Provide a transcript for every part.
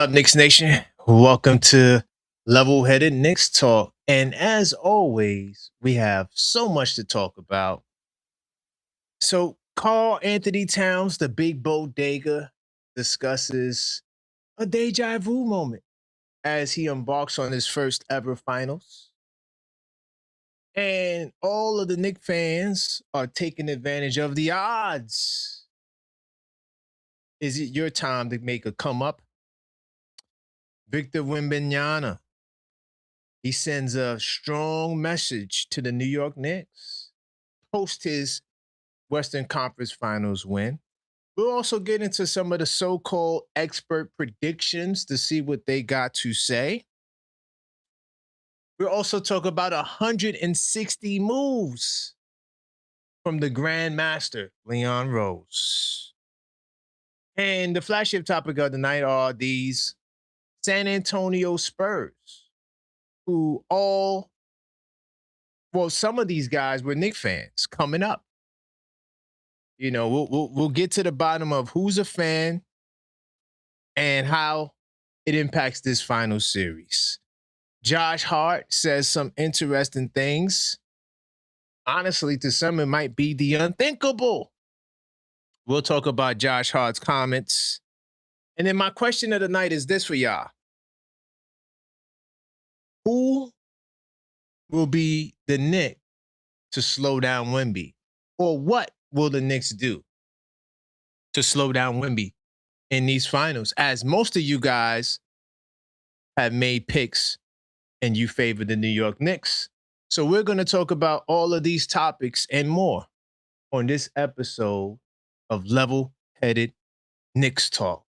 Up, Knicks Nation? Welcome to Level Headed Knicks Talk. And as always, we have so much to talk about. So, Carl Anthony Towns, the big bodega, discusses a deja vu moment as he embarks on his first ever finals. And all of the Knicks fans are taking advantage of the odds. Is it your time to make a come up? Victor Wembanyama, he sends a strong message to the New York Knicks post his Western Conference Finals win. We'll also get into some of the so-called expert predictions to see what they got to say. We'll also talk about 160 moves from the Grand Master, Leon Rose. And the flagship topic of the night are these San Antonio Spurs, who some of these guys were Knicks fans coming up. You know, we'll get to the bottom of who's a fan and how it impacts this final series. Josh Hart says some interesting things. Honestly, to some, it might be the unthinkable. We'll talk about Josh Hart's comments. And then my question of the night is this for y'all. Who will be the Knicks to slow down Wemby? Or what will the Knicks do to slow down Wemby in these finals? As most of you guys have made picks and you favor the New York Knicks. So we're going to talk about all of these topics and more on this episode of Level Headed Knicks Talk.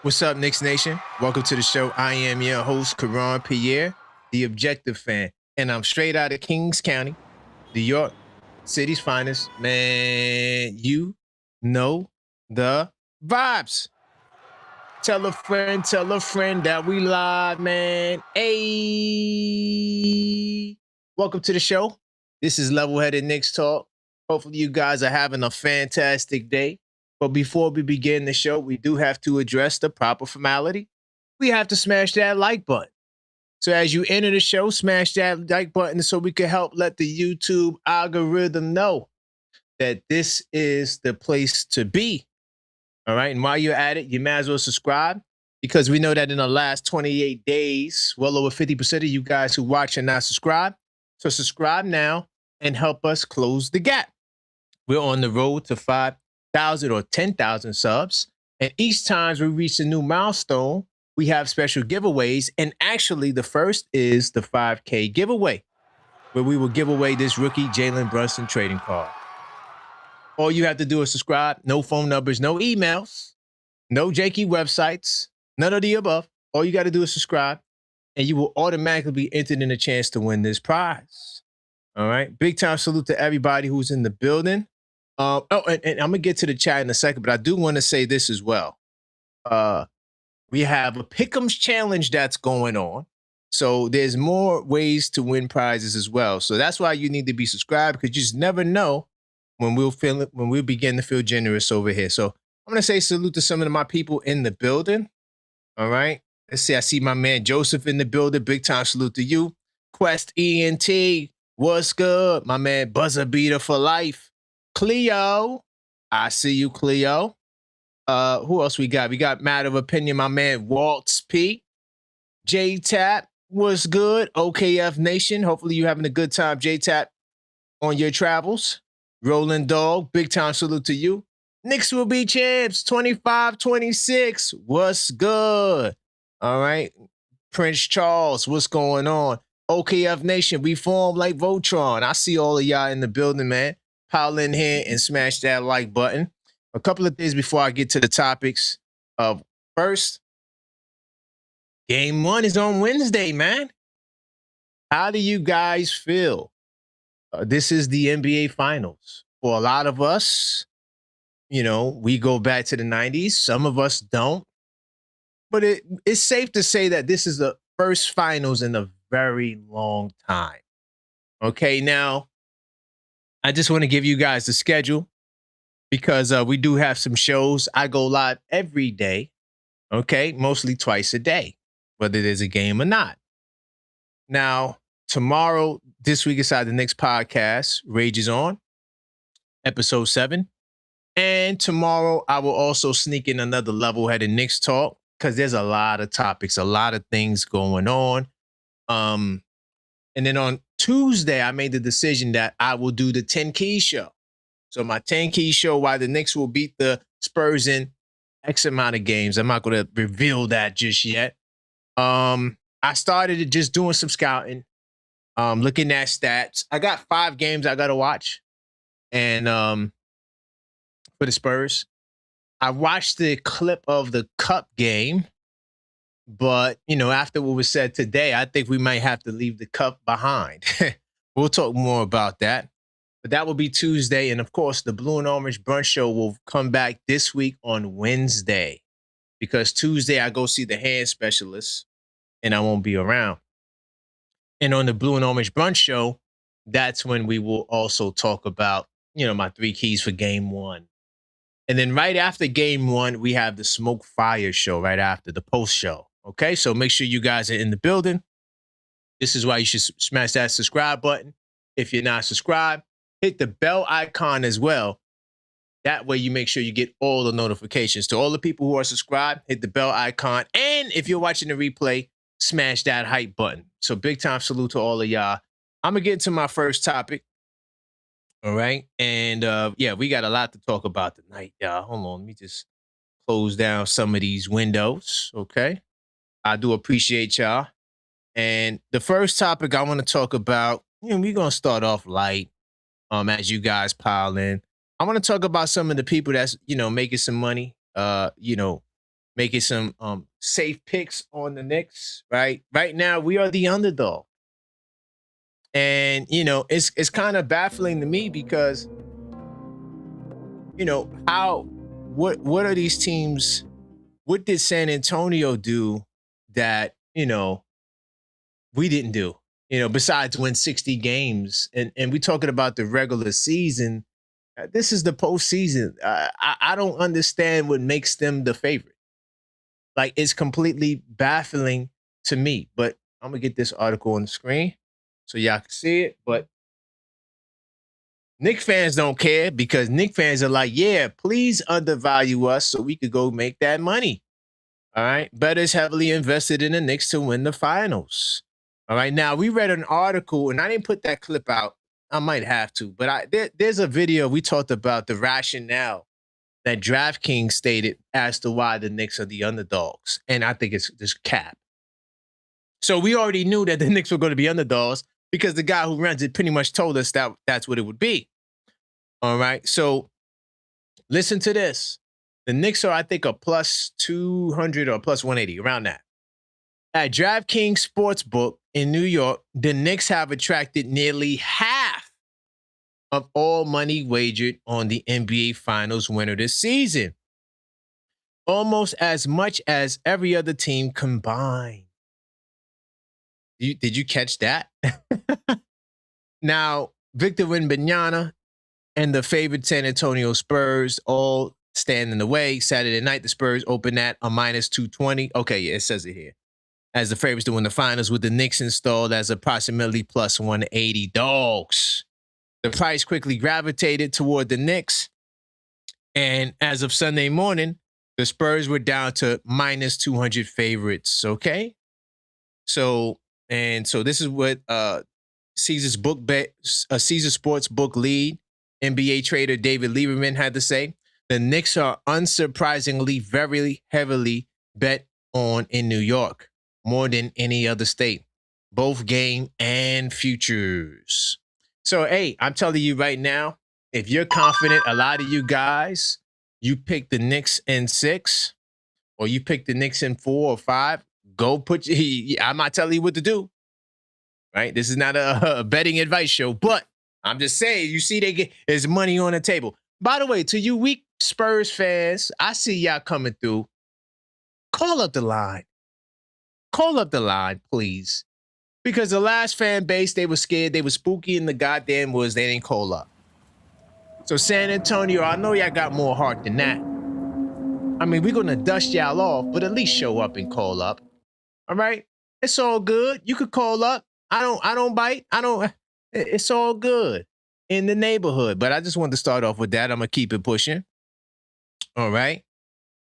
What's up, Knicks Nation? Welcome to the show. I am your host, Karan Pierre, the Objective Fan, and I'm straight out of Kings County, New York City's finest. Man, you know the vibes. Tell a friend that we live, man. Hey, welcome to the show. This is Level Headed Knicks Talk. Hopefully you guys are having a fantastic day. But before we begin the show, we do have to address the proper formality. We have to smash that like button. So as you enter the show, smash that like button so we can help let the YouTube algorithm know that this is the place to be. All right. And while you're at it, you might as well subscribe, because we know that in the last 28 days, well over 50% of you guys who watch are not subscribed. So subscribe now and help us close the gap. We're on the road to 5,000 or 10,000 subs. And each time we reach a new milestone, we have special giveaways. And actually, the first is the 5K giveaway, where we will give away this rookie Jalen Brunson trading card. All you have to do is subscribe. No phone numbers, no emails, no janky websites, none of the above. All you got to do is subscribe, and you will automatically be entered in a chance to win this prize. All right. Big time salute to everybody who's in the building. And I'm going to get to the chat in a second, but I do want to say this as well. We have a Pick'ems challenge that's going on. So there's more ways to win prizes as well. So that's why you need to be subscribed, because you just never know when we'll begin to feel generous over here. So I'm going to say salute to some of my people in the building. All right. Let's see. I see my man Joseph in the building. Big time salute to you. Quest ENT. What's good? My man Buzzer Beater for life. Cleo, I see you, Cleo. Who else we got? We got Matter of Opinion, my man Waltz P. J-Tap, what's good? OKF Nation, hopefully you're having a good time, J-Tap, on your travels. Rolling Dog, big time salute to you. Knicks will be champs, 25-26. What's good? All right. Prince Charles, what's going on? OKF Nation, we form like Voltron. I see all of y'all in the building, man. Pile in here and smash that like button. A couple of things before I get to the topics. First, game 1 is on Wednesday, man. How do you guys feel? This is the NBA Finals. for a lot of us, we go back to the 90s. Some of us don't. But it's safe to say that this is the first finals in a very long time. Okay, now I just want to give you guys the schedule because we do have some shows. I go live every day, okay, mostly twice a day, whether there's a game or not. Now, tomorrow, this week inside the Knicks podcast rages on, episode 7. And tomorrow, I will also sneak in another level-headed Knicks talk because there's a lot of topics, a lot of things going on. And then on Tuesday, I made the decision that I will do the 10 Keys show. So my 10 Keys show, why the Knicks will beat the Spurs in X amount of games. I'm not going to reveal that just yet. I started just doing some scouting, looking at stats. I got 5 games I got to watch. And for the Spurs, I watched the clip of the Cup game. But, after what was said today, I think we might have to leave the Cup behind. We'll talk more about that. But that will be Tuesday. And, of course, the Blue and Orange Brunch Show will come back this week on Wednesday. Because Tuesday, I go see the hand specialist, and I won't be around. And on the Blue and Orange Brunch Show, that's when we will also talk about, my 3 keys for Game 1. And then right after Game 1, we have the Smoke Fire show right after the post show. Okay, so make sure you guys are in the building. This is why you should smash that subscribe button. If you're not subscribed, hit the bell icon as well. That way you make sure you get all the notifications. To all the people who are subscribed, hit the bell icon. And if you're watching the replay, smash that hype button. So big time salute to all of y'all. I'm going to get into my first topic. All right. And we got a lot to talk about tonight, y'all. Hold on. Let me just close down some of these windows. Okay. I do appreciate y'all. And the first topic I want to talk about, we're going to start off light as you guys pile in. I want to talk about some of the people that's, making some money, making some safe picks on the Knicks, right? Right now, we are the underdog. And, it's kind of baffling to me because, what are these teams? What did San Antonio do that, we didn't do, besides win 60 games? And we're talking about the regular season. This is the postseason. I don't understand what makes them the favorite. Like, it's completely baffling to me. But I'm going to get this article on the screen so y'all can see it. But Knicks fans don't care because Knicks fans are like, yeah, please undervalue us so we could go make that money. All right. Bettors heavily invested in the Knicks to win the finals. All right. Now, we read an article, and I didn't put that clip out. I might have to. But there's a video we talked about the rationale that DraftKings stated as to why the Knicks are the underdogs. And I think it's just cap. So we already knew that the Knicks were going to be underdogs because the guy who runs it pretty much told us that that's what it would be. All right. So listen to this. The Knicks are, I think, a plus 200 or plus 180, around that. At DraftKings Sportsbook in New York, the Knicks have attracted nearly half of all money wagered on the NBA Finals winner this season. Almost as much as every other team combined. Did you catch that? Now, Victor Wembanyama and the favored San Antonio Spurs all stand in the way. Saturday night, the Spurs open at a minus 220. Okay, yeah, it says it here. As the favorites to win the finals, with the Knicks installed as approximately plus 180 dogs. The price quickly gravitated toward the Knicks. And as of Sunday morning, the Spurs were down to minus 200 favorites. Okay. So this is what Caesar's Caesar Sports book lead NBA trader David Lieberman had to say. The Knicks are unsurprisingly very heavily bet on in New York, more than any other state, both game and futures. So, hey, I'm telling you right now, if you're confident, a lot of you guys, you pick the Knicks in 6 or you pick the Knicks in 4 or 5, go put I'm not telling you what to do, right? This is not a betting advice show, but I'm just saying, you see, there's money on the table. By the way, to you weak Spurs fans, I see y'all coming through. Call up the line. Call up the line, please. Because the last fan base, they were scared. They were spooky in the goddamn woods. They didn't call up. So San Antonio, I know y'all got more heart than that. I mean, we're going to dust y'all off, but at least show up and call up. All right? It's all good. You could call up. I don't bite. It's all good in the neighborhood. But I just wanted to start off with that. I'm going to keep it pushing. All right.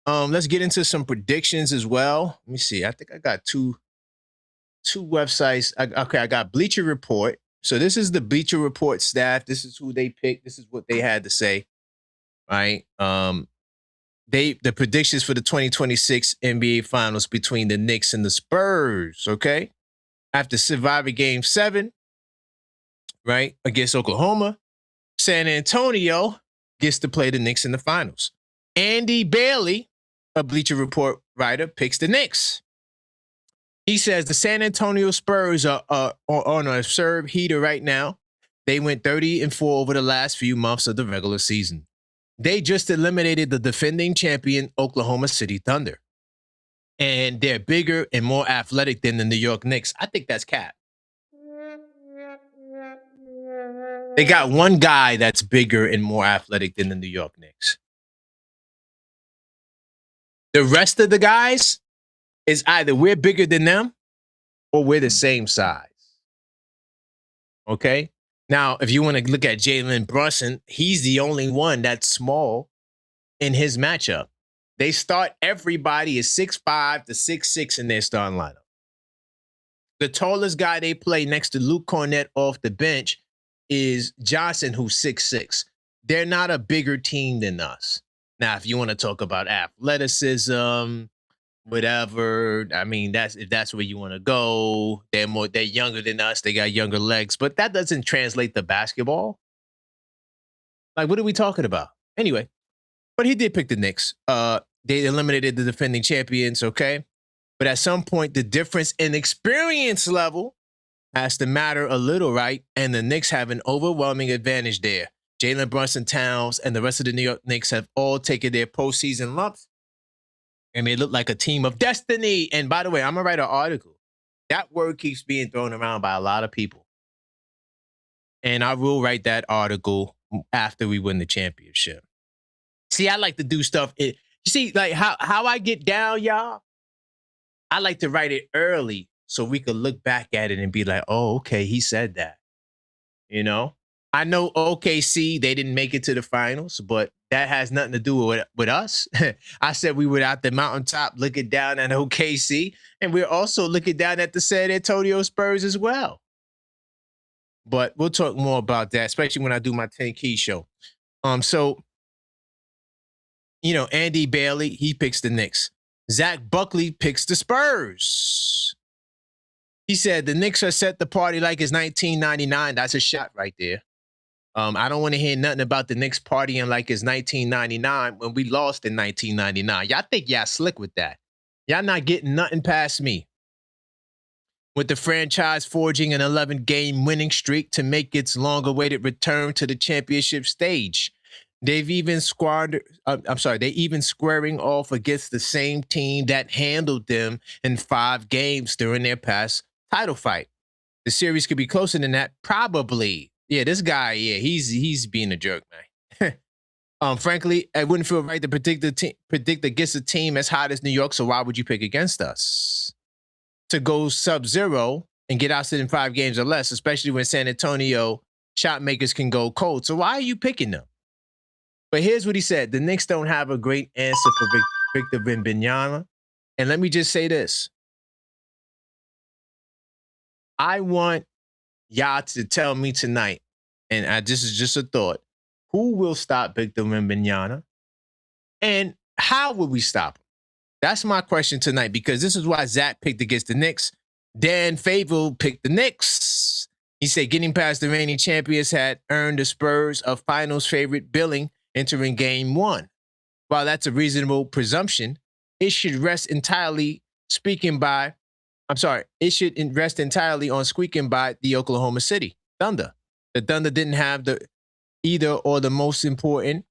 Let's get into some predictions as well. Let me see. I think I got two websites. I got Bleacher Report. So this is the Bleacher Report staff. This is who they picked. This is what they had to say. Right. The predictions for the 2026 NBA Finals between the Knicks and the Spurs. Okay. After surviving Game 7, right, against Oklahoma, San Antonio gets to play the Knicks in the finals. Andy Bailey, a Bleacher Report writer, picks the Knicks. He says the San Antonio Spurs are on a serve heater right now. They went 30-4 over the last few months of the regular season. They just eliminated the defending champion Oklahoma City Thunder. And they're bigger and more athletic than the New York Knicks. I think that's cap. They got one guy that's bigger and more athletic than the New York Knicks. The rest of the guys is either we're bigger than them or we're the same size. Okay? Now, if you want to look at Jalen Brunson, he's the only one that's small in his matchup. They start everybody is 6'5" to 6'6" in their starting lineup. The tallest guy they play next to Luke Cornett off the bench is Johnson, who's 6'6". They're not a bigger team than us. Now, if you want to talk about athleticism, whatever, I mean, if that's where you want to go. They're younger than us. They got younger legs, but that doesn't translate to basketball. Like, what are we talking about? Anyway, but he did pick the Knicks. They eliminated the defending champions, okay? But at some point, the difference in experience level has to matter a little, right? And the Knicks have an overwhelming advantage there. Jalen Brunson, Towns, and the rest of the New York Knicks have all taken their postseason lumps, and they look like a team of destiny. And by the way, I'm going to write an article. That word keeps being thrown around by a lot of people. And I will write that article after we win the championship. See, I like to do stuff. You see, like how I get down, y'all? I like to write it early so we could look back at it and be like, oh, okay, he said that. You know? I know OKC, they didn't make it to the finals, but that has nothing to do with us. I said we were out the mountaintop looking down at OKC, and we're also looking down at the San Antonio Spurs as well. But we'll talk more about that, especially when I do my 10 Key show. So, you know, Andy Bailey, he picks the Knicks. Zach Buckley picks the Spurs. He said the Knicks are set to party like it's 1999. That's a shot right there. I don't want to hear nothing about the Knicks partying like it's 1999 when we lost in 1999. Y'all think y'all slick with that. Y'all not getting nothing past me. With the franchise forging an 11-game winning streak to make its long-awaited return to the championship stage. They've even squaring off against the same team that handled them in 5 games during their past title fight. The series could be closer than that, probably. Yeah, this guy, yeah, he's being a jerk, man. Frankly, it wouldn't feel right to predict against a team as hot as New York, so why would you pick against us? To go sub-zero and get ousted in 5 games or less, especially when San Antonio shot makers can go cold. So why are you picking them? But here's what he said. The Knicks don't have a great answer for Victor Wembanyama. And let me just say this. I want y'all to tell me tonight, and this is just a thought, who will stop Victor Wembanyama? And how will we stop him? That's my question tonight, because this is why Zach picked against the Knicks. Dan Favell picked the Knicks. He said getting past the reigning champions had earned the Spurs a finals favorite billing entering Game 1. While that's a reasonable presumption, it should rest entirely on squeaking by the Oklahoma City Thunder. The Thunder didn't have the either or the most important.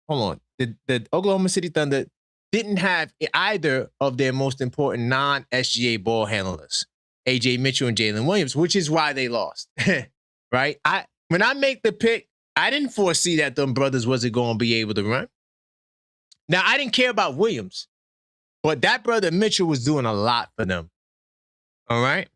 Hold on. The Oklahoma City Thunder didn't have either of their most important non-SGA ball handlers, AJ Mitchell and Jalen Williams, which is why they lost. Right? When I make the pick, I didn't foresee that them brothers wasn't going to be able to run. Now, I didn't care about Williams, but that brother Mitchell was doing a lot for them. All right?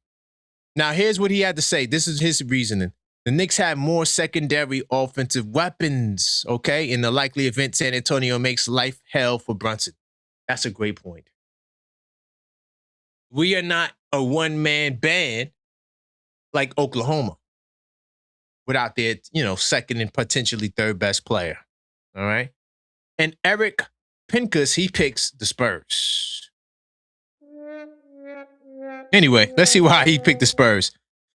Now, here's what he had to say. This is his reasoning. The Knicks have more secondary offensive weapons, okay? In the likely event San Antonio makes life hell for Brunson. That's a great point. We are not a one-man band like Oklahoma without their, second and potentially third best player, all right? And Eric Pincus, he picks the Spurs. Anyway, let's see why he picked the Spurs.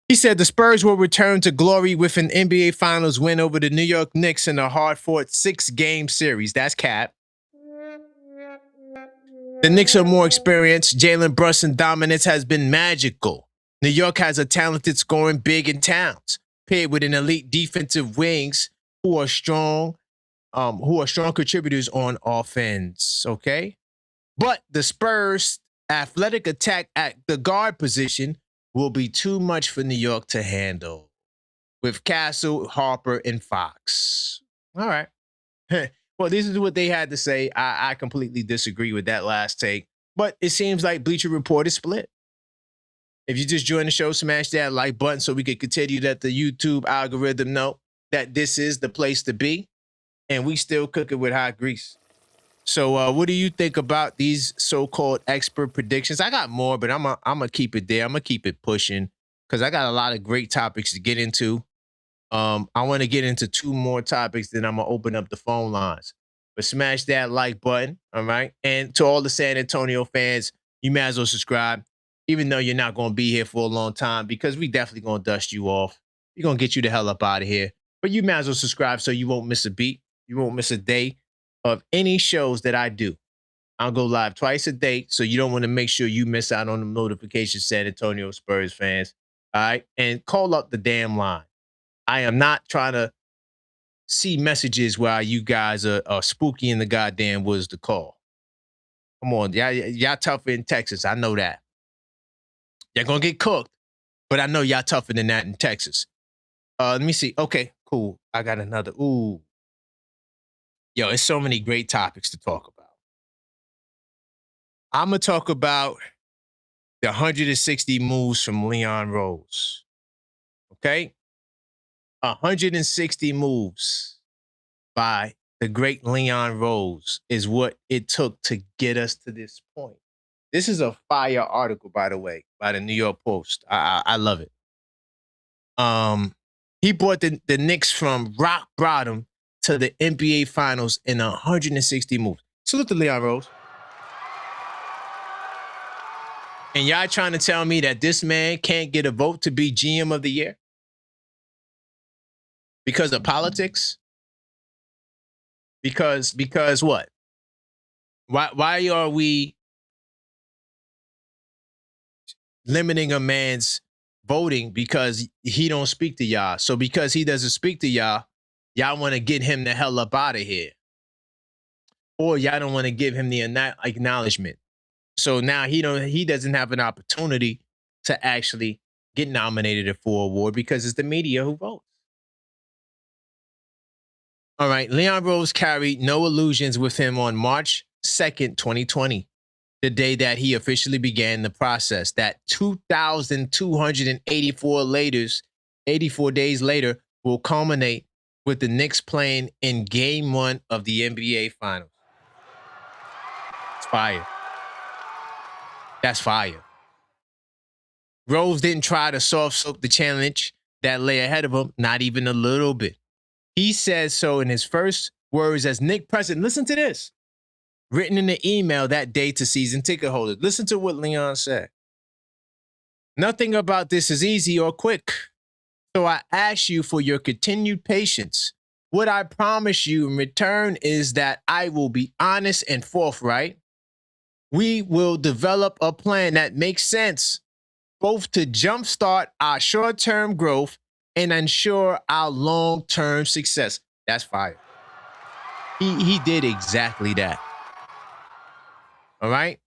He said the Spurs will return to glory with an NBA Finals win over the New York Knicks in a hard-fought 6-game series. That's cap. The Knicks are more experienced. Jalen Brunson dominance has been magical. New York has a talented scoring big in Towns, paired with an elite defensive wings who are strong contributors on offense. Okay, but the Spurs' athletic attack at the guard position will be too much for New York to handle with Castle, Harper, and Fox. All right. Well, this is what they had to say. I completely disagree with that last take, but it seems like Bleacher Report is split. If you just joined the show, smash that like button so we can continue to let the YouTube algorithm know that this is the place to be, and we still cooking with hot grease. So what do you think about these so-called expert predictions? I got more, but I'm gonna keep it there. I'm gonna keep it pushing because I got a lot of great topics to get into. I want to get into 2 more topics, then I'm gonna open up the phone lines. But smash that like button, all right? And to all the San Antonio fans, you might as well subscribe, even though you're not gonna be here for a long time, because we definitely gonna dust you off. We're gonna get you the hell up out of here. But you might as well subscribe so you won't miss a beat. You won't miss a day of any shows that I do. I'll go live twice a day, so you don't want to make sure you miss out on the notifications, San Antonio Spurs fans. All right? And call up the damn line. I am not trying to see messages while you guys are spooky in the goddamn woods to call. Come on. Y'all tougher in Texas. I know that. You're going to get cooked, but I know y'all tougher than that in Texas. Let me see. Okay, cool. I got another. Ooh. Yo, it's so many great topics to talk about. I'm going to talk about the 160 moves from Leon Rose. Okay? 160 moves by the great Leon Rose is what it took to get us to this point. This is a fire article, by the way, by the New York Post. I love it. He brought the Knicks from rock bottom to the NBA Finals in 160 moves. Salute to Leon Rose. And y'all trying to tell me that this man can't get a vote to be GM of the year? Because of politics? Because what? Why are we limiting a man's voting because he don't speak to y'all? So because he doesn't speak to y'all, y'all want to get him the hell up out of here. Or y'all don't want to give him the acknowledgement. So now he doesn't have an opportunity to actually get nominated for an award because it's the media who votes. All right, Leon Rose carried no illusions with him on March 2nd, 2020, the day that he officially began the process. That 2,284 days later will culminate with the Knicks playing in Game 1 of the NBA Finals. It's fire. That's fire. Rose didn't try to soft soak the challenge that lay ahead of him, not even a little bit. He says so in his first words as Knicks president. Listen to this. Written in the email that day to season ticket holders. Listen to what Leon said. Nothing about this is easy or quick. So I ask you for your continued patience. What I promise you in return is that I will be honest and forthright. We will develop a plan that makes sense, both to jumpstart our short-term growth and ensure our long-term success. That's fire. He did exactly that. All right.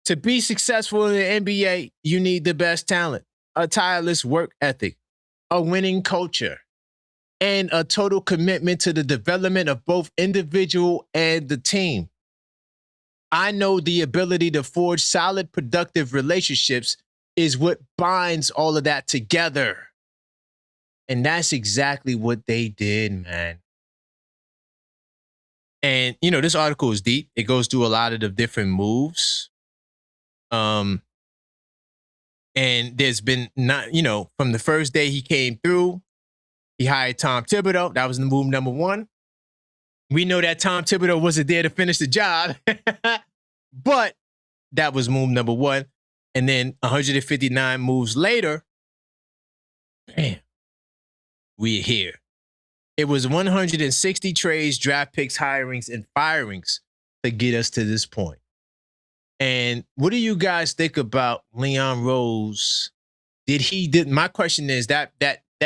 To be successful in the NBA, you need the best talent, a tireless work ethic, a winning culture, and a total commitment to the development of both individual and the team. I know the ability to forge solid, productive relationships is what binds all of that together. And that's exactly what they did, man. And, this article is deep. It goes through a lot of the different moves. And there's been not, from the first day he came through, he hired Tom Thibodeau. That was the move number one. We know that Tom Thibodeau wasn't there to finish the job, but that was move number one. And then 159 moves later, bam, we're here. It was 160 trades, draft picks, hirings, and firings to get us to this point. And what do you guys think about Leon Rose? My question is that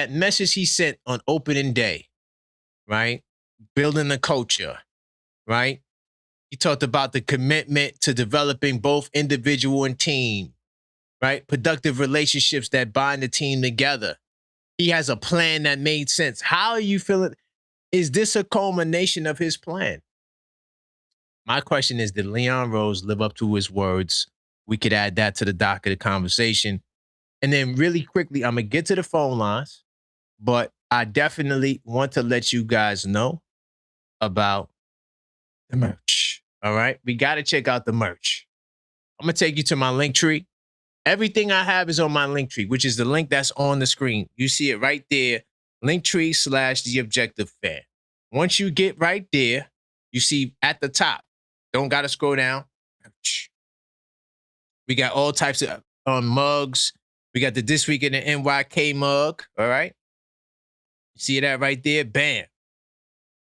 message he sent on opening day, right? Building the culture, right? He talked about the commitment to developing both individual and team, right? Productive relationships that bind the team together. He has a plan that made sense. How are you feeling? Is this a culmination of his plan? My question is, did Leon Rose live up to his words? We could add that to the dock of the conversation. And then really quickly, I'm going to get to the phone lines, but I definitely want to let you guys know about the merch. All right? We got to check out the merch. I'm going to take you to my link tree. Everything I have is on my link tree, which is the link that's on the screen. You see it right there, linktree/The Objective Fan. Once you get right there, you see at the top, don't got to scroll down. We got all types of mugs. We got the This Week in the NYK mug, all right? See that right there? Bam.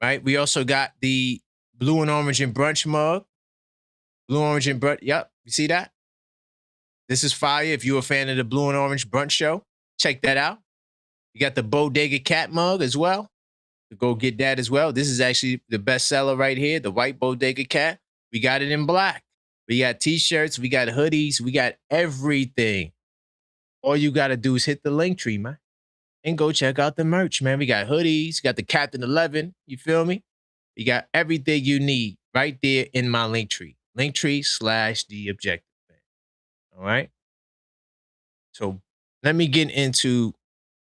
Right? We also got the blue and orange and brunch mug. Blue, orange, and brunch. Yep. You see that? This is fire. If you're a fan of the blue and orange brunch show, check that out. You got the Bodega Cat mug as well. Go get that as well. This is actually the best seller right here, the white Bodega Cat. We got it in black. We got t-shirts. We got hoodies. We got everything. All you got to do is hit the link tree, man, and go check out the merch, man. We got hoodies. Got the Captain 11. You feel me? You got everything you need right there in my link tree. Linktree/The Objective Fan. All right? So let me get into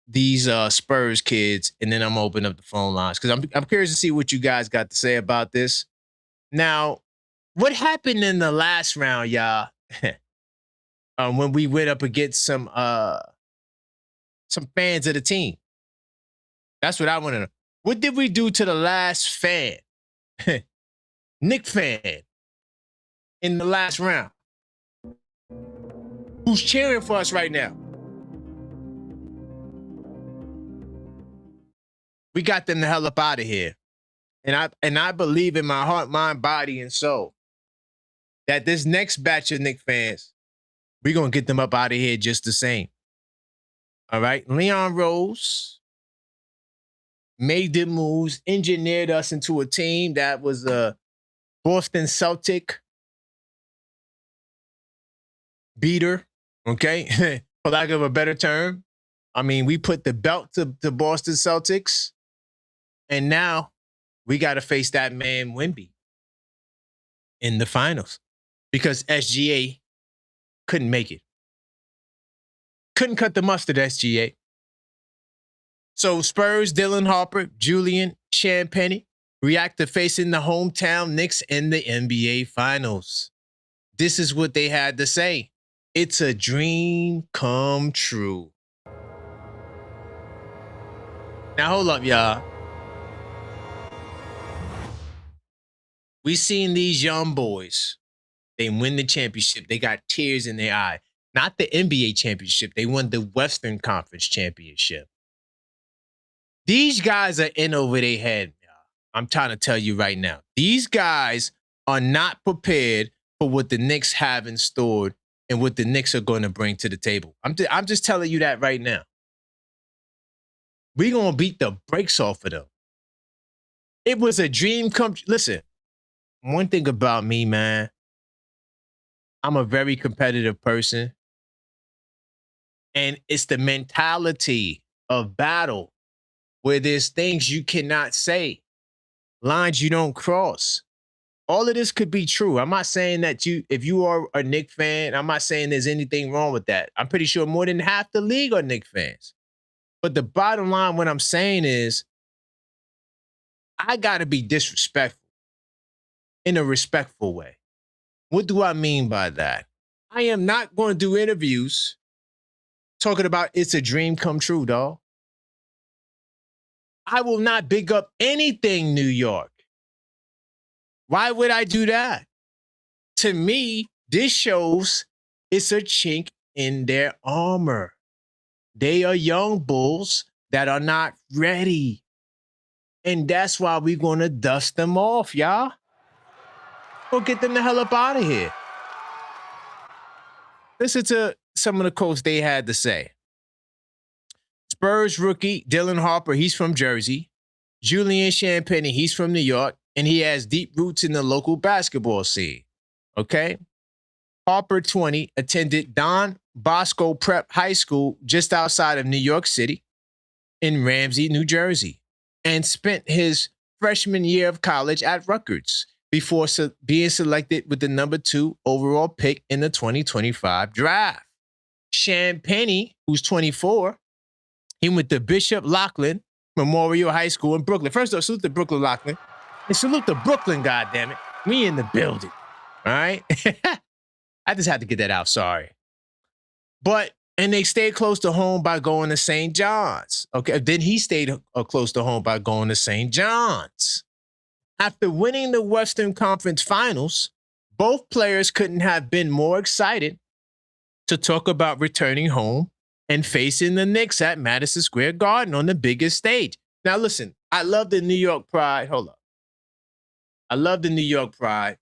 these Spurs kids, and then I'm gonna open up the phone lines because I'm curious to see what you guys got to say about this. Now, what happened in the last round, y'all? When we went up against some fans of the team. That's what I want to know. What did we do to the last fan, Nick fan, in the last round? Who's cheering for us right now? We got them the hell up out of here. And I believe in my heart, mind, body, and soul that this next batch of Knicks fans, we're going to get them up out of here just the same. All right? Leon Rose made the moves, engineered us into a team that was a Boston Celtic beater, okay? For lack of a better term. I mean, we put the belt to Boston Celtics, and now we got to face that man Wemby in the finals because SGA couldn't make it. Couldn't cut the mustard, SGA. So Spurs, Dylan Harper, Julian Champagnie react to facing the hometown Knicks in the NBA Finals. This is what they had to say. It's a dream come true. Now, hold up, y'all. We seen these young boys. They win the championship. They got tears in their eye. Not the NBA championship. They won the Western Conference championship. These guys are in over their head, y'all. I'm trying to tell you right now. These guys are not prepared for what the Knicks have in store and what the Knicks are going to bring to the table. I'm just telling you that right now. We're going to beat the brakes off of them. It was a dream come. Listen, one thing about me, man, I'm a very competitive person. And it's the mentality of battle where there's things you cannot say, lines you don't cross. All of this could be true. I'm not saying that if you are a Knicks fan, I'm not saying there's anything wrong with that. I'm pretty sure more than half the league are Knicks fans. But the bottom line, what I'm saying is, I got to be disrespectful in a respectful way. What do I mean by that? I am not going to do interviews talking about it's a dream come true, dog. I will not big up anything New York. Why would I do that? To me, this shows it's a chink in their armor. They are young bulls that are not ready. And that's why we're going to dust them off, y'all. Go get them the hell up out of here. Listen to some of the quotes they had to say. Spurs rookie Dylan Harper, he's from Jersey. Julian Champagnie, he's from New York, and he has deep roots in the local basketball scene. Okay? Harper, 20, attended Don Bosco Prep High School just outside of New York City in Ramsey, New Jersey, and spent his freshman year of college at Rutgers before being selected with the number 2 overall pick in the 2025 draft. Champagnie, who's 24, he went to Bishop Loughlin Memorial High School in Brooklyn. First off, salute to Brooklyn Loughlin. And salute to Brooklyn, goddammit. We in the building. All right? I just had to get that out. Sorry. And they stayed close to home by going to St. John's. Okay. Then he stayed close to home by going to St. John's. After winning the Western Conference Finals, both players couldn't have been more excited to talk about returning home and facing the Knicks at Madison Square Garden on the biggest stage. Now, listen, I love the New York pride. Hold up. I love the New York pride.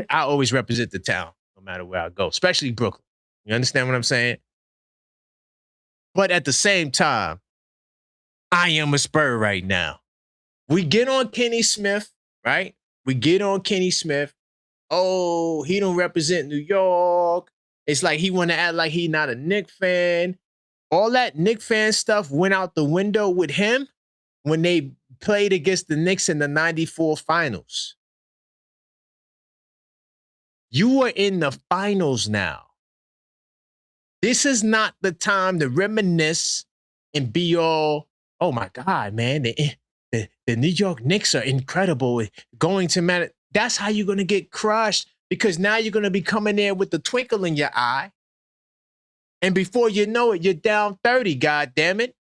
I always represent the town, no matter where I go, especially Brooklyn. You understand what I'm saying? But at the same time, I am a Spur right now. We get on Kenny Smith, right? We get on Kenny Smith. Oh, he don't represent New York. It's like he want to act like he not a Knicks fan. All that Knicks fan stuff went out the window with him when they played against the Knicks in the 94 finals. You are in the finals now. This is not the time to reminisce and be all, oh my God, man, the New York Knicks are incredible. Going to Madison. That's how you're going to get crushed, because now you're going to be coming there with the twinkle in your eye. And before you know it, you're down 30, God damn it.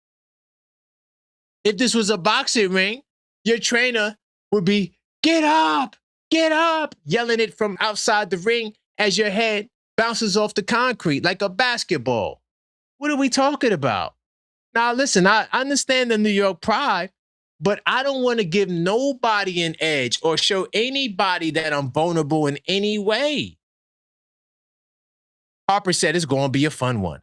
If this was a boxing ring, your trainer would be, get up, yelling it from outside the ring as your head bounces off the concrete like a basketball. What are we talking about? Now, listen, I understand the New York pride, but I don't want to give nobody an edge or show anybody that I'm vulnerable in any way. Harper said it's going to be a fun one.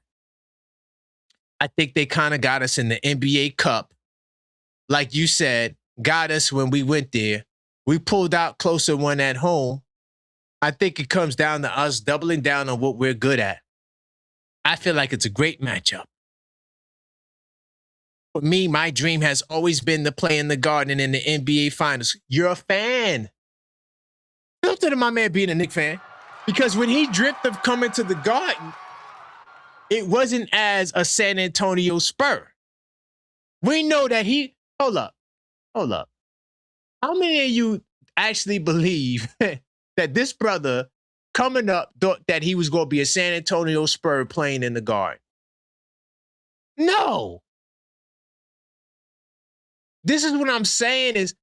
I think they kind of got us in the NBA Cup. Like you said, got us when we went there. We pulled out closer one at home. I think it comes down to us doubling down on what we're good at. I feel like it's a great matchup. For me, my dream has always been to play in the Garden in the NBA Finals. You're a fan. Filter to my man being a Knicks fan. Because when he dreamt of coming to the Garden, it wasn't as a San Antonio Spur. We know that hold up. How many of you actually believe that this brother coming up thought that he was going to be a San Antonio Spur playing in the Garden? No. This is what I'm saying is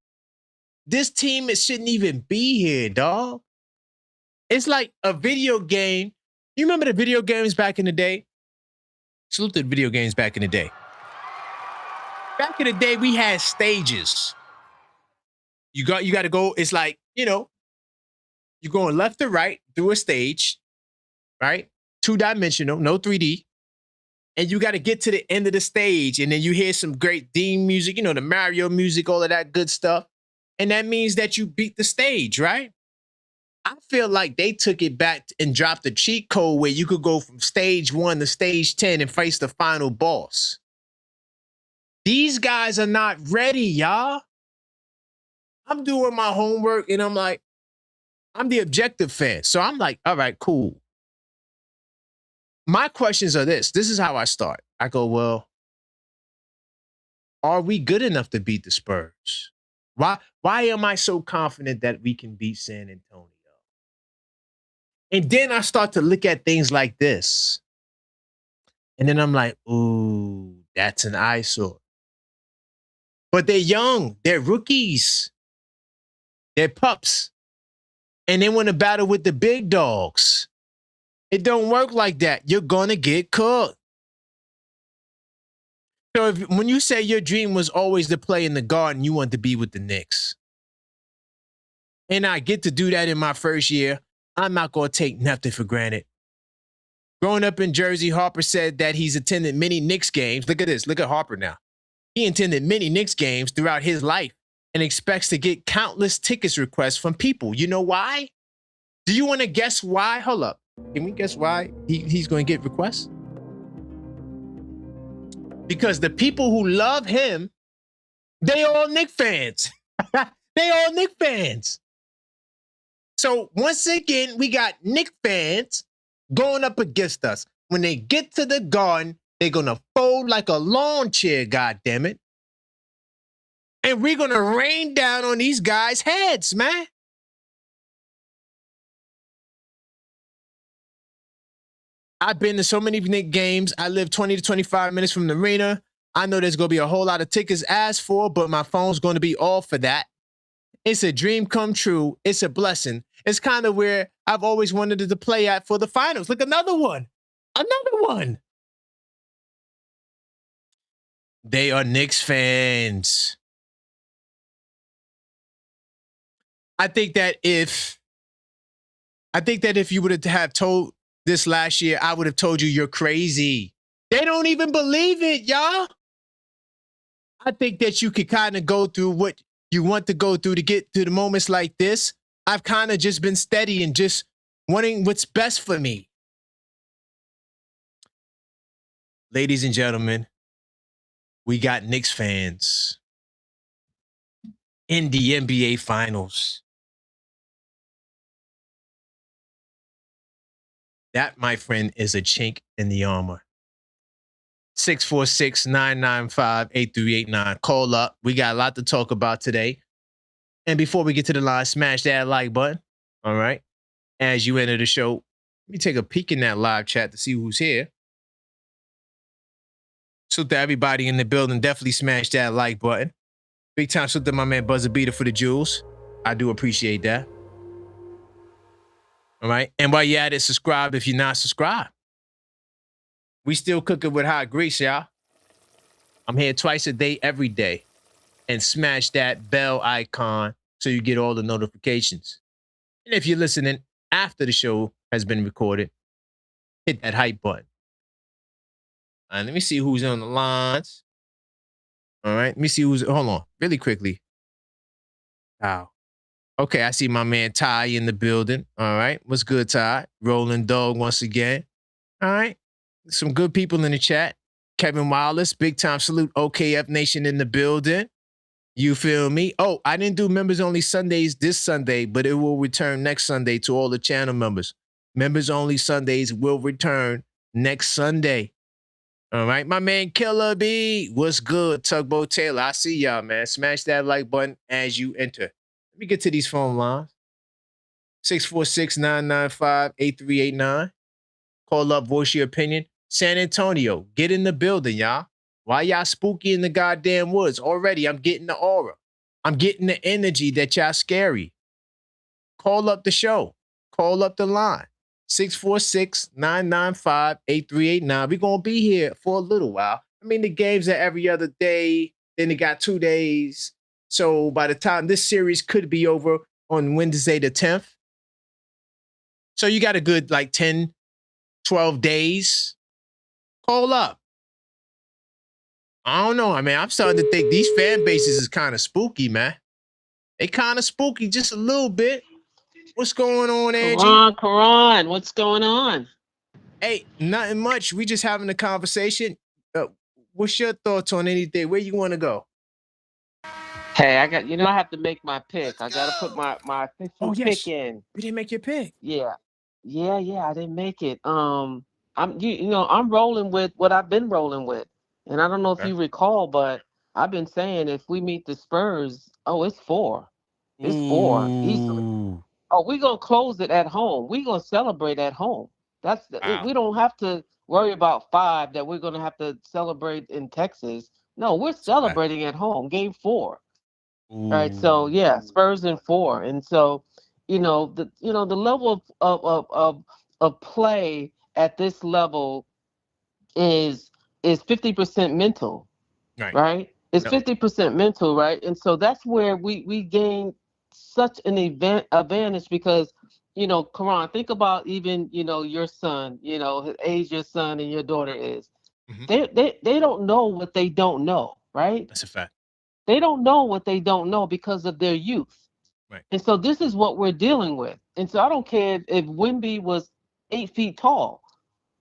this team, it shouldn't even be here, dog. It's like a video game. You remember the video games back in the day? Salute to the video games back in the day. Back in the day, we had stages. You got to go. It's like, you're going left to right through a stage, right? 2-dimensional, no 3D. and you got to get to the end of the stage, and then you hear some great theme music, you know, the Mario music, all of that good stuff. And that means that you beat the stage, right? I feel like they took it back and dropped a cheat code where you could go from stage 1 to stage 10 and face the final boss. These guys are not ready, y'all. I'm doing my homework and I'm like, I'm the objective fan. So I'm like, all right, cool. My questions are this. This is how I start. I go, well, are we good enough to beat the Spurs? Why am I so confident that we can beat San Antonio? And then I start to look at things like this. And then I'm like, ooh, that's an eyesore. But they're young. They're rookies. They're pups. And they want to battle with the big dogs. It don't work like that. You're going to get cooked. So when you say your dream was always to play in the Garden, you want to be with the Knicks. And I get to do that in my first year. I'm not going to take nothing for granted. Growing up in Jersey, Harper said that he's attended many Knicks games. Look at this. Look at Harper now. He attended many Knicks games throughout his life and expects to get countless tickets requests from people. You know why? Do you want to guess why? Hold up. Can we guess why he's going to get requests? Because the people who love him, they all Knicks fans. They all Knicks fans. So once again, we got Knicks fans going up against us. When they get to the Garden, they're going to fold like a lawn chair, goddammit. And we're going to rain down on these guys' heads, man. I've been to so many Knicks games. I live 20 to 25 minutes from the arena. I know there's going to be a whole lot of tickets asked for, but my phone's going to be all for that. It's a dream come true. It's a blessing. It's kind of where I've always wanted to play at for the finals. Look, another one. Another one. They are Knicks fans. I think that if you would have told this last year, I would have told you you're crazy. They don't even believe it, y'all. I think that you could kind of go through what you want to go through to get to the moments like this. I've kind of just been steady and just wanting what's best for me. Ladies and gentlemen, we got Knicks fans in the NBA Finals. That, my friend, is a chink in the armor. 646-995-8389. Call up. We got a lot to talk about today. And before we get to the line, smash that like button. All right. As you enter the show, let me take a peek in that live chat to see who's here. So to everybody in the building, definitely smash that like button. Big time salute to my man Buzzer Beater for the jewels. I do appreciate that. All right. And while you're at it, subscribe if you're not subscribed. We still cooking with hot grease, y'all. I'm here twice a day, every day. And smash that bell icon so you get all the notifications. And if you're listening after the show has been recorded, hit that hype button. All right, let me see who's on the lines. All right, let me see who's, hold on, really quickly. Wow. Okay, I see my man Ty in the building. All right, what's good, Ty? Rolling Dog once again. All right, some good people in the chat. Kevin Wallace, big time salute. OKF Nation in the building. You feel me? Oh, I didn't do members only Sundays this Sunday, but it will return next Sunday to all the channel members. Members only Sundays will return next Sunday. All right, my man Killer B, what's good? Tugboat Taylor, I see y'all, man. Smash that like button as you enter. Let me get to these phone lines. 646-995-8389. Call up, voice your opinion. San Antonio, get in the building, y'all. Why y'all spooky in the goddamn woods? Already, I'm getting the aura. I'm getting the energy that y'all scary. Call up the show. Call up the line. 646-995-8389. We're going to be here for a little while. I mean, the games are every other day. Then they got 2 days. So by the time this series could be over on Wednesday the 10th. So you got a good like 10, 12 days. Call up. I don't know. I mean, I'm starting to think these fan bases is kind of spooky, man. They kind of spooky just a little bit. What's going on, Angie? Karan, what's going on? Hey, nothing much. We just having a conversation. Uh, what's your thoughts on anything? Where you want to go? Hey, I have to make my pick. I got to put my Oh official pick yes, in. you didn't make your pick. Yeah, yeah. I didn't make it. I'm rolling with what I've been rolling with, and I don't know if Okay. you recall, but I've been saying if we meet the Spurs, oh, it's four. It's four easily. Ooh, Oh, we're gonna close it at home. We're gonna celebrate at home. wow. We don't have to worry about five that we're gonna have to celebrate in Texas. No, we're That's a fact. celebrating at home. Game four. Right. So Ooh, yeah, Spurs in four. And so, the level of play at this level is 50% mental, right. right? It's Yep. 50% mental, right? And so that's where we gain such an event advantage because, Karan, think about even, your son, his age your son and your daughter is. Hmm. They don't know what they don't know, right? That's a fact. They don't know what they don't know because of their youth. Right. And so this is what we're dealing with. And so I don't care if Wimby was 8 feet tall,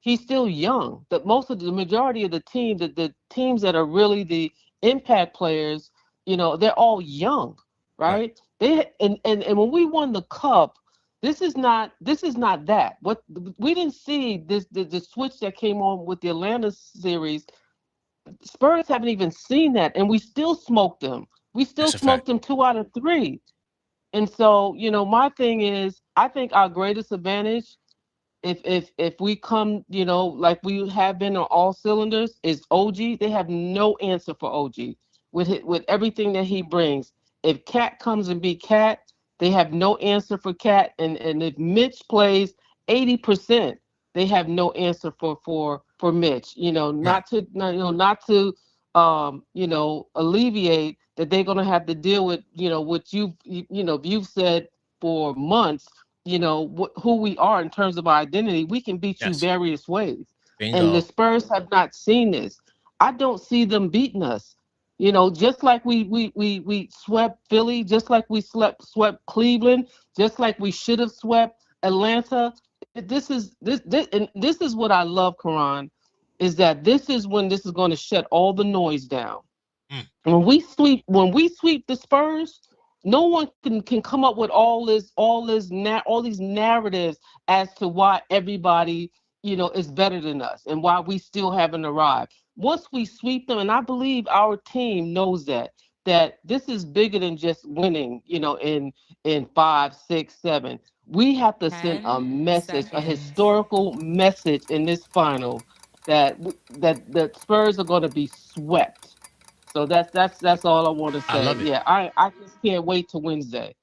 he's still young. The majority of the teams that are really the impact players, they're all young, Right. right? And when we won the cup, this is not that. What we didn't see the switch that came on with the Atlanta series. Spurs haven't even seen that, and we still smoked them. We still That's a fact. smoked them 2 out of 3. And so, my thing is, I think our greatest advantage, if we come, like we have been on all cylinders, is OG. They have no answer for OG with everything that he brings. If Cat comes and be Cat, they have no answer for Cat. And if Mitch plays 80%, they have no answer for Mitch. Right. Not to alleviate that they're gonna have to deal with, what you've said for months, who we are in terms of our identity. We can beat you Yes. various ways, and the Bingo. Spurs have not seen this. I don't see them beating us. Just like we swept Philly, just like we swept Cleveland, just like we should have swept Atlanta. This is what I love, Karan, is that this is when this is going to shut all the noise down. Mm. When we sweep the Spurs, no one can come up with all these narratives as to why everybody, is better than us and why we still haven't arrived. Once we sweep them, and I believe our team knows that this is bigger than just winning, in 5, 6, 7. We have to send a 10 message, a seconds. historical message in this final that the Spurs are going to be swept. So that's all I want to I say. love it. Yeah, I just can't wait to Wednesday.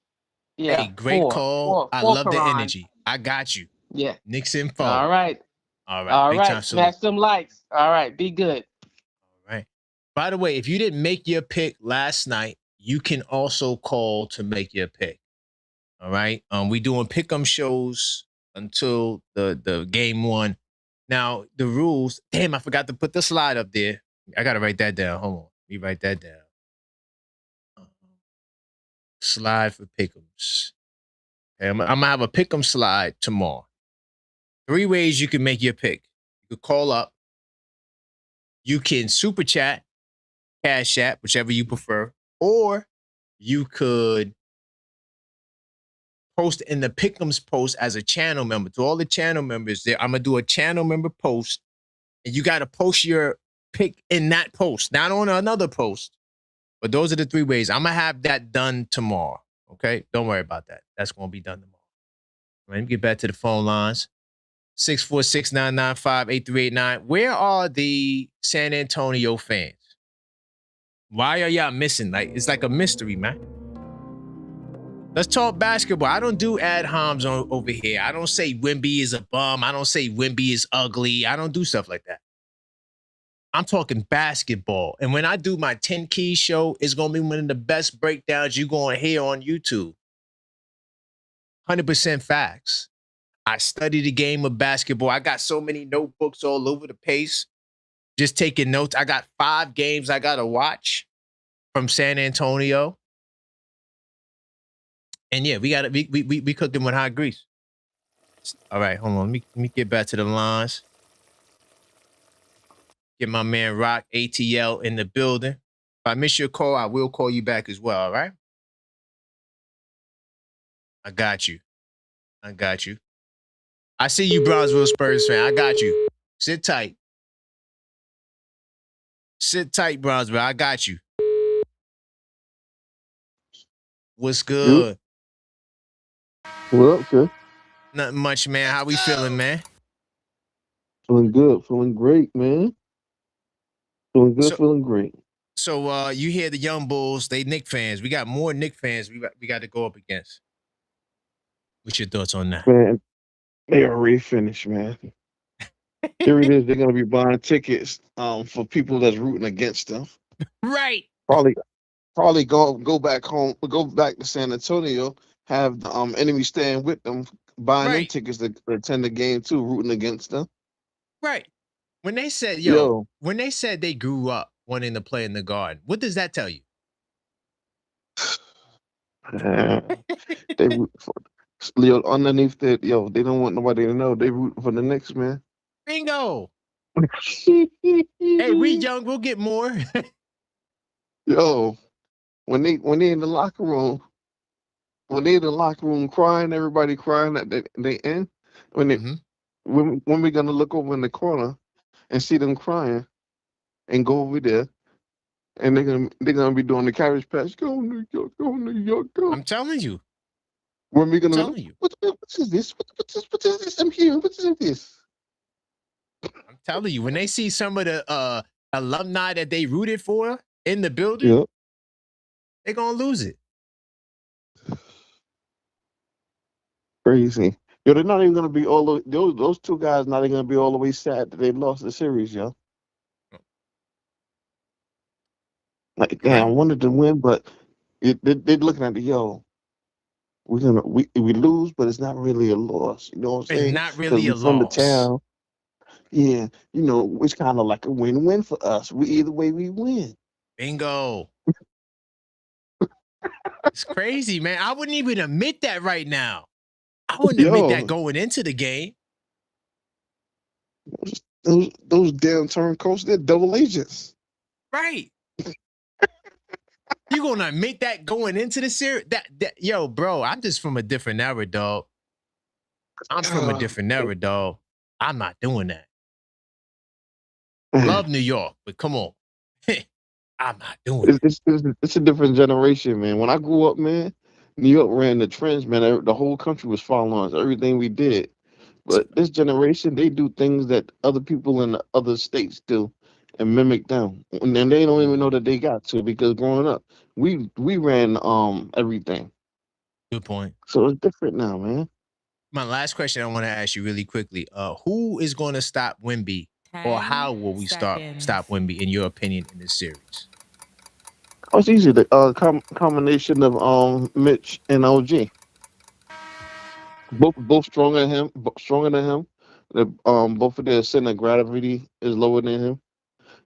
Hey, Yeah, great four, call. four, I four, love the Karan. energy. I got you. Yeah. Knicks info. All right. All right. All Big right. time salute. Smash some likes. All right. Be good. All right. By the way, if you didn't make your pick last night, you can also call to make your pick. All right. We doing pick'em shows until the game one. Now the rules. Damn, I forgot to put the slide up there. I gotta write that down. Hold on. Let me write that down. Slide for pick'ems. Okay, I'm gonna have a pick'em slide tomorrow. 3 ways you can make your pick. You could call up. You can super chat, cash app, whichever you prefer, or you could post in the pick'ems post as a channel member. To all the channel members there, I'm gonna do a channel member post, and you gotta post your pick in that post, not on another post. But those are the 3 ways. I'm gonna have that done tomorrow. Okay, don't worry about that. That's gonna be done tomorrow. Let me get back to the phone lines. 646-995-8389. Where are the San Antonio fans? Why are y'all missing? Like, it's like a mystery, man. Let's talk basketball. I don't do ad homs over here. I don't say Wimby is a bum. I don't say Wimby is ugly. I don't do stuff like that. I'm talking basketball. And when I do my 10 Keys show, it's going to be one of the best breakdowns you're going to hear on YouTube. 100% facts. I study the game of basketball. I got so many notebooks all over the place. just taking notes. I got 5 games I gotta watch from San Antonio. And yeah, we cooking with hot grease. All right, hold on. Let me get back to the lines. Get my man Rock ATL in the building. If I miss your call, I will call you back as well. All right. I got you. I got you. I see you, Brownsville Spurs fan. I got you. Sit tight. Sit tight, Brownsville. I got you. What's good? What up, sir? Nothing much, man. How we feeling, man? Feeling good, feeling great, man. Feeling good, So, feeling great. so you hear the young bulls? They Knick fans. We got more Knick fans. We got to go up against. What's your thoughts on that? Man, they already finished, man. Here it is. They're gonna be buying tickets for people that's rooting against them. Right. Probably go back home, go back to San Antonio, have the enemy staying with them, buying them Right. tickets to attend the game too, rooting against them. Right. When they said, when they said they grew up wanting to play in the Garden, what does that tell you? They root for underneath that, they don't want nobody to know they rooting for the Knicks, man. Bingo. Hey, we young. We'll get more. Yo, when they in the locker room, crying, everybody crying that they in. When we gonna look over in the corner and see them crying and go over there and they're gonna be doing the carriage pass. Go New York, go New York, go. I'm telling you. When we gonna look, what is this? What is this? I'm here. What is this? I'm telling you, when they see some of the alumni that they rooted for in the building, they're gonna lose it. Crazy. Yo, they're not even gonna be all the those 2 guys not even gonna be all the way sad that they lost the series, yo. Like, damn, I wanted to win, but they're looking at we lose, but it's not really a loss. You know what I'm saying? It's not really a from the loss. town. Yeah, it's kind of like a win-win for us. Either way we win. Bingo. It's crazy, man. I wouldn't even admit that right now. I wouldn't admit that going into the game. Those damn turncoats, they're double agents. Right. You gonna admit that going into the series? Yo, bro, I'm just from a different era, dog. I'm from a different era, dog. I'm not doing that. Love New York, but come on. I'm not doing it. It's a different generation, man. When I grew up, man, New York ran the trends, man. The whole country was following us, everything we did. But this generation, they do things that other people in the other states do and mimic them. And then they don't even know that they got to, because growing up, we ran everything. Good point. So it's different now, man. My last question I want to ask you really quickly. Who is going to stop Wemby, or how will we stop Wemby, in your opinion, in this series? Oh, it's easy. The combination of Mitch and OG. Both stronger than him. Both of their center of gravity is lower than him,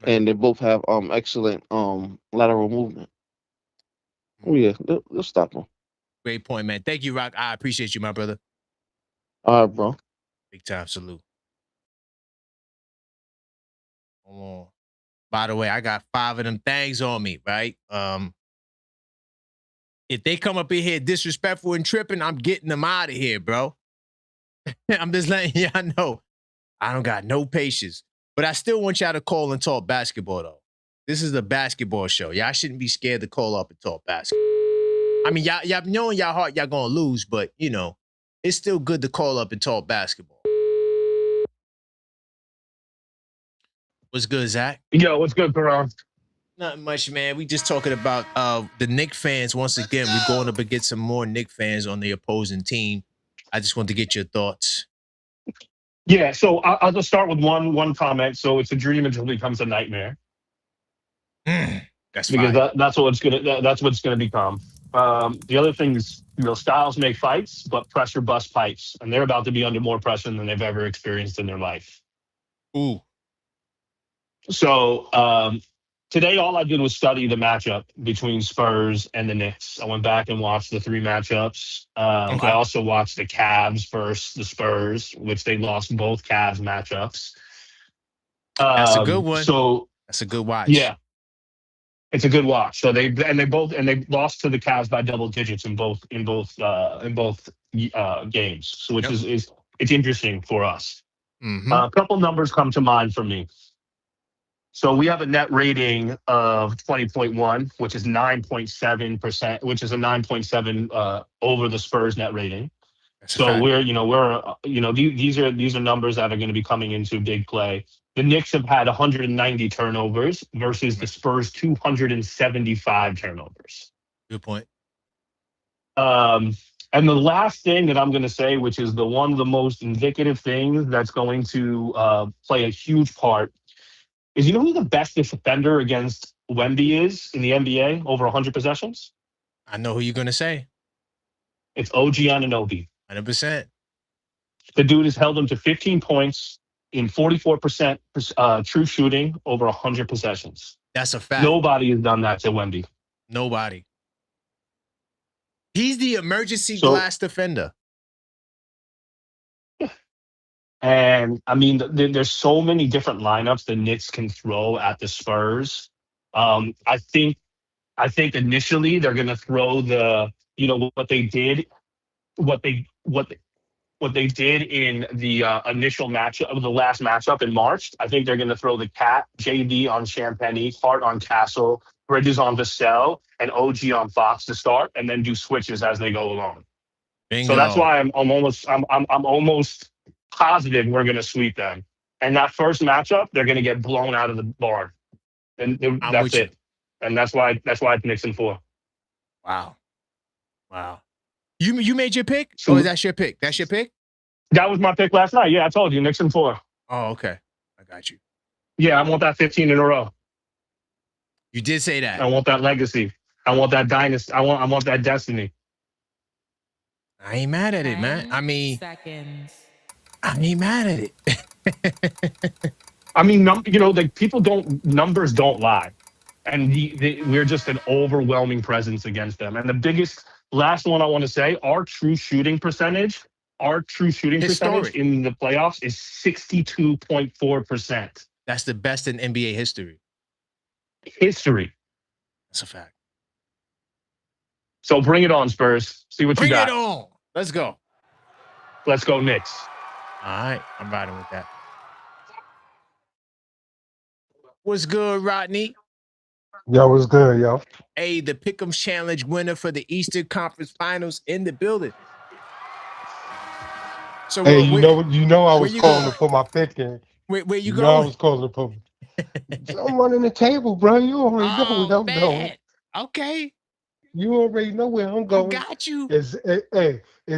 and they both have excellent lateral movement. Oh yeah, they'll stop him. Great point, man. Thank you, Rock. I appreciate you, my brother. All right, bro. Big time salute. Hold on. By the way, I got 5 of them things on me, right? If they come up in here disrespectful and tripping, I'm getting them out of here, bro. I'm just letting y'all know. I don't got no patience. But I still want y'all to call and talk basketball, though. This is a basketball show. Y'all shouldn't be scared to call up and talk basketball. I mean, y'all know in y'all heart y'all gonna lose, but, it's still good to call up and talk basketball. What's good, Zach? Yo, what's good, Karan? Not much, man. We just talking about the Knicks fans. Once again, we're going up against some more Knicks fans on the opposing team. I just want to get your thoughts. Yeah, so I'll just start with one comment. So it's a dream until it becomes a nightmare. That's because that's what's gonna become. The other thing is, styles make fights, but pressure busts pipes, and they're about to be under more pressure than they've ever experienced in their life. Ooh. So today, all I did was study the matchup between Spurs and the Knicks. I went back and watched the three matchups. I Okay. also watched the Cavs versus the Spurs, which they lost both Cavs matchups. That's a good one. So That's a good watch. yeah, it's a good watch. So they lost to the Cavs by double digits in both games. So which Yep. is it's interesting for us. Mm-hmm. A couple numbers come to mind for me. So we have a net rating of 20.1, which is 9.7%, which is a 9.7 over the Spurs net rating. That's a So fact. these are numbers that are going to be coming into big play. The Knicks have had 190 turnovers versus the Spurs 275 turnovers. Good point. And the last thing that I'm going to say, which is one of the most indicative things that's going to play a huge part, is you know who the best defender against Wemby is in the NBA over 100 possessions? I know who you're gonna say. It's OG Anunoby. 100%. The dude has held him to 15 points in 44% true shooting over 100 possessions. That's a fact. Nobody has done that to Wemby. Nobody. He's the emergency glass defender. And I mean, there's so many different lineups the Knicks can throw at the Spurs. I think initially they're going to throw what they did in the initial matchup of the last matchup in March. I think they're going to throw the Cat, JD on Champagny, Hart on Castle, Bridges on Vassell, and OG on Fox to start, and then do switches as they go along. Bingo. So that's why I'm almost positive we're going to sweep them. And that first matchup, they're going to get blown out of the barn, and that's it. And that's why it's Knicks in 4. Wow. You made your pick, or is that your pick? That's your pick? That was my pick last night. Yeah, I told you, Knicks in 4. Oh, okay. I got you. Yeah, I want that 15 in a row. You did say that. I want that legacy. I want that dynasty. I want that destiny. I ain't mad at it, man. I mean, I ain't mad at it. I mean, numbers don't lie. And we're just an overwhelming presence against them. And the biggest, last one I want to say, our true shooting percentage in the playoffs is 62.4%. That's the best in NBA history. That's a fact. So bring it on, Spurs. See what you got. Bring it on. Let's go. Let's go, Knicks. All right. I'm riding with that. What's good, Rodney? Yo, what's good, yo? Hey, the Pick'em Challenge winner for the Eastern Conference Finals in the building. So, hey, you know, I was calling to put my pick in. Where you going? I was calling to put. I'm running the table, bro. You already know where I'm going. Okay. You already know where I'm going. I got you.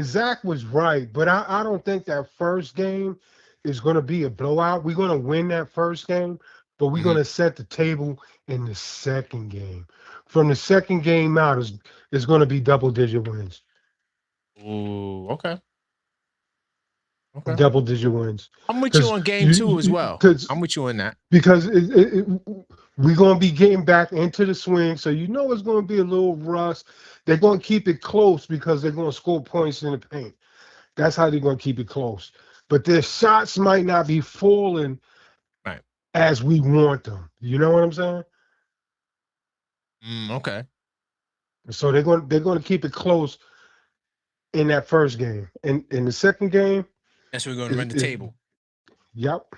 Zach was right, but I don't think that first game is going to be a blowout. We're going to win that first game, but we're going to set the table in the second game. From the second game out, is going to be double-digit wins. Ooh, okay. Double-digit wins. I'm with you on game 2 as well. I'm with you on that. Because we're going to be getting back into the swing, so you know it's going to be a little rust. They're going to keep it close because they're going to score points in the paint. That's how they're going to keep it close. But their shots might not be falling as we want them. You know what I'm saying? Okay. So they're going to keep it close in that first game. And in the second game, that's where we're going to run the table. Yep.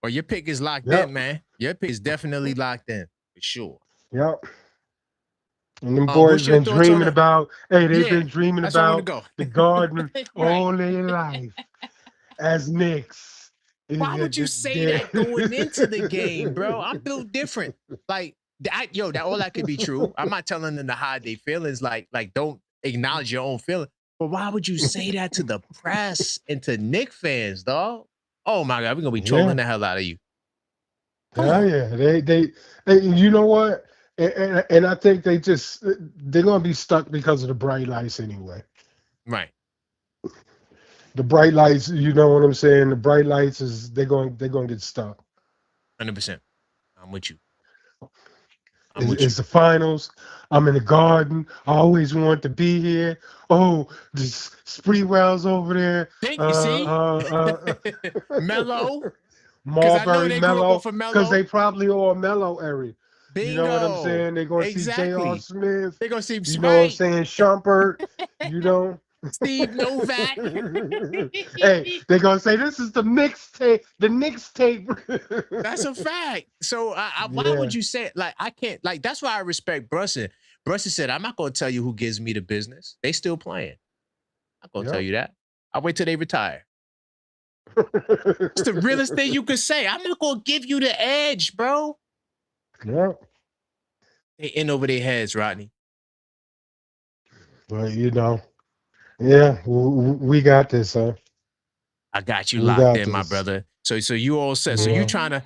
Well, your pick is locked in, man. Your pick is definitely locked in, for sure. Yep. And them boys been dreaming about, they've been dreaming about the Garden all their life as Knicks. Why would you say that going into the game, bro? I'm built different. Like, that all that could be true. I'm not telling them to hide their feelings. Like don't acknowledge your own feelings. But why would you say that to the press and to Knicks fans, dog? Oh my God, we're gonna be trolling the hell out of you. They you know what? And I think they're gonna be stuck because of the bright lights anyway. Right. The bright lights, you know what I'm saying? The bright lights they're going to get stuck. 100%. I'm with you. It's the finals. I'm in the Garden. I always want to be here. Oh, the Spreewell's over there. See? Mellow. Because I know Marbury they grew up Mellow, off of because Mellow. they probably all Mellow area. Bingo. You know what I'm saying? They're going to see J.R. Exactly. Smith. They're going to see You know what I'm saying? Shumpert. You know? Steve Novak. Hey, they're going to say, this is the mixtape. The mixtape. That's a fact. So why would you say it? Like, I can't. Like, that's why I respect Brunson. Brunson said, I'm not going to tell you who gives me the business. They still playing. I'm going to tell you that. I'll wait till they retire. It's the realest thing you could say. I'm not going to give you the edge, bro. Yeah. They in over their heads, Rodney. But, you know, yeah, we got this, huh? I got you locked in, my brother. So you all set. So you trying to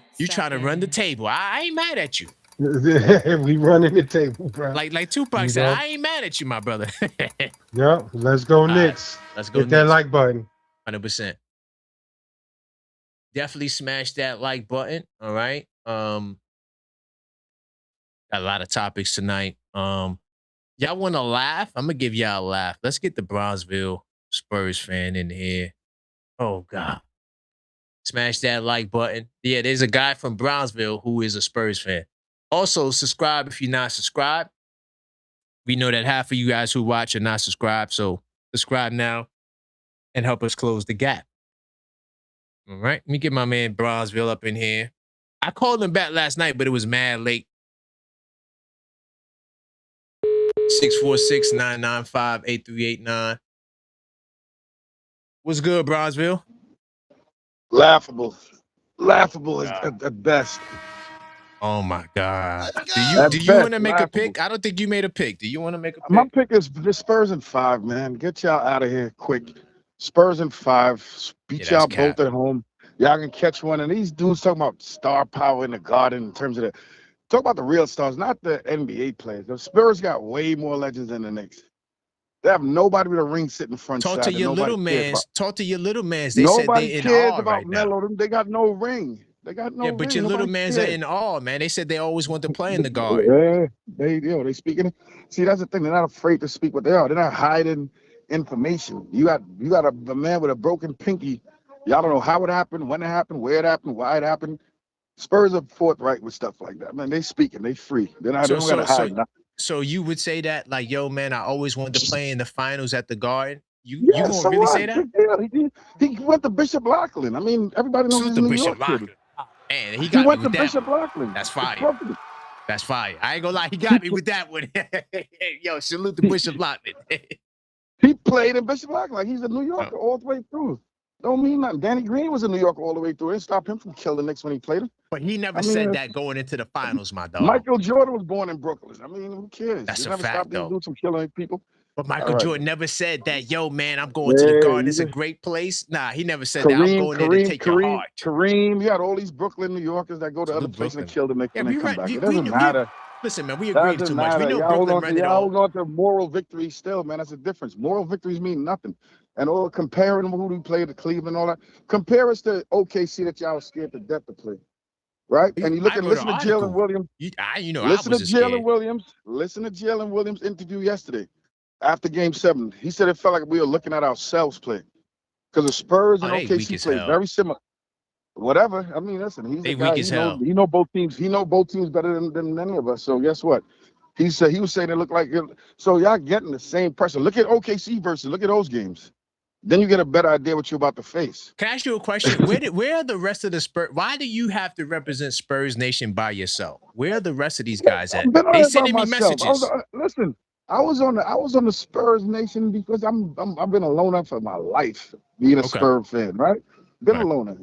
run the table. I ain't mad at you. We running the table, bro. Like Tupac said, I ain't mad at you, my brother. Yeah, let's go Knicks. Let's go Hit that like button. 100%. Definitely smash that like button. All right. Got a lot of topics tonight. Y'all want to laugh? I'm gonna give y'all a laugh. Let's get the Bronzeville Spurs fan in here. Oh God. Smash that like button. Yeah, there's a guy from Brownsville who is a Spurs fan. Also, subscribe if you're not subscribed. We know that half of you guys who watch are not subscribed, so subscribe now and help us close the gap. All right, let me get my man Brownsville up in here. I called him back last night, but it was mad late. 646-995-8389. What's good, Brownsville? Laughable at best. Oh my God! Do you want to make a pick? I don't think you made a pick. Do you want to make a pick? My pick is the Spurs in 5, man. Get y'all out of here quick. Spurs in 5. Beat y'all both at home. Y'all can catch one. And these dudes talking about star power in the Garden in terms of the talk about the real stars, not the NBA players. The Spurs got way more legends than the Knicks. They have nobody with a ring sitting front side. Talk to your little mans. Talk to your little mans. They nobody said they in cares awe about right Melo. now. They got no ring. They got no ring. Yeah, but your little mans are in awe, man. They said they always want to play in the Garden. Yeah, they speaking. See, that's the thing. They're not afraid to speak what they are. They're not hiding information. You got a man with a broken pinky. Y'all don't know how it happened, when it happened, where it happened, why it happened. Spurs are forthright with stuff like that. Man, they speaking. They free. They don't got to hide nothing. So you would say that, like, yo, man, I always wanted to play in the finals at the Garden. You gonna so really say that? He went to Bishop Loughlin. I mean, everybody knows he's a New York kid. Man, he went to Bishop Loughlin. That's fire. That's fire. I ain't gonna lie, he got me with that one. Yo, salute to Bishop Loughlin. He played in Bishop Loughlin. He's a New Yorker all the way through. Don't mean nothing. Danny Green was a New Yorker all the way through. It stopped him from killing the Knicks when he played him. But he never said that going into the finals, my dog. Michael Jordan was born in Brooklyn. I mean, who cares? That's a fact, though. Dudes from killing people. But Michael Jordan never said that, yo, man, I'm going to the Garden. It's a great place. Nah, he never said that. I'm going there to take your heart. Kareem, you had all these Brooklyn New Yorkers that go to other places and kill the Knicks when they come back. It doesn't matter. Listen, man, we agreed too much. We know Brooklyn ran it all. Hold on to moral victories still, man. That's the difference. Moral victories mean nothing. And all comparing who we played to Cleveland and all that. Compare us to OKC that y'all was scared to death to play. Right? And you listen to Jalen Williams. Listen to Jalen Williams' interview yesterday after Game 7. He said it felt like we were looking at ourselves play. Because the Spurs and OKC play very similar. Whatever. I mean, listen, he's a guy. He know both teams. He know both teams better than any of us. So guess what? He was saying it looked like it. So y'all getting the same pressure. Look at OKC versus. Look at those games. Then you get a better idea what you're about to face. Can I ask you a question? Where are the rest of the Spurs? Why do you have to represent Spurs Nation by yourself? Where are the rest of these guys at? They sending me messages. Listen, I was on the Spurs Nation because I've been a loner for my life, being a Spurs fan, right? Been a loner.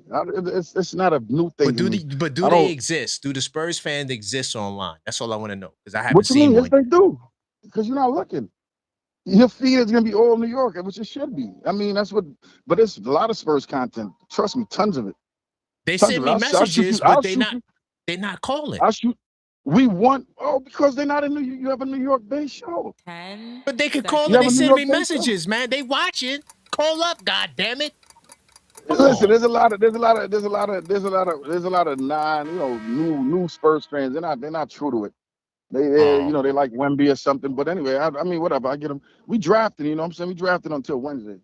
It's not a new thing. But do they exist? Do the Spurs fans exist online? That's all I want to know because I haven't seen one. Yes, they do. Because you're not looking. Your feed is gonna be all New York, which it should be. I mean, that's what. But it's a lot of Spurs content. Trust me, tons of it. They send me messages, but they're not calling. We want because they're not in New York. You have a New York based show. But they can call and they send me messages, man. They watching. Call up, God damn it. Listen, there's a lot of non, new Spurs fans. They're not true to it. They like Wemby or something. But anyway, I mean, whatever. I get them. We drafted, you know what I'm saying? We drafted until Wednesday.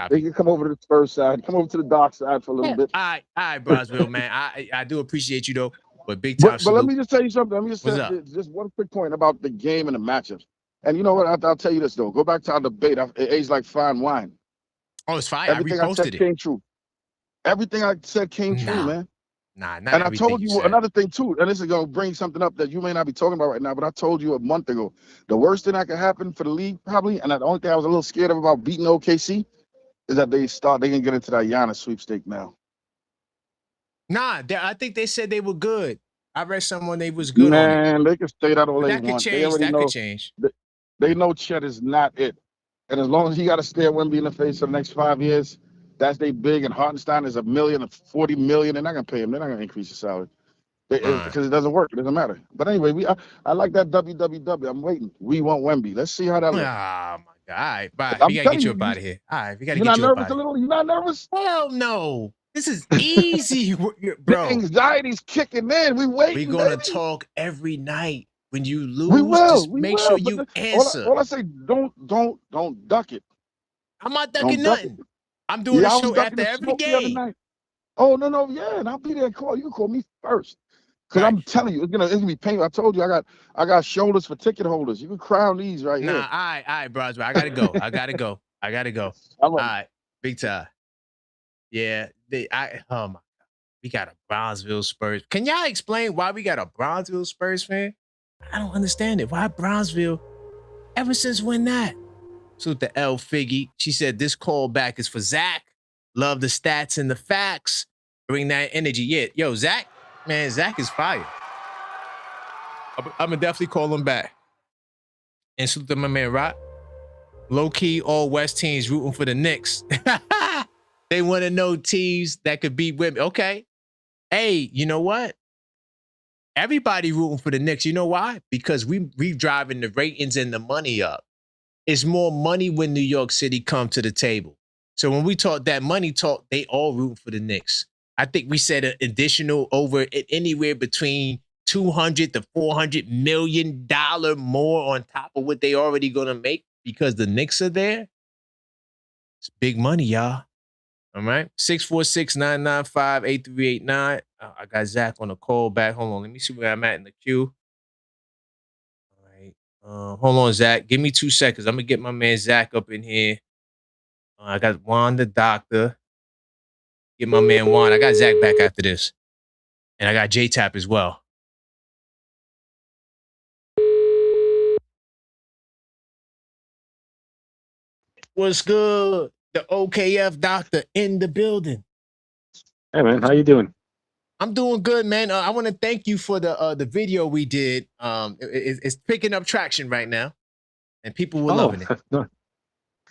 They can come over to the Spurs side, come over to the dark side for a little bit. All right, Brosville, man. I do appreciate you though, but big time But let salute. me just tell you something. Let me just say just one quick point about the game and the matchups. And you know what? I'll tell you this though. Go back to our debate. It aged like fine wine. Oh, it's fine. Everything I said came true. Everything I said came true, man. Not and I told you another thing too, and this is gonna bring something up that you may not be talking about right now, but I told you a month ago, the worst thing that could happen for the league probably, and the only thing I was a little scared of about beating OKC is that they can get into that Giannis sweepstake now. Nah, I think they said they were good. I read someone they was good on it. Man, they can say that all they that want. Could change. They already know. Could change. They know Chet is not it, and as long as he got to stare Wemby in the face for the next 5 years. That's they big, and Hartenstein is $1 million, $40 million. They're not gonna pay him. They're not gonna increase his salary because it doesn't work. It doesn't matter. But anyway, I like that WWW. I'm waiting. We want Wemby. Let's see how that looks. Oh my God! All right, bye. I'm We gotta get you telling up out of here. All right, we gotta You're get not you up nervous out a of here. little? You're not nervous? Hell no. This is easy, The bro. anxiety's kicking in. We waiting. We're gonna baby. talk every night. When you lose, We will. just We make will. sure But you answer. all I say, don't duck it. I'm not Don't ducking duck nothing. it. I'm doing a I was show ducking after the every smoke the other game. night. Oh no, yeah, and I'll be there and call. You can call me first. Because I'm telling you, it's gonna be painful. I told you I got shoulders for ticket holders. You can crown these right here. All right, Broswell. I gotta go. I gotta go. All right, big time. Yeah, oh my God. We got a Brownsville Spurs. Can y'all explain why we got a Brownsville Spurs fan? I don't understand it. Why Brownsville? Ever since when that? So the L Figgy, she said this callback is for Zach. Love the stats and the facts. Bring that energy. Yeah, yo, Zach, man, Zach is fire. I'm gonna definitely call him back. And salute to my man Rock. Low key, all West teams rooting for the Knicks. They want to know teams that could beat women. Okay. Hey, you know what? Everybody rooting for the Knicks. You know why? Because we driving the ratings and the money up. It's more money when New York City come to the table. So when we talk that money talk, they all root for the Knicks. I think we said an additional over anywhere between $200 to $400 million more on top of what they already gonna make because the Knicks are there. It's big money, y'all. All right. 646-995-8389. I got Zach on the call back. Hold on. Let me see where I'm at in the queue. All right. Hold on, Zach. Give me 2 seconds. I'm gonna get my man Zach up in here. I got Juan the doctor. Get my man Juan. I got Zach back after this. And I got J-Tap as well. What's good? The OKF doctor in the building. Hey man, how you doing? I'm doing good, man. I want to thank you for the video we did. It's picking up traction right now, and people were loving it. No.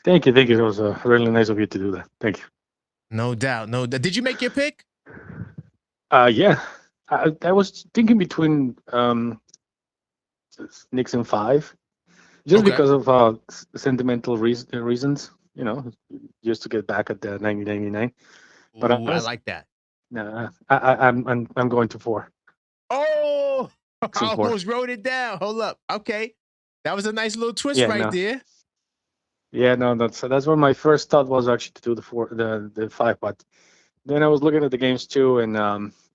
Thank you. It was really nice of you to do that. Thank you. No doubt. Did you make your pick? Yeah. I was thinking between Knicks and 5, just because of sentimental reasons. You know, just to get back at the 1999. But I like that. Nah, I'm going to 4. Oh, I almost wrote it down. Hold up. Okay, that was a nice little twist there. Yeah, no, that's what my first thought was actually to do the 5, but then I was looking at the games too, and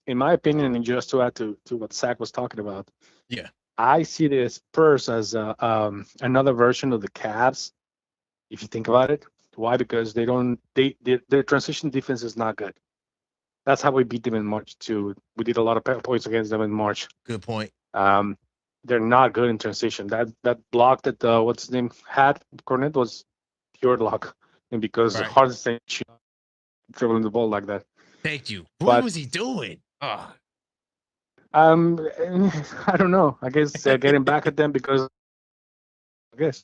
in my opinion, and just to add to what Zach was talking about, yeah, I see the Spurs as another version of the Cavs. If you think about it, why? Because their transition defense is not good. That's how we beat them in March too. We did a lot of points against them in March. Good point. They're not good in transition. That block that what's his name had Cornet was pure luck, and because Hardenstein dribbling the ball like that. Thank you. What was he doing? Oh. I don't know. I guess getting back at them because I guess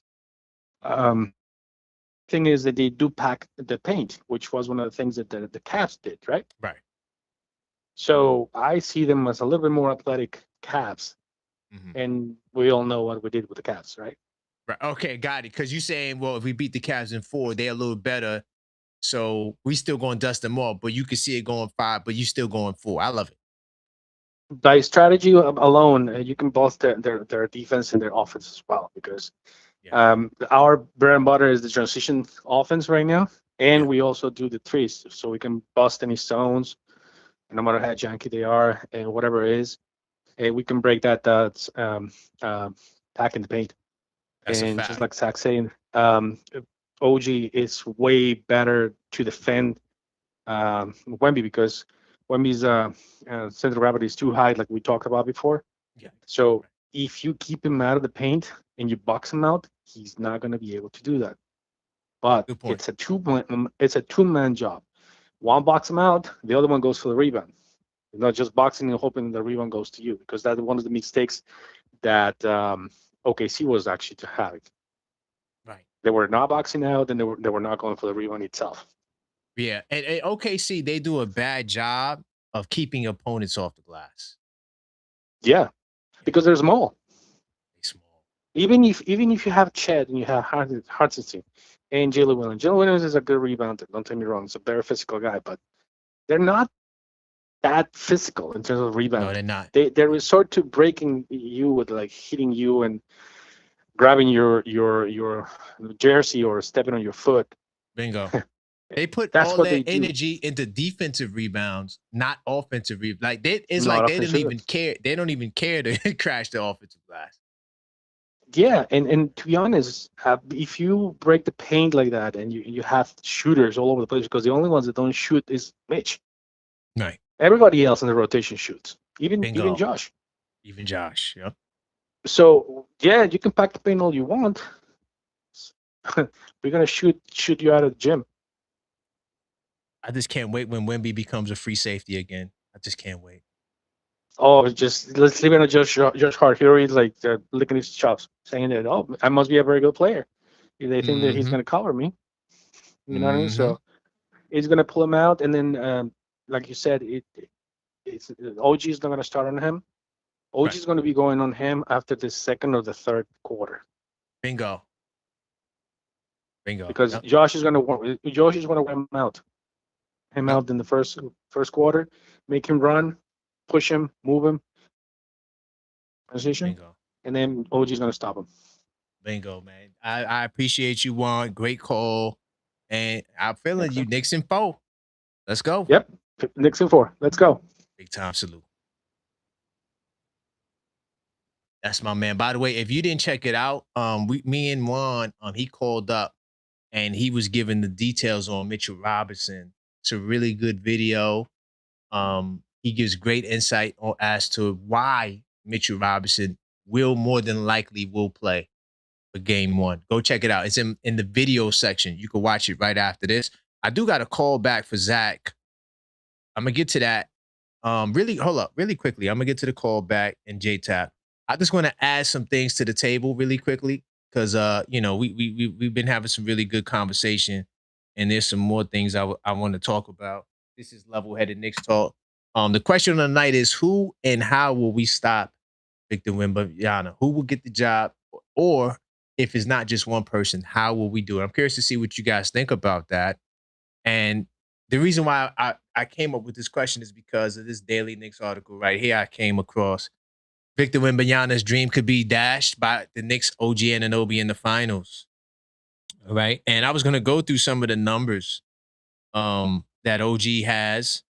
thing is that they do pack the paint, which was one of the things that the Cavs did, right? Right. So I see them as a little bit more athletic Cavs, and we all know what we did with the Cavs, right? Right. Okay, got it. Because you're saying, well, if we beat the Cavs in 4, they're a little better So we still going to dust them off, but you can see it going 5, but you still going 4. I love it. By strategy alone, you can boost their defense and their offense as well, because our bread and butter is the transition offense right now, and we also do the threes, so we can bust any zones, no matter how janky they are and whatever it is, and we can break that pack in the paint. That's and a fact. Just like Zach saying, OG is way better to defend Wemby, because Wemby's center of gravity is too high, like we talked about before. Yeah. So if you keep him out of the paint and you box him out, he's not going to be able to do that. But it's a two-man job. One box him out, the other one goes for the rebound. You're not just boxing and hoping the rebound goes to you, because that's one of the mistakes that OKC was actually to have. Right. They were not boxing out, and they were not going for the rebound itself. Yeah, and OKC, they do a bad job of keeping opponents off the glass. Yeah, because they're small. They're small. Even if you have Chet and you have Hardison and Jalen Williams. Jalen Williams is a good rebounder. Don't take me wrong; he's a very physical guy, but they're not that physical in terms of rebound. No, they're not. They resort to breaking you with, like, hitting you and grabbing your jersey or stepping on your foot. Bingo. They put That's all what their they do. energy into defensive rebounds, not offensive rebounds. Like it's Not like they didn't offensive. even care. They don't even care to crash the offensive glass. Yeah, and to be honest, if you break the paint like that and you have shooters all over the place, because the only ones that don't shoot is Mitch. Right. Everybody else in the rotation shoots, even Bingo. Josh. Even Josh, yeah. So yeah, you can pack the paint all you want. We're gonna shoot you out of the gym. I just can't wait when Wemby becomes a free safety again. I just can't wait. Oh, just let's leave it on Josh Hart. He already like licking his chops, saying that, oh, I must be a very good player. They think that he's gonna cover me. You know what I mean? So he's gonna pull him out, and then like you said, it's OG is not gonna start on him. OG is gonna be going on him after the second or the third quarter. Bingo. Because Josh is gonna wear him out. Out in the first quarter, make him run, push him, move him, position, and then OG is gonna stop him. Bingo, man. I appreciate you, Juan. Great call, and I'm feeling you. Knicks in 4. Let's go. Yep, Knicks in 4. Let's go. Big time salute. That's my man. By the way, if you didn't check it out, me and Juan, he called up and he was giving the details on Mitchell Robinson. It's a really good video. He gives great insight as to why Mitchell Robinson more than likely will play for game 1. Go check it out. It's in the video section. You can watch it right after this. I do got a call back for Zach. I'm gonna get to that. Hold up, really quickly. I'm gonna get to the call back and J-Tap. I just want to add some things to the table really quickly, because we've been having some really good conversation, and there's some more things I want to talk about. This is Level-Headed Knicks Talk. The question of the night is, who and how will we stop Victor Wembanyama? Who will get the job? Or if it's not just one person, how will we do it? I'm curious to see what you guys think about that. And the reason why I came up with this question is because of this Daily Knicks article right here I came across. Victor Wembanyama's dream could be dashed by the Knicks, OG Anunoby in the finals. All right. And I was going to go through some of the numbers that OG has.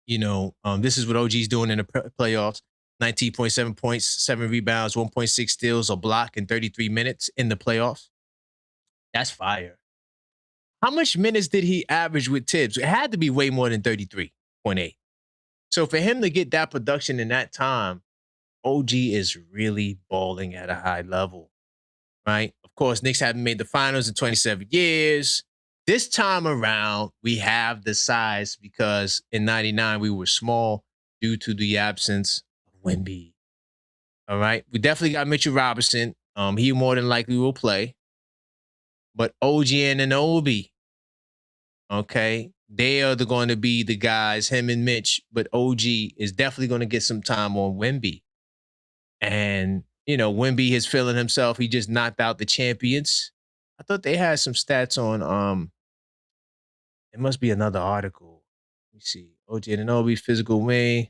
This is what OG's doing in the playoffs. 19.7 points, 7 rebounds, 1.6 steals, a block in 33 minutes in the playoffs. That's fire. How much minutes did he average with Tibbs? It had to be way more than 33.8. So for him to get that production in that time, OG is really balling at a high level, right? Of course, Knicks haven't made the finals in 27 years. This time around, we have the size because in 99, we were small due to the absence of Wemby. All right? We definitely got Mitchell Robinson. He more than likely will play. But OG and Anunoby, okay, they are going to be the guys, him and Mitch, but OG is definitely going to get some time on Wemby. And, Wemby is feeling himself. He just knocked out the champions. I thought they had some stats on It must be another article. Let me see. OG Anunoby, physical wing.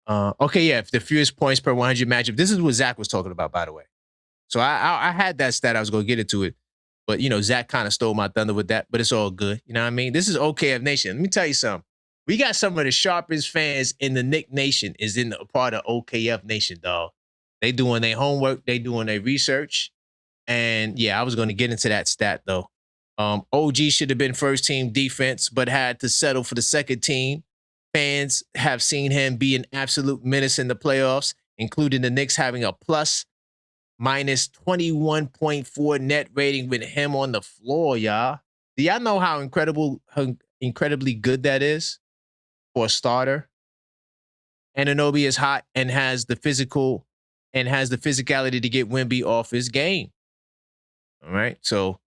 Okay, yeah, the fewest points per 100 matchup. This is what Zach was talking about, by the way. So I had that stat. I was going to get into it. But, Zach kind of stole my thunder with that. But it's all good. You know what I mean? This is OKF Nation. Let me tell you something. We got some of the sharpest fans in the Knick Nation is in the part of OKF Nation, dog. They doing their homework. They doing their research. And, yeah, I was going to get into that stat, though. OG should have been first team defense, but had to settle for the second team. Fans have seen him be an absolute menace in the playoffs, including the Knicks having a plus minus 21.4 net rating with him on the floor, y'all. Do y'all know how incredibly good that is for a starter? Anunoby is hot and has the physicality to get Wemby off his game. All right, so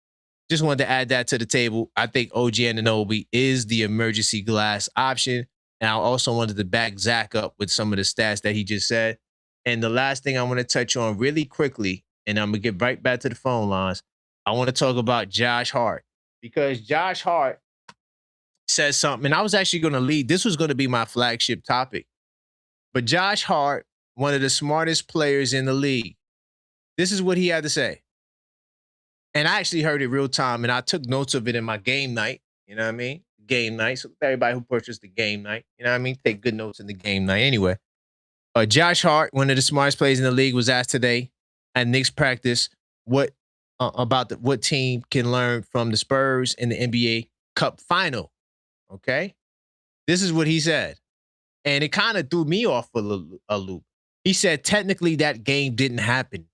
just wanted to add that to the table. I think OG Anunoby is the emergency glass option. And I also wanted to back Zach up with some of the stats that he just said. And the last thing I want to touch on really quickly, and I'm going to get right back to the phone lines, I want to talk about Josh Hart. Because Josh Hart says something, and I was actually going to lead. This was going to be my flagship topic. But Josh Hart, one of the smartest players in the league, this is what he had to say. And I actually heard it real time, and I took notes of it in my game night. You know what I mean? Game night. So everybody who purchased the game night, you know what I mean? Take good notes in the game night. Anyway, Josh Hart, one of the smartest players in the league, was asked today at Knicks practice what team can learn from the Spurs in the NBA Cup final. Okay? This is what he said. And it kind of threw me off a loop. He said, technically, that game didn't happen.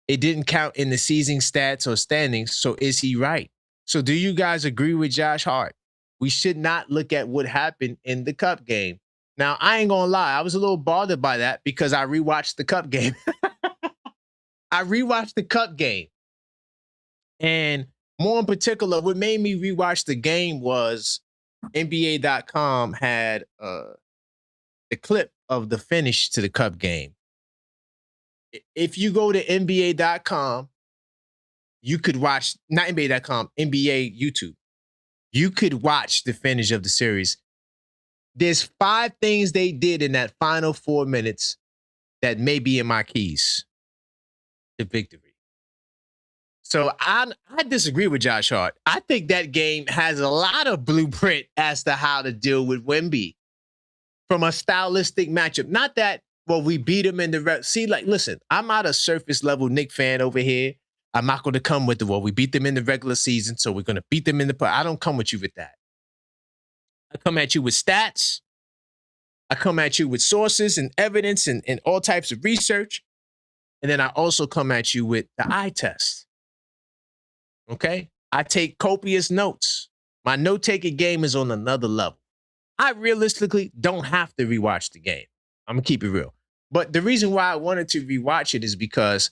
It didn't count in the season stats or standings. So is he right? So do you guys agree with Josh Hart? We should not look at what happened in the Cup game. Now, I ain't going to lie. I was a little bothered by that because I rewatched the Cup game. I rewatched the Cup game. And more in particular, what made me rewatch the game was NBA.com had the clip of the finish to the Cup game. If you go to NBA.com, you could watch, not NBA.com, NBA YouTube. You could watch the finish of the series. There's 5 things they did in that final 4 minutes that may be in my keys to victory. So I disagree with Josh Hart. I think that game has a lot of blueprint as to how to deal with Wemby from a stylistic matchup. Not that, well, we beat him in the see, like, listen, I'm not a surface level Knicks fan over here. I'm not going to come with we beat them in the regular season, so we're going to beat them in the play. I don't come with you with that. I come at you with stats. I come at you with sources and evidence and all types of research. And then I also come at you with the eye test. Okay? I take copious notes. My note-taking game is on another level. I realistically don't have to rewatch the game. I'm going to keep it real. But the reason why I wanted to rewatch it is because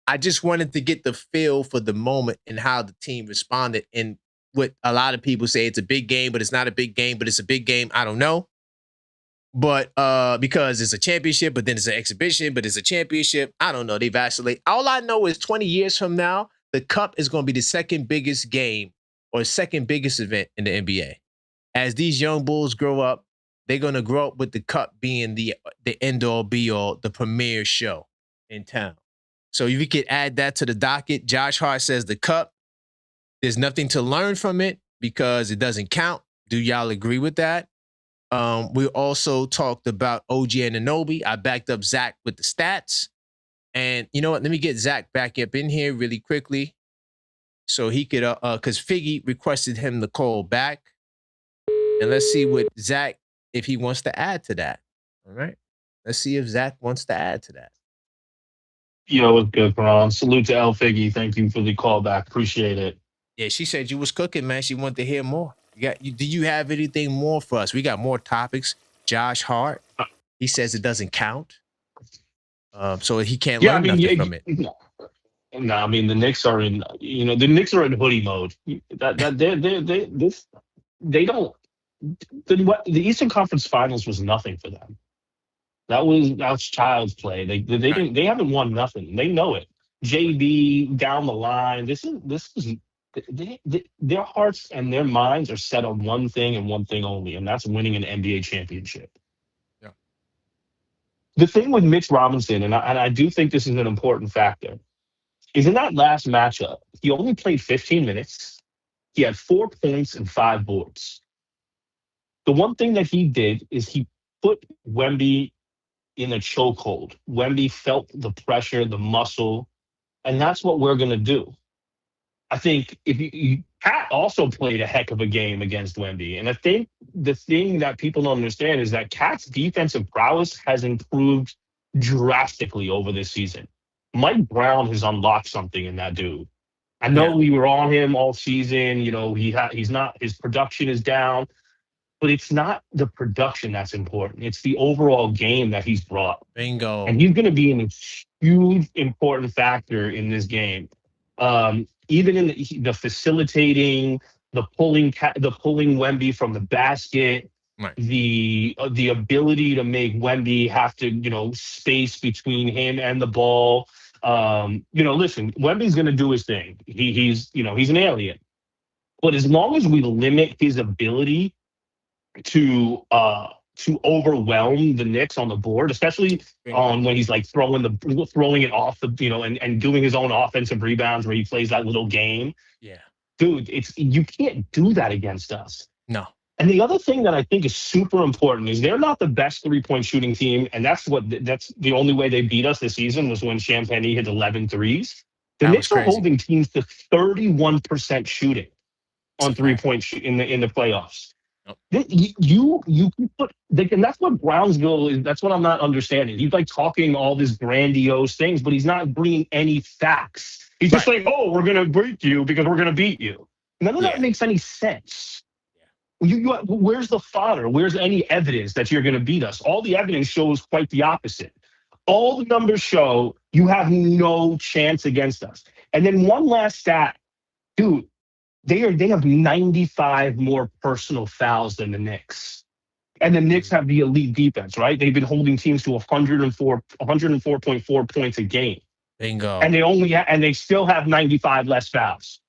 I just wanted to get the feel for the moment and how the team responded. And what a lot of people say, it's a big game, but it's not a big game, but it's a big game. I don't know. But because it's a championship, but then it's an exhibition, but it's a championship. I don't know. They vacillate. All I know is 20 years from now, the Cup is going to be the second biggest game or second biggest event in the NBA. As these young Bulls grow up, they're going to grow up with the Cup being the end-all, be-all, the premier show in town. So if you could add that to the docket, Josh Hart says the Cup, there's nothing to learn from it because it doesn't count. Do y'all agree with that? We also talked about OG Anunoby. I backed up Zach with the stats. And you know what? Let me get Zach back up in here really quickly so he could, because Figgy requested him to call back. And let's see what Zach, if he wants to add to that. All right. Let's see if Zach wants to add to that. Yo, what's good, Karan? Salute to El Figgy. Thank you for the call back. Appreciate it. Yeah, she said you was cooking, man. She wanted to hear more. Do you have anything more for us? We got more topics. Josh Hart, he says it doesn't count. So he can't learn nothing from it. No, I mean the Knicks are in. The Knicks are in hoodie mode. They don't. The Eastern Conference Finals was nothing for them. That was child's play. They haven't won nothing. They know it. JB down the line. This is their hearts and their minds are set on one thing and one thing only, and that's winning an NBA championship. Yeah. The thing with Mitch Robinson, and I do think this is an important factor, is in that last matchup, he only played 15 minutes. He had 4 points and 5 boards. The one thing that he did is he put Wemby in a chokehold. Wemby felt the pressure, the muscle, and that's what we're going to do. I think if Pat also played a heck of a game against Wemby. And I think the thing that people don't understand is that Cat's defensive prowess has improved drastically over this season. Mike Brown has unlocked something in that dude. I know we were on him all season. You know, he's not, his production is down, but it's not the production that's important. It's the overall game that he's brought. Bingo. And he's going to be a huge, important factor in this game. Even in the facilitating, the pulling Wemby from the basket, right. the ability to make Wemby have to, space between him and the ball. Listen, Wemby's going to do his thing. He's an alien. But as long as we limit his ability to overwhelm the Knicks on the board, especially when he's like throwing it off and doing his own offensive rebounds where he plays that little game. Yeah, dude, you can't do that against us. No. And the other thing that I think is super important is they're not the best 3-point shooting team, and that's the only way they beat us this season was when Champagne hit 11 threes. The Knicks are holding teams to 31% shooting on 3-point in the playoffs. Nope. You can put, and that's what Brownsville is. That's what I'm not understanding. He's like talking all these grandiose things, but he's not bringing any facts. He's just like, "Oh, we're gonna beat you because we're gonna beat you." None of that makes any sense. Where's the fodder? Where's any evidence that you're gonna beat us? All the evidence shows quite the opposite. All the numbers show you have no chance against us. And then one last stat, dude. They have 95 more personal fouls than the Knicks. And the Knicks have the elite defense, right? They've been holding teams to 104.4 points a game. Bingo. And they still have 95 less fouls.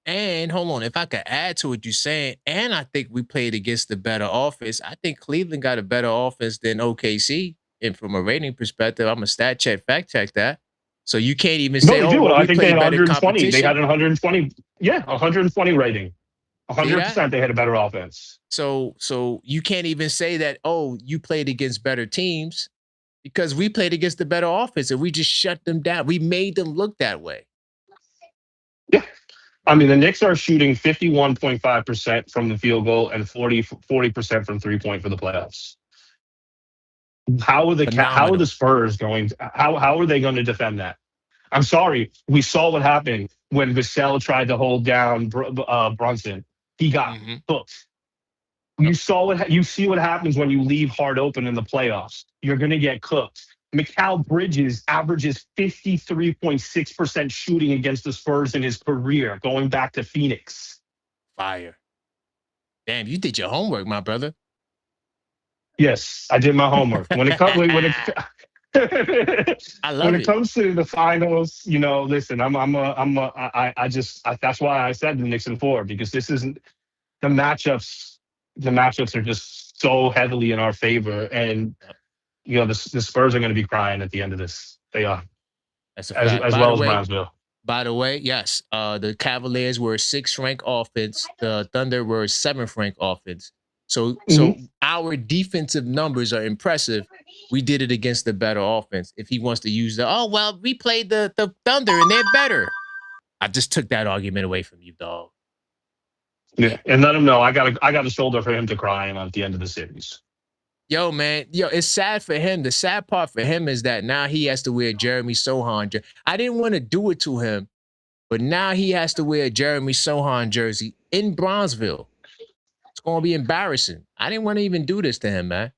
And hold on, if I could add to what you're saying, and I think we played against the better offense. I think Cleveland got a better offense than OKC. And from a rating perspective, I'm a fact check that. So you can't even say, I think they had 120. They had 120. Yeah, 120 rating. 100% they had a better offense. So you can't even say that, you played against better teams because we played against the better offense and we just shut them down. We made them look that way. Yeah. I mean, the Knicks are shooting 51.5% from the field goal and 40% from 3-point for the playoffs. How are the Spurs going? How are they going to defend that? I'm sorry. We saw what happened when Vassell tried to hold down Brunson. He got hooked. You see what happens when you leave hard open in the playoffs. You're going to get cooked. Mikal Bridges averages 53.6% shooting against the Spurs in his career, going back to Phoenix. Fire. Damn, you did your homework, my brother. Yes, I did my homework. When it comes when it comes to the finals, listen, that's why I said the Knicks in 4, because this isn't the matchups. The matchups are just so heavily in our favor, and the Spurs are going to be crying at the end of this. They are. That's a fact. As well as Brownsville. By the way, yes, the Cavaliers were 6th ranked offense. The Thunder were 7th ranked offense. So our defensive numbers are impressive. We did it against the better offense. If he wants to use we played the Thunder and they're better. I just took that argument away from you, dog. Yeah, and let him know I got a shoulder for him to cry on at the end of the series. Yo, man, it's sad for him. The sad part for him is that now he has to wear Jeremy Sohan. I didn't want to do it to him, but now he has to wear a Jeremy Sohan jersey in Brownsville. It's going to be embarrassing. I didn't want to even do this to him, man.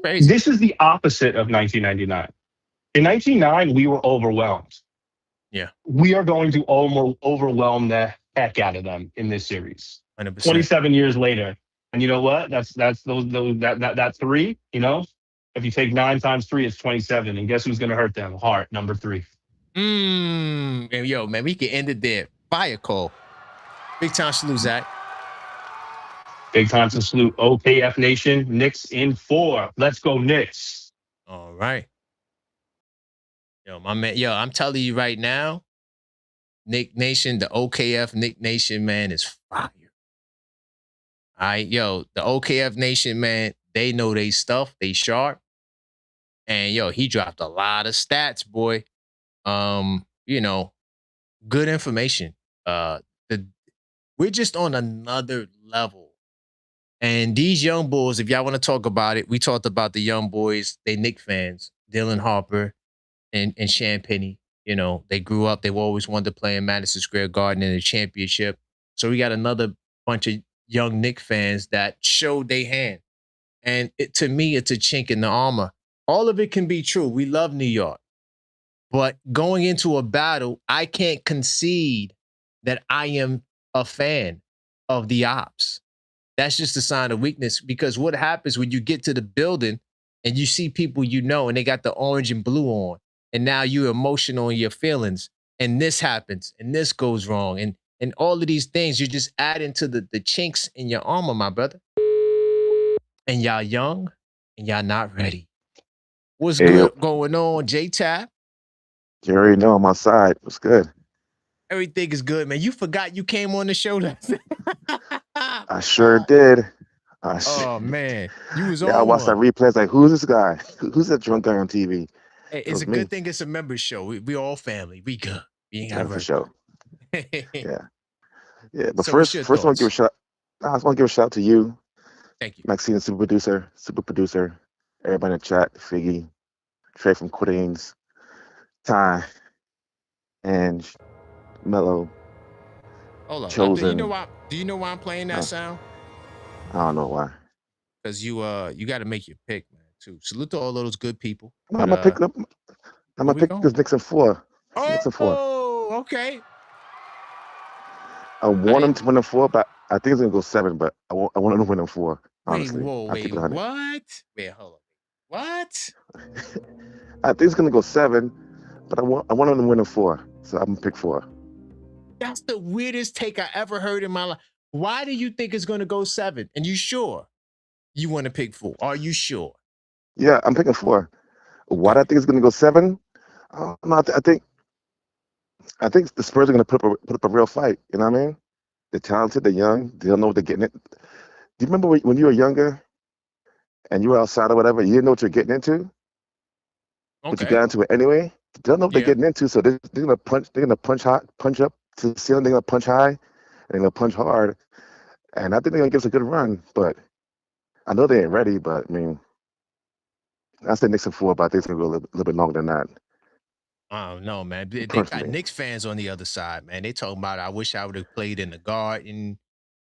Crazy. This is the opposite of 1999. In 1999, we were overwhelmed. Yeah. We are going to overwhelm the heck out of them in this series. 100%. 27 years later. And you know what? That's that 3, if you take 9 times 3, it's 27. And guess who's going to hurt them? Hart, number 3. And yo, man, we can end it there. Fire call. Big time salute, Zach. Big time to salute OKF Nation. Knicks in 4. Let's go, Knicks. All right. Yo, my man. Yo, I'm telling you right now, Nick Nation, the OKF Nick Nation, man, is fire. All right, yo, the OKF Nation, man, they know they stuff. They sharp. And yo, he dropped a lot of stats, boy. You know, good information. The We're just on another level. And these young boys, if y'all want to talk about it, we talked about the young boys. They Knick fans, Dylan Harper and Shan Penny. You know, they grew up. They always wanted to play in Madison Square Garden in the championship. So we got another bunch of young Knick fans that showed their hand. And to me, it's a chink in the armor. All of it can be true. We love New York. But going into a battle, I can't concede that I am a fan of the ops. That's just a sign of weakness, because what happens when you get to the building and you see people you know and they got the orange and blue on, and now you're emotional in your feelings, and this happens and this goes wrong, and all of these things, you're just adding to the chinks in your armor, my brother. And y'all young and y'all not ready. What's good going on, J-Tap? You already know I'm outside. What's good? Everything is good, man. You forgot you came on the show last I sure did. Oh man, you was Yeah, I on watched that one. replay. It's like, who's this guy? Who's that drunk guy on TV? Hey, It it's was a me. good thing it's a members show. We all family. We good. We ain't got Yeah, to for worry sure. about it. Yeah. But So what's your first I want to give a thoughts? shout. I just want to give a shout out to you, Thank you. Maxine, super producer, everybody in the chat, Figgy, Trey from Queens, Ty, and Mello, Hold on. Do you know Chosen. why? Do you know why I'm playing that sound? I don't know why. Because you got to make your pick, man. Too. Salute to all those good people. I'm gonna pick up. I'm gonna pick this Knicks in 4. Knicks in 4. Oh, okay. I want them to win in 4, but I think it's gonna go 7. But I want them to win in 4. Honestly, Wait, what? Wait, hold on. What? I think it's gonna go 7, but I want them to win in 4. So I'm gonna pick 4. That's the weirdest take I ever heard in my life. Why do you think it's gonna go 7? And you sure you want to pick 4? Are you sure? Yeah, I'm picking 4. Why do I think it's gonna go 7? No, I think the Spurs are gonna put up a real fight. You know what I mean? They're talented, they're young, they don't know what they're getting. Do you remember when you were younger and you were outside or whatever? You didn't know what you're getting into, but you got into it anyway. They don't know what they're getting into, so they're gonna punch. They're gonna punch hot, punch up to the ceiling. They're gonna punch high, and they're gonna punch hard. And I think they're gonna give us a good run. But I know they ain't ready. But I mean, I said Knicks in 4, but I think it's gonna go a little bit longer than that. I don't know, man. They got Knicks fans on the other side, man. They talking about, I wish I would have played in the Garden,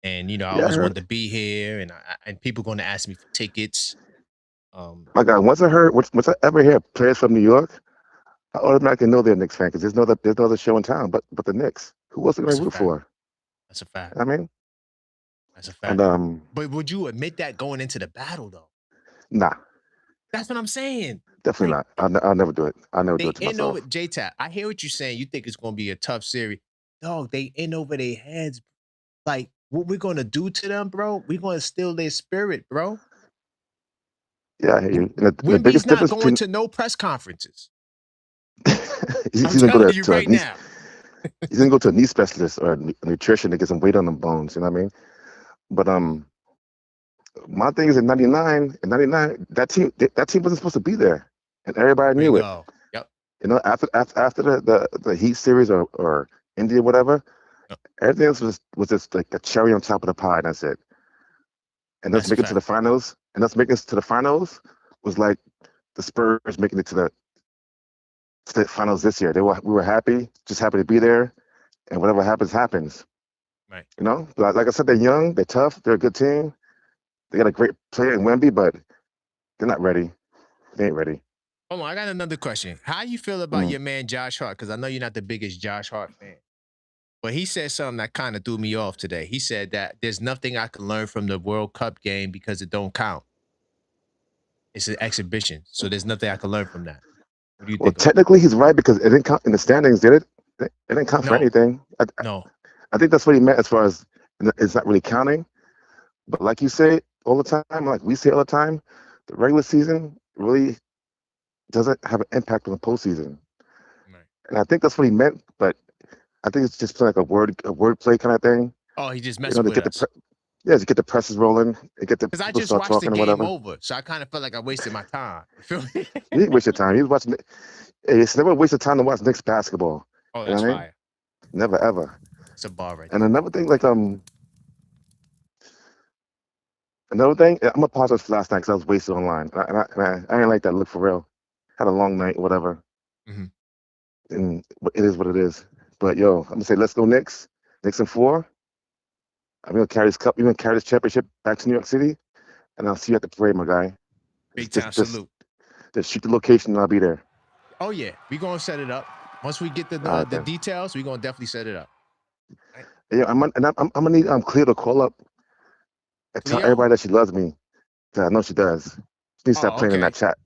and I always wanted to be here, and people going to ask me for tickets. My God, once I ever hear players from New York, I automatically know they're a Knicks fan because there's no other show in town but the Knicks. Who else are going to root for? That's a fact. I mean, that's a fact. And but would you admit that going into the battle though? Nah. That's what I'm saying. Definitely not. I'll never do it. I'll never do it to myself. Over J-Tap. I hear what you're saying. You think it's going to be a tough series. Dog, they in over their heads. Like, what we're going to do to them, bro? We're going to steal their spirit, bro. Yeah, I hear you. Wemby's not going to no press conferences. He's going to go to right now. He's going to go to a knee specialist or a nutrition to get some weight on them bones. You know what I mean? But my thing is in '99, that team wasn't supposed to be there, and everybody knew it. Yep. You know, after the Heat series or India, whatever, everything else was just like a cherry on top of the pie. And that's it. And let's make it to the finals. And let's make it to the finals was like the Spurs making it to the finals this year. We were happy, just happy to be there, and whatever happens. Right. You know, like I said, they're young, they're tough, they're a good team. They got a great player in Wemby, but they're not ready. They ain't ready. Hold on, I got another question. How you feel about your man Josh Hart? Because I know you're not the biggest Josh Hart fan. But he said something that kind of threw me off today. He said that there's nothing I can learn from the World Cup game because it don't count. It's an exhibition, so there's nothing I can learn from that. What do you think? Well, technically, he's right because it didn't count in the standings, did it? It didn't count for No, anything. no. I think that's what he meant as far as it's not really counting. But like you say all the time, like we say all the time, the regular season really doesn't have an impact on the postseason. Right. And I think that's what he meant. But I think it's just like a wordplay kind of thing. Oh, he just You know, messing to with get us. to get the presses rolling, and get the Because I people just start watched the talking or game whatever. over, so I kind of felt like I wasted my time. You feel me? You didn't waste your time. You was watching. It's never a waste of time to watch Knicks basketball. Oh, You know that's what I mean? fire. Never ever. It's a bar right And there. another thing, like another thing, I'm apologize for last night because I was wasted online. I didn't like that look for real. Had a long night, whatever. Mm-hmm. And it is what it is. But yo, I'm gonna say let's go Knicks. Knicks in 4. I'm gonna carry this cup. We're gonna carry this championship back to New York City, and I'll see you at the parade, my guy. Big time salute. Just shoot the location, and I'll be there. Oh yeah, we gonna set it up. Once we get the details, we gonna definitely set it up. Right? Yeah, I'm gonna need Cleo to call up and tell everybody that she loves me. I know she does. She needs to stop playing in that chat.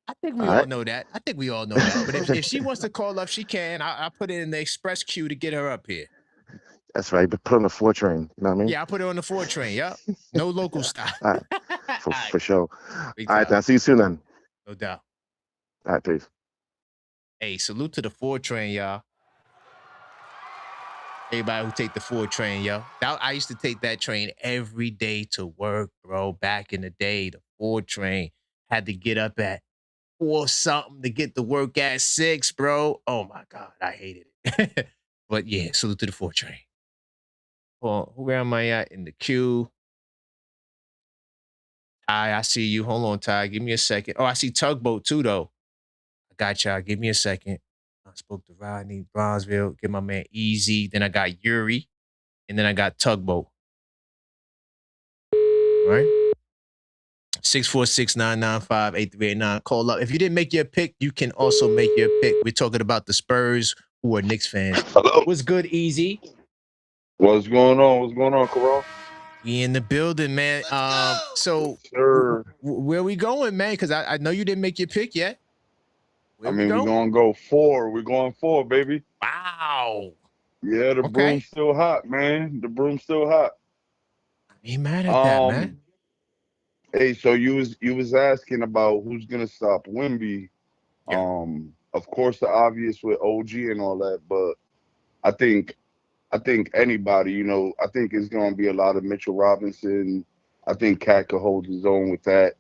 I think we all know that. But if she wants to call up, she can. I'll put it in the express queue to get her up here. That's right. But put her on the 4 train. You know what I mean? Yeah, I'll put her on the 4 train. Yep. No local stop. All right. For sure. All right, then. I'll see you soon then. No doubt. All right, peace. Hey, salute to the 4 train, y'all. Everybody who take the 4 train, yo. I used to take that train every day to work, bro. Back in the day, the 4 train. Had to get up at 4 something to get to work at 6, bro. Oh my God, I hated it. But yeah, salute to the 4 train. Hold on, where am I at in the queue? Ty, I see you. Hold on, Ty. Give me a second. Oh, I see Tugboat too, though. I got y'all. Give me a second. I spoke to Rodney, Bronzeville. Get my man Easy. Then I got Yuri. And then I got Tugboat. All right. 646-995-8389. Call up. If you didn't make your pick, you can also make your pick. We're talking about the Spurs, who are Knicks fans. Hello. What's good, Easy? What's going on? What's going on, Carl? We in the building, man. So Sure. where we going, man? Because I know you didn't make your pick yet. We're gonna go 4. We're going 4, baby. Wow. Yeah, the broom's still hot, man. The broom's still hot. Ain't mad at that, man. Hey, so you was asking about who's gonna stop Wemby. Yeah. Of course the obvious with OG and all that, but I think anybody, I think it's gonna be a lot of Mitchell Robinson. I think Cat could hold his own with that.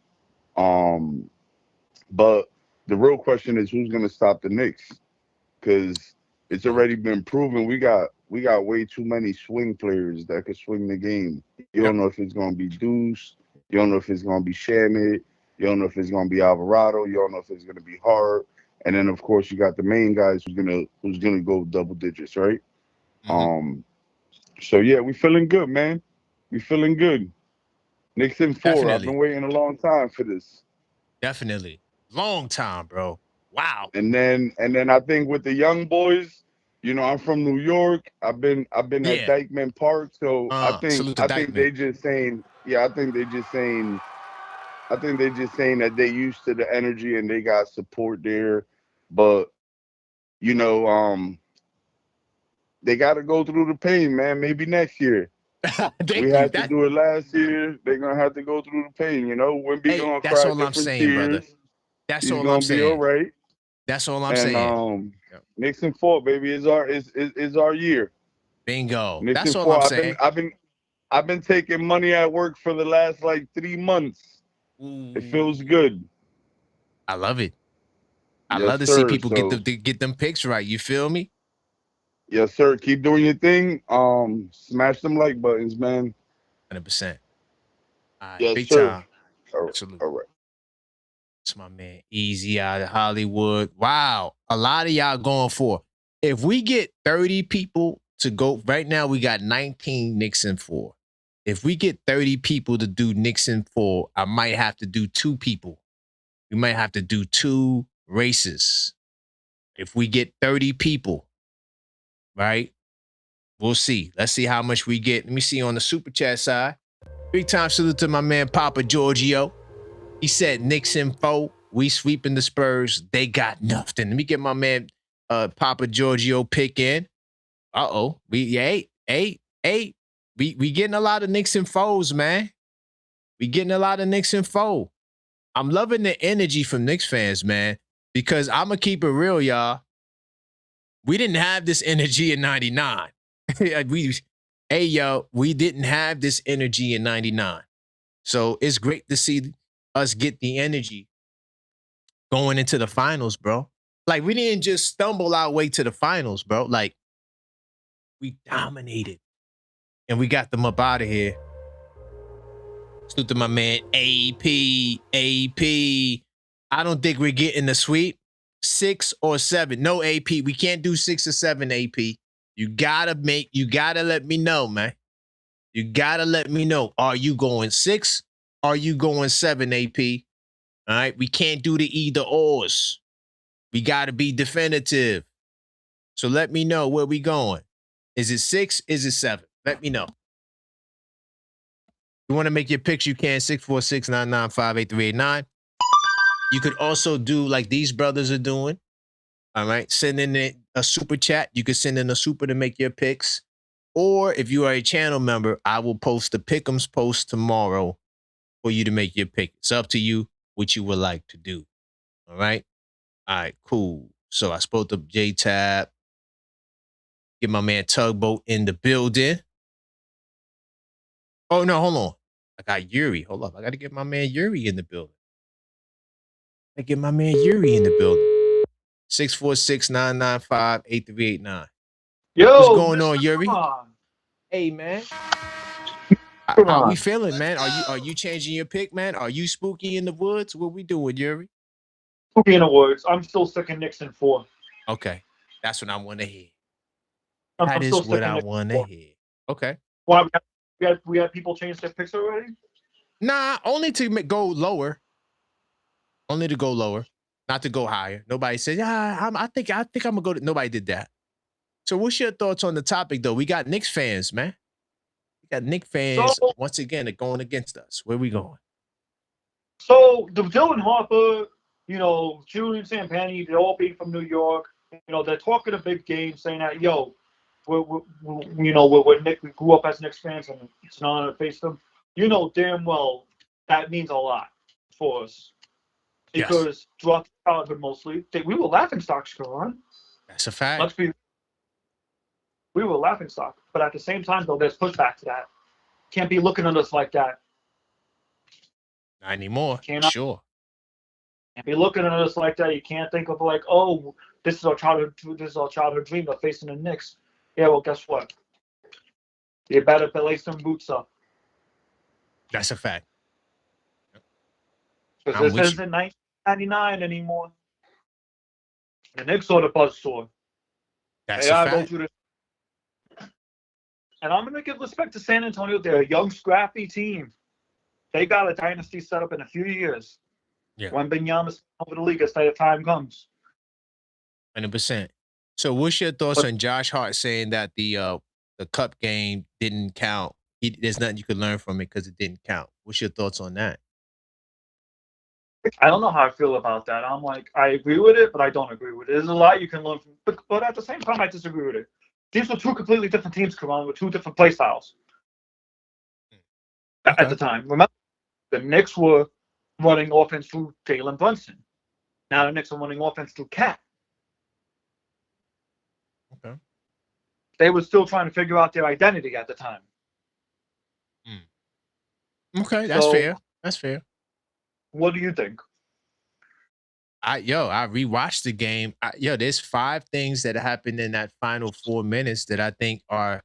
But the real question is who's gonna stop the Knicks? Because it's already been proven we got way too many swing players that could swing the game. You don't know if it's gonna be Deuce. You don't know if it's gonna be Shamit. You don't know if it's gonna be Alvarado. You don't know if it's gonna be Hart. And then of course you got the main guys who's gonna go double digits, right? Mm-hmm. So yeah, we feeling good, man. We feeling good. Knicks in 4. Definitely. I've been waiting a long time for this. Definitely. Long time, bro. Wow. And then I think with the young boys, I'm from New York. I've been at Dykeman Park, so I think they just saying, I think they just saying that they used to the energy and they got support there. But they got to go through the pain, man. Maybe next year. We had to do it last year. They're gonna have to go through the pain, Wemby gonna cry different tears. Brother. That's all I'm saying. He's gonna be all right. That's all I'm saying. Knicks in 4, baby, is our year. Bingo. Knicks That's in all 4. I'm saying. I've been taking money at work for the last 3 months. Ooh. It feels good. I love it. I love to see people get them picks right. You feel me? Yes, sir. Keep doing your thing. Smash them like buttons, man. 100%. Yes, big sir. time. Absolutely. All right. It's my man Easy out of Hollywood. Wow. A lot of y'all going for. If we get 30 people to go, right now we got 19 Knicks in 4. If we get 30 people to do Knicks in 4, I might have to do 2 people. We might have to do 2 races. If we get 30 people, right? We'll see. Let's see how much we get. Let me see on the super chat side. Big time salute to my man Papa Giorgio. He said Knicks in 4. We sweeping the Spurs. They got nothing. Let me get my man Papa Giorgio pick in. We getting a lot of Knicks and foes, man. We getting a lot of Knicks and foe. I'm loving the energy from Knicks fans, man, because I'm gonna keep it real, y'all. We didn't have this energy in '99. We didn't have this energy in '99. So it's great to see us get the energy going into the finals, bro. Like, we didn't just stumble our way to the finals, bro. Like, we dominated and we got them up out of here. Salute to my man AP. I don't think we're getting the sweep. 6 or 7. No, AP. We can't do 6 or 7, AP. You gotta let me know, man. You gotta let me know. Are you going 6? Are you going 7, AP? All right. We can't do the either ors. We gotta be definitive. So let me know where we going. Is it 6? Is it 7? Let me know. You want to make your picks, you can. 646-995-8389. You could also do like these brothers are doing. All right. Send in a super chat. You could send in a super to make your picks. Or if you are a channel member, I will post the Pick'ems post tomorrow for you to make your pick. It's up to you what you would like to do. All right. All right, cool. So I spoke to J-Tab. Get my man Tugboat in the building. Oh, no, hold on. I got Yuri. Hold up. I got to get my man Yuri in the building. 646-995-8389. Yo, What's going Mr. on, Yuri? Khan. Hey, man. Come How we on. feeling, man? Are you changing your pick, man? Are you spooky in the woods? What we doing, Yuri? Spooky in the words. I'm still sticking Knicks in 4. Okay. That's what I want to hear. I'm That still is what sticking I Knicks want in to 4. hear. Okay. Why we had people change their picks already? Nah, only to go lower. Only to go lower, not to go higher. Nobody said, yeah, I think I'm gonna go to. Nobody did that. So, what's your thoughts on the topic, though? We got Knicks fans, man. We got Knicks fans once again are going against us. Where we going? So the Dylan Harper, Julian Sampani, they all being from New York. They're talking a big game, saying that, yo, we're Nick. We grew up as Knicks fans, and it's an honor to face them. You know damn well that means a lot for us because throughout childhood, mostly we were laughing stocks, Karan. That's a fact. We were laughing stock, but at the same time, though, there's pushback to that. Can't be looking at us like that. Not anymore. Sure. Can't be looking at us like that. You can't think of like, oh, this is our childhood dream of facing the Knicks. Yeah, well, guess what? You better lace some boots up. That's a fact. Because this isn't 1999 anymore. The Knicks are the buzzsaw. That's a fact. And I'm going to give respect to San Antonio. They're a young, scrappy team. They got a dynasty set up in a few years. Yeah. When Benyamin's over the league as the time comes. 100%. So, what's your thoughts on Josh Hart saying that the Cup game didn't count? There's nothing you could learn from it because it didn't count. What's your thoughts on that? I don't know how I feel about that. I'm like, I agree with it, but I don't agree with it. There's a lot you can learn from, but at the same time, I disagree with it. These were two completely different teams, Karan, with two different play styles at the time. Remember, the Knicks were running offense through Jalen Brunson. Now the Knicks are running offense through Cat. Okay. They were still trying to figure out their identity at the time. Okay, that's fair. That's fair. What do you think? I rewatched the game. There's 5 things that happened in that final 4 minutes that I think are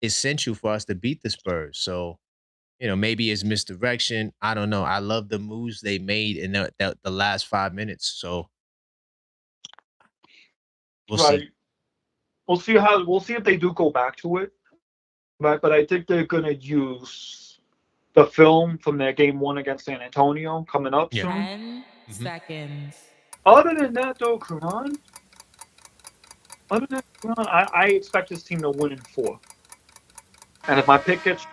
essential for us to beat the Spurs. So, maybe it's misdirection. I don't know. I love the moves they made in the last 5 minutes. So we'll see. We'll see if they do go back to it. Right, but I think they're gonna use the film from their game 1 against San Antonio coming up soon. 10 seconds. Other than that, though, Karan, I expect this team to win in 4. And if my pick gets,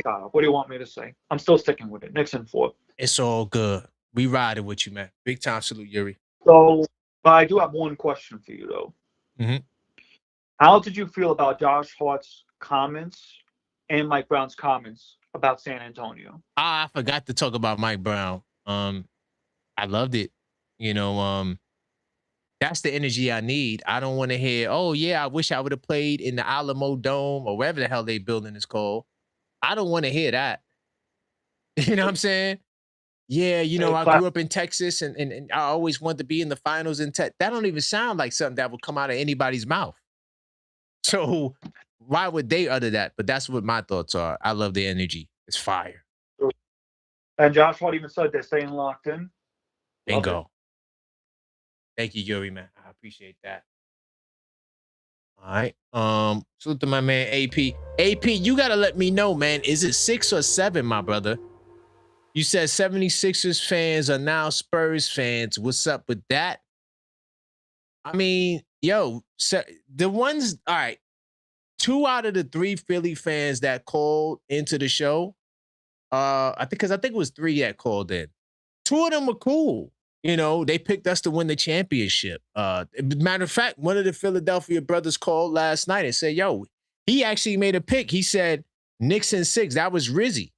what do you want me to say? I'm still sticking with it. Knicks in 4. It's all good. We riding with you, man. Big time salute, Yuri. So, but I do have one question for you, though. Mm-hmm. How did you feel about Josh Hart's comments and Mike Brown's comments about San Antonio? I forgot to talk about Mike Brown. I loved it. You know, that's the energy I need. I don't want to hear, oh yeah, I wish I would have played in the Alamo Dome or wherever the hell they building is called. I don't want to hear that. You know what I'm saying? Yeah, you know, I grew up in Texas and I always wanted to be in the finals in Tech. That don't even sound like something that would come out of anybody's mouth. So why would they utter that? But that's what my thoughts are. I love the energy. It's fire. And Josh Hart even said they're staying locked in. Bingo. Thank you, Yuri, man. I appreciate that. All right. Salute to my man AP. AP, you gotta let me know, man. Is it 6 or 7, my brother? You said 76ers fans are now Spurs fans. What's up with that? I mean, yo, the ones, all right, 2 out of the 3 Philly fans that called into the show, I think it was 3 that called in. 2 of them were cool. You know, they picked us to win the championship. Matter of fact, one of the Philadelphia brothers called last night and said, yo, he actually made a pick. He said Knicks in 6. That was Rizzy.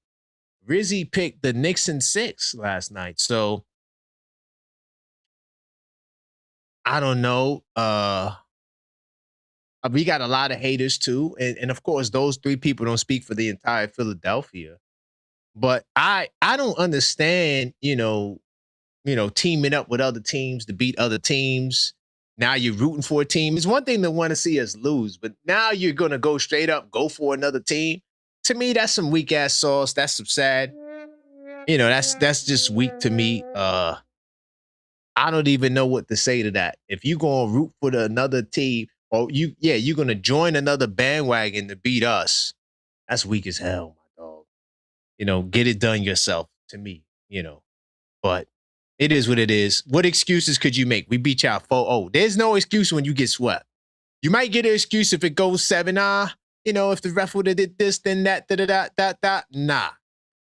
Rizzy picked the Knicks in 6 last night. So I don't know. We got a lot of haters too. And of course, those 3 people don't speak for the entire Philadelphia. But I don't understand, you know, teaming up with other teams to beat other teams. Now you're rooting for a team. It's one thing to want to see us lose, but now you're going to go straight up, go for another team. To me, that's some weak ass sauce. That's some sad. You know, that's just weak to me. I don't even know what to say to that. If you're going to root for another team, or you're going to join another bandwagon to beat us, that's weak as hell, my dog. You know, get it done yourself, to me, you know. But it is what it is. What excuses could you make? We beat y'all 4-0. There's no excuse when you get swept. You might get an excuse if it goes 7, you know, if the ref would have did this, then that, da. Nah.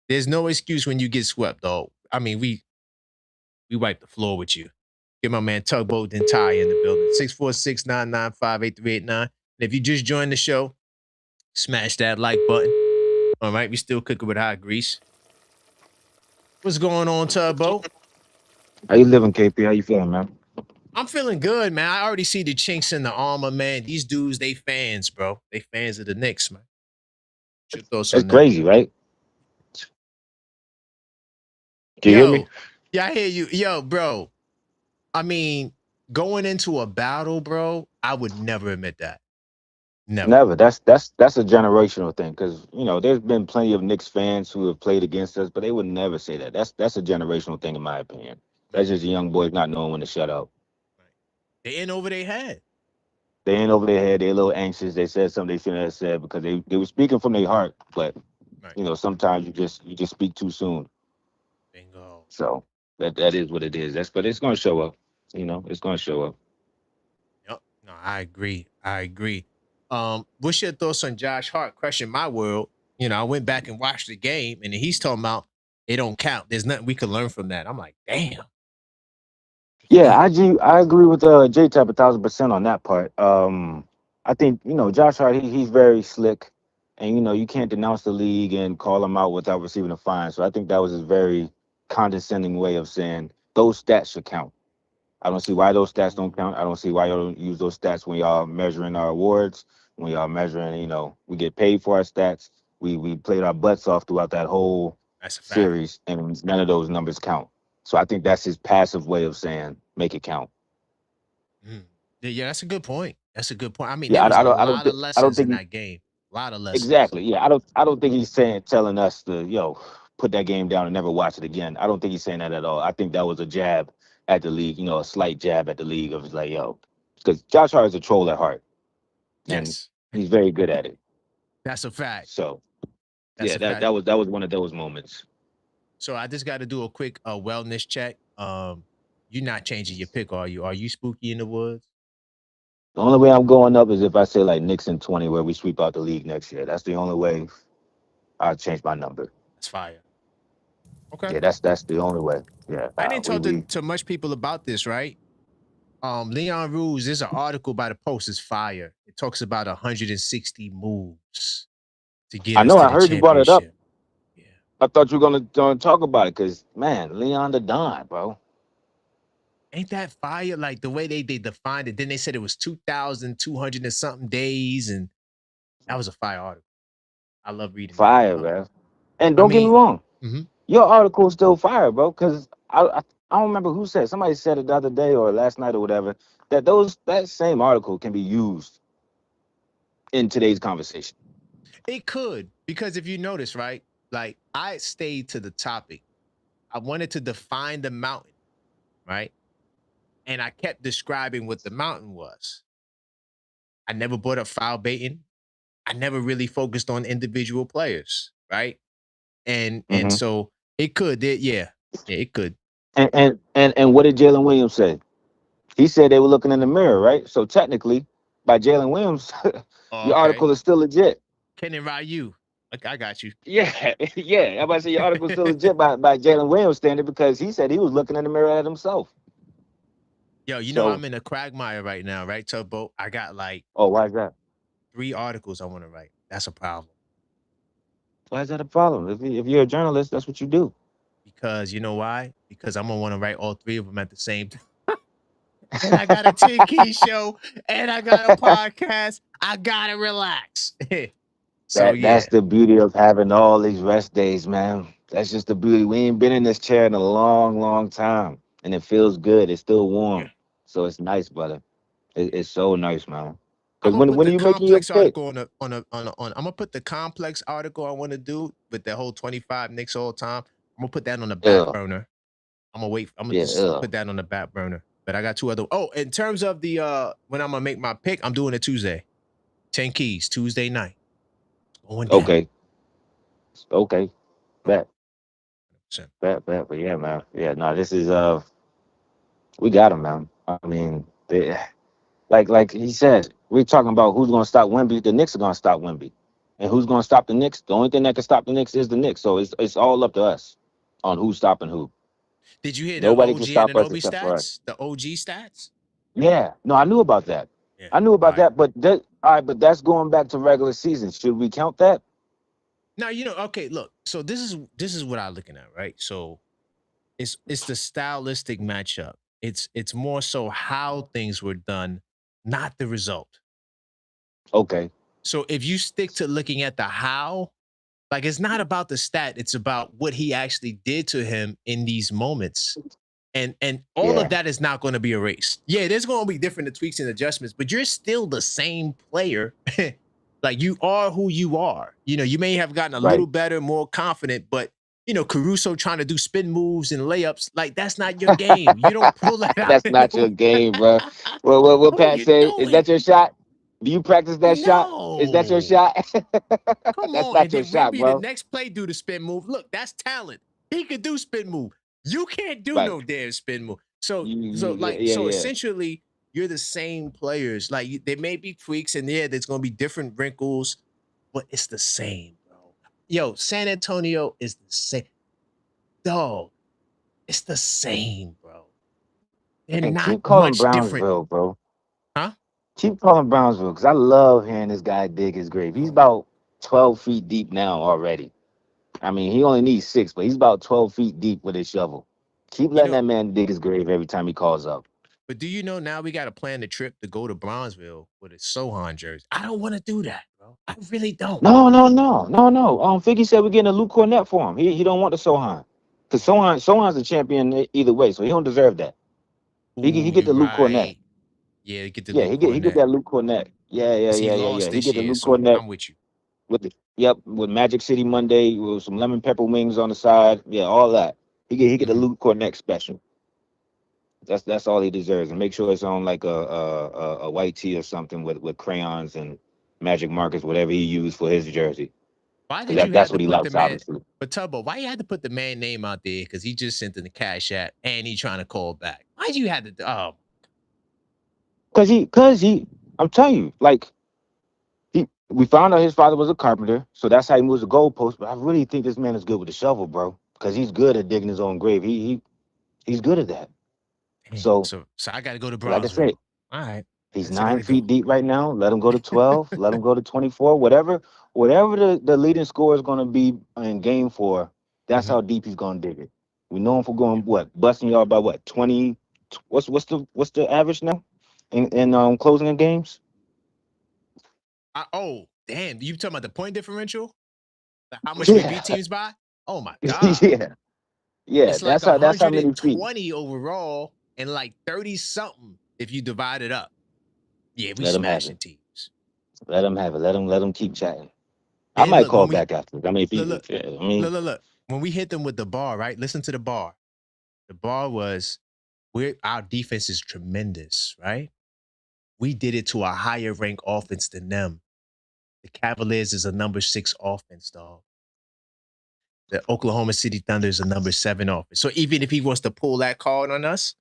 There's no excuse when you get swept, though. I mean, we wipe the floor with you. Get my man Tugboat and Ty in the building. 646-995-8389. And if you just joined the show, smash that like button. All right, we still cooking with hot grease. What's going on, Tugboat? How you living, KP? How you feeling, man? I'm feeling good, man. I already see the chinks in the armor, man. These dudes, they fans, bro. They fans of the Knicks, man. That's crazy, right? Can you hear me? Yeah, I hear you. Yo, bro. I mean, going into a battle, bro, I would never admit that. Never. That's a generational thing, because you know there's been plenty of Knicks fans who have played against us, but they would never say that. That's a generational thing, in my opinion. That's just the young boys not knowing when to shut up. They in over their head. They ain't over their head. They're a little anxious. They said something they shouldn't have said because they were speaking from their heart. But you know, sometimes you just speak too soon. Bingo. So that is what it is. But it's gonna show up. You know, it's gonna show up. Yep. No, I agree. What's your thoughts on Josh Hart crushing my world? You know, I went back and watched the game, and he's talking about it don't count. There's nothing we can learn from that. I'm like, damn. Yeah, I agree with J-Tap 1,000% on that part. I think, you know, Josh Hart, he's very slick, and you know you can't denounce the league and call him out without receiving a fine. So I think that was a very condescending way of saying those stats should count. I don't see why those stats don't count. I don't see why you don't use those stats when y'all measuring our awards, when y'all measuring, you know, we get paid for our stats. We played our butts off throughout that whole series, and none of those numbers count. So I think that's his passive way of saying make it count. Yeah, that's a good point. I mean, Yeah, there was a lot of lessons in that game. A lot of lessons. Exactly. Yeah, I don't think he's telling us to put that game down and never watch it again. I don't think he's saying that at all. I think that was a jab at the league, you know, a slight jab at the league of like, because Josh Hart is a troll at heart. Yes. And he's very good at it. That's a fact. So that was one of those moments. So I just got to do a quick wellness check. You're not changing your pick, are you? Are you spooky in the woods? The only way I'm going up is if I say like Knicks in 20, where we sweep out the league next year. That's the only way I'll change my number. That's fire. Okay. Yeah, that's the only way. Yeah. I didn't talk to much people about this, right? Leon Ruse, there's an article by the Post, is fire. It talks about 160 moves to get I us know. to I the heard you brought it up. championship. Yeah. I thought you were gonna talk about it because man, Leon the Don, bro. Ain't that fire? Like the way they defined it. Then they said it was 2,200 and something days, and that was a fire article. I love reading that. Fire, man. And I don't get me mean, wrong, mhm. your article is still fire, bro. Because I don't remember who said. Somebody said it the other day or last night or whatever that same article can be used in today's conversation. It could, because if you notice, right? Like I stayed to the topic. I wanted to define the mountain, right? And I kept describing what the mountain was. I never brought up foul baiting. I never really focused on individual players, right? And Hmm. so it could, yeah, it could. And what did Jalen Williams say? He said they were looking in the mirror, right? So technically, by Jalen Williams, Oh, your okay. article is still legit. Ken and Ryu. I got you. Yeah, yeah. I'm about to say your article is still legit by Jalen Williams standard because he said he was looking in the mirror at himself. Yo, you know So, I'm in a quagmire right now, right, Tugboat? I got like oh, why is that? 3 articles I want to write. That's a problem. Why is that a problem? If you're a journalist, that's what you do. Because you know why? Because I'm gonna want to write all 3 of them at the same time. And I got a 10 key show and I got a podcast. I gotta relax. So That's yeah. the beauty of having all these rest days, man. That's just the beauty. We ain't been in this chair in a long, long time, and it feels good. It's still Yeah. warm, so it's nice, brother. It's so nice, man. I'm Because gonna put when the are you making your complex pick? article on I'm gonna put the complex article I want to do with the whole 25 Knicks all time. I'm gonna put that on the back Yeah, burner. I'm gonna yeah, just yeah. put that on the back burner. But I got 2 other. Oh, in terms of the when I'm gonna make my pick, I'm doing it Tuesday. 10 keys, Tuesday night. Going down. Okay, okay. Bet, 100%. bet. But yeah, man. Yeah, no, this is we got him, man. I mean, like he said, we're talking about who's gonna stop Wemby. The Knicks are gonna stop Wemby, and who's gonna stop the Knicks? The only thing that can stop the Knicks is the Knicks. So it's all up to us on who's stopping who. Did you hear the Nobody OG can and stop us Anobi except for us. stats? The OG stats? Yeah, no, I knew about that. Yeah, I knew about fire. that, but all right, but that's going back to regular season. Should we count that? Now you know. Okay, look. So this is what I'm looking at, right? So it's the stylistic matchup. It's more so how things were done, not the result. Okay, So if you stick to looking at the how, like it's not about the stat, it's about what he actually did to him in these moments. And all of yeah, that is not going to be erased. Yeah, there's going to be different tweaks and adjustments, but you're still the same player. Like you are who you are. You know, you may have gotten a little right. better, more confident, but you know, Caruso trying to do spin moves and layups, like that's not your game. You don't pull that out. That's not your game, bro. What What are Pat you say? Is doing? that your shot? Do you practice that shot? Is that your No. shot? Come That's on. And not your then shot, Wimby, the bro. next play, do the spin move. Look, that's talent. He could do spin move. You can't do Right. no damn spin move. So, Yeah, yeah, so yeah. essentially, you're the same players. Like there may be tweaks, and yeah, there's gonna be different wrinkles, but it's the same, bro. Yo, San Antonio is the same. Dog, it's the same, bro. They're And not keep calling much different. Brownsville, bro. Huh? Keep calling Brownsville because I love hearing this guy dig his grave. He's about 12 feet deep now already. I mean, he only needs 6, but he's about 12 feet deep with his shovel. Keep You letting know, that man dig his grave every time he calls up. but do you know now we got to plan the trip to go to Bronzeville with a Sohan jersey? I don't want to do that, bro. I really don't. No. Figgy said we're getting a Luke Cornett for him. He don't want the Sohan. Because Sohan's the champion either way, so he don't deserve that. He Ooh, get you the Luke Cornett. right. Yeah, get the Yeah, Luke he get Cornett. that Luke Cornett. Because he lost He this get the year, Luke so Cornett I'm with you. with with Magic City Monday with some lemon pepper wings on the side. Yeah, all that. He get the Mhm. Luke Cornett special. That's all he deserves. And make sure it's on like a white tee or something with crayons and magic markers, whatever he used for his jersey. Why Because did you that's have to what he put the likes, man, obviously. but Tubbo, why you had to put the man name out there? Because he just sent in the cash app and he trying to call back. Why'd you have to, oh, Cause he I'm telling you, like we found out his father was a carpenter, so that's how he moves the goalpost. But I really think this man is good with the shovel, bro. Because he's good at digging his own grave. He's good at that. Damn, So, so I got to go to like I Bronzeville. said, All right. he's Guess I gotta 9 feet go. deep right now. Let him go to 12. Let him go to 24. Whatever the leading score is going to be in game 4, that's Mhm. how deep he's going to dig it. We know him for going busting y'all by what 20. What's the average now in closing of games? Oh, damn. You talking about the point differential? Like how much we Yeah, beat teams by? Oh my God. yeah, yeah. It's like That's how many feet. 120 overall and like 30 something if you divide it up. Yeah, we Let him have it. smashing teams. Let him have it. Let him keep chatting. I Then might look, call when we back after. I mean, if he, look, look, I mean, look. When we hit them with the bar, right? Listen to the bar. The bar was our defense is tremendous, right? We did it to a higher rank offense than them. The Cavaliers is a number 6 offense, dog. The Oklahoma City Thunder is a number 7 offense. So even if he wants to pull that card on us,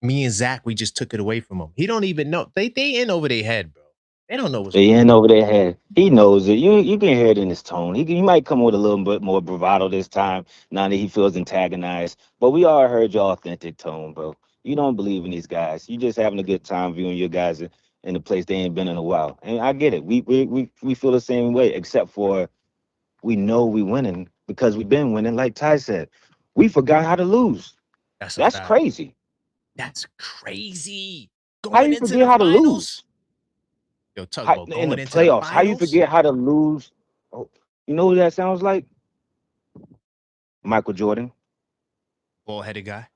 me and Zach, we just took it away from him. He don't even know. They in over their head, bro. They don't know what's they going on. in over their head. He knows it. You can hear it in his tone. He might come with a little bit more bravado this time. Now that he feels antagonized, but we all heard your authentic tone, bro. You don't believe in these guys. You just having a good time viewing your guys in a place they ain't been in a while. And I get it. We feel the same way, except for we know we winning because we've been winning. Like Ty said, we forgot how to lose. That's a That's fact. crazy. That's crazy. How Going you into forget the how to finals. lose? Yo, How, Tugboat, in the going into the playoffs? How you finals. forget how to lose? Oh, you know who that sounds like? Michael Jordan. Ball-headed guy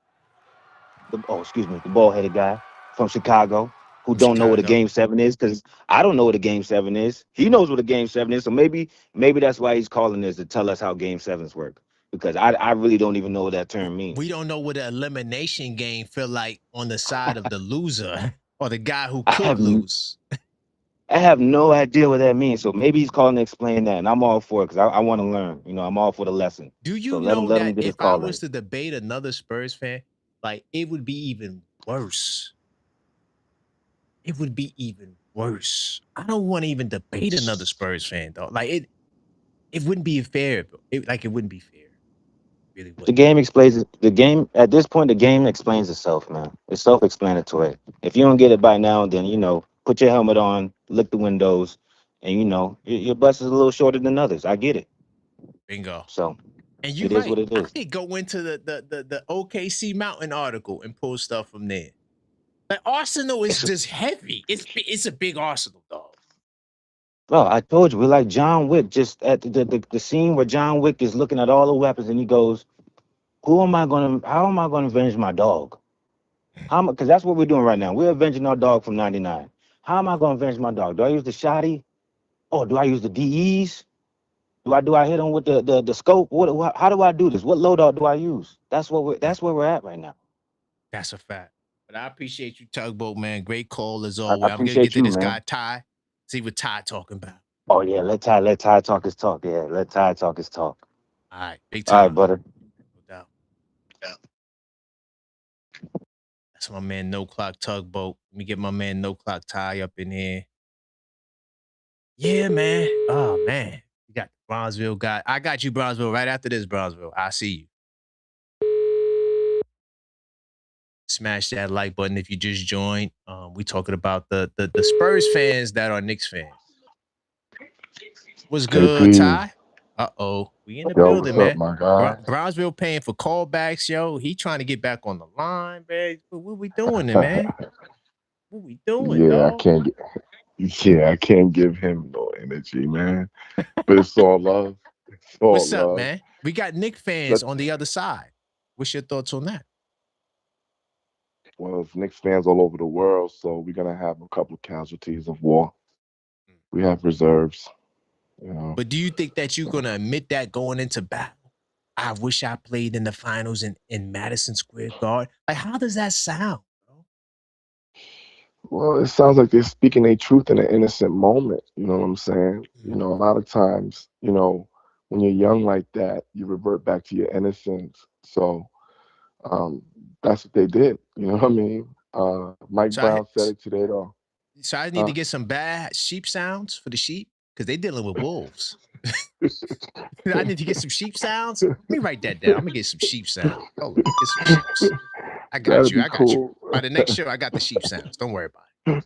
Excuse me, the bald-headed guy from Chicago who from don't know what a Chicago. game 7 is, because I don't know what a game 7 is. He knows what a game 7 is, so maybe that's why he's calling this to tell us how game 7s work, because I really don't even know what that term We means. don't know what an elimination game feel like on the side of the loser or the guy who I could have lose. I have no idea what that means. So maybe he's calling to explain that, and I'm all for it because I want to learn. You know, I'm all for the lesson. Do So you know let him that get his if I call was in. to debate another Spurs fan, like it would be even worse. It would be even worse. I don't want to even debate another Spurs fan, though. Like it wouldn't be fair. It wouldn't be fair. It really The wouldn't. game explains the game at this point. The game explains itself, man. It's self-explanatory. If you don't get it by now, then put your helmet on, lick the windows, and your bus is a little shorter than others. I get it. Bingo. So And you're it is right. what it I is. could go into the OKC Mountain article and pull stuff from there. Like Arsenal is It's, just heavy. It's a big Arsenal, dog. well, I told you we're like John Wick. Just at the scene where John Wick is looking at all the weapons, and he goes, "Who am I gonna? How am I gonna avenge my dog? Because that's what we're doing right now. We're avenging our dog from '99. How am I gonna avenge my dog? Do I use the shotty? Or do I use the DEs? Do I hit him with the scope? How do I do this? What loadout do I use? That's where we're at right now. That's a fact. But I appreciate you, Tugboat, man. Great call as I always. I'm gonna get appreciate to you, this guy man. Ty. See what Ty talking about. Oh yeah, let Ty talk his talk. Yeah, let Ty talk his talk. All right, big All right, time. brother. No doubt. That's my man No Clock Tugboat. Let me get my man No Clock Ty up in here. Yeah, man. Oh man. You got the Bronzeville guy. I got you, Bronzeville, right after this, Bronzeville. I see you. Smash that like button if you just joined. We talking about the Spurs fans that are Knicks fans. What's good, KP, Ty? We in the yo, building, what's up, man. my guy? Brownsville paying for callbacks, yo. He trying to get back on the line, man. What we doing, there, man? What we doing, yeah, dog? I can't give him no energy, man. But it's all love. It's all What's up, love. man? We got Knicks fans Let on the other side. What's your thoughts on that? well, it's Knicks fans all over the world, so we're gonna have a couple of casualties of war. We have reserves, you know. But do you think that you're gonna admit that going into battle? I wish I played in the finals in Madison Square Garden. Like, how does that sound, bro? Well, it sounds like they're speaking a truth in an innocent moment. You know what I'm saying? You Mm. know, a lot of times, when you're young like that, you revert back to your innocence. So um, that's what they did. You know what I mean? Mike So I Brown said it today, though. so I need to Huh? get some bad sheep sounds for the sheep because they dealing with wolves. I need to get some sheep sounds. Let me write that down. I'm gonna get some sheep sounds. Hold on, get some sheeps. I got That'd you. be I got you. cool. By the next show, I got the sheep sounds. Don't worry about it.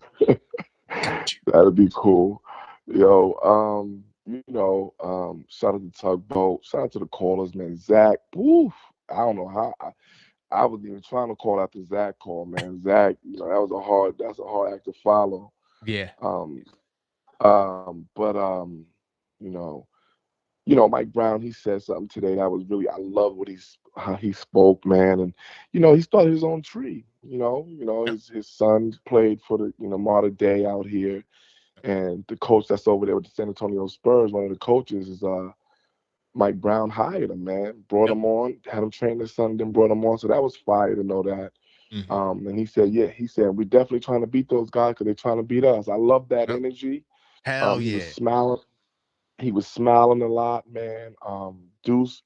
Got you. That'd be cool. Yo, shout out to Tugboat. Shout out to the callers, man. Zach, woof. I don't know how I was even trying to call after Zach call, man. Zach, that's a hard act to follow. Yeah. But you know, Mike Brown, he said something today that was really, I love how he spoke, man. And he started his own tree. His son played for the Mater Dei out here, and the coach that's over there with the San Antonio Spurs, one of the coaches is Mike Brown hired him, man, brought him on, had him train his son, then brought him on. So that was fire to know that. And he said, we're definitely trying to beat those guys because they're trying to beat us. I love that energy. Hell He yeah. was smiling. He was smiling a lot, man. Deuce,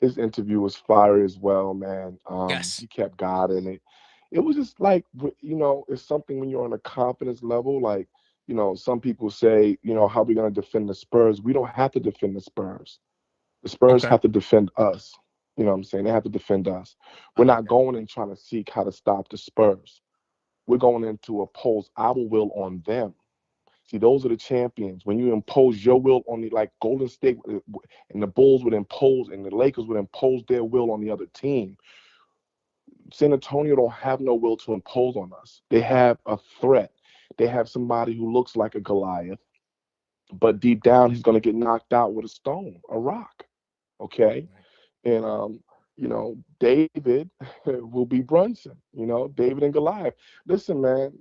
his interview was fire as well, man. Yes. He kept God in it. It was just like, it's something when you're on a confidence level, like, some people say, how are we going to defend the Spurs? We don't have to defend the Spurs. The Spurs have to defend us. You know what I'm saying? They have to defend us. We're not going and trying to seek how to stop the Spurs. We're going in to oppose our will on them. See, those are the champions. When you impose your will on like Golden State and the Bulls would impose and the Lakers would impose their will on the other team. San Antonio don't have no will to impose on us. They have a threat. They have somebody who looks like a Goliath, but deep down he's going to get knocked out with a stone, a rock. Okay? And David will be Brunson, David and Goliath. Listen, man,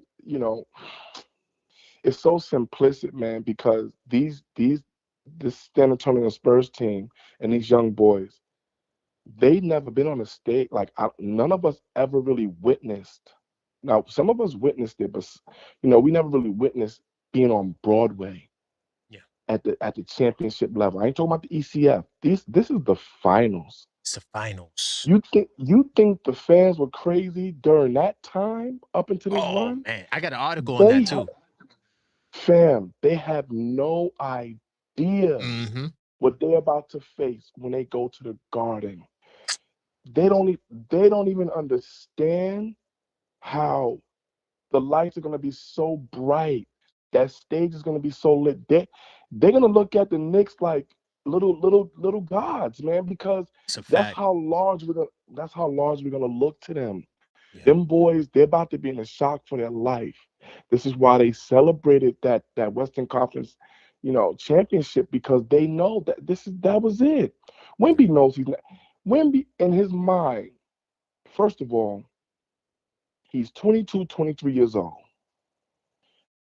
it's so simplistic, man, because this San Antonio Spurs team and these young boys, they never been on a stage. Like none of us ever really witnessed. Now, some of us witnessed it, but we never really witnessed being on Broadway. Yeah. At the championship level. I ain't talking about the ECF. This is the finals. It's the finals. You think the fans were crazy during that time up into this run? Oh man, I got an article on that too. Fam, they have no idea what they're about to face when they go to the Garden. They don't even understand how the lights are going to be so bright. That stage is going to be so lit. They're going to look at the Knicks like little gods, man, because that's how large we're going to look to them. Yeah. Them boys, they're about to be in a shock for their life. This is why they celebrated that Western Conference, championship, because they know that that was it. Wemby knows he's not. Wemby, in his mind, first of all, he's 22, 23 years old.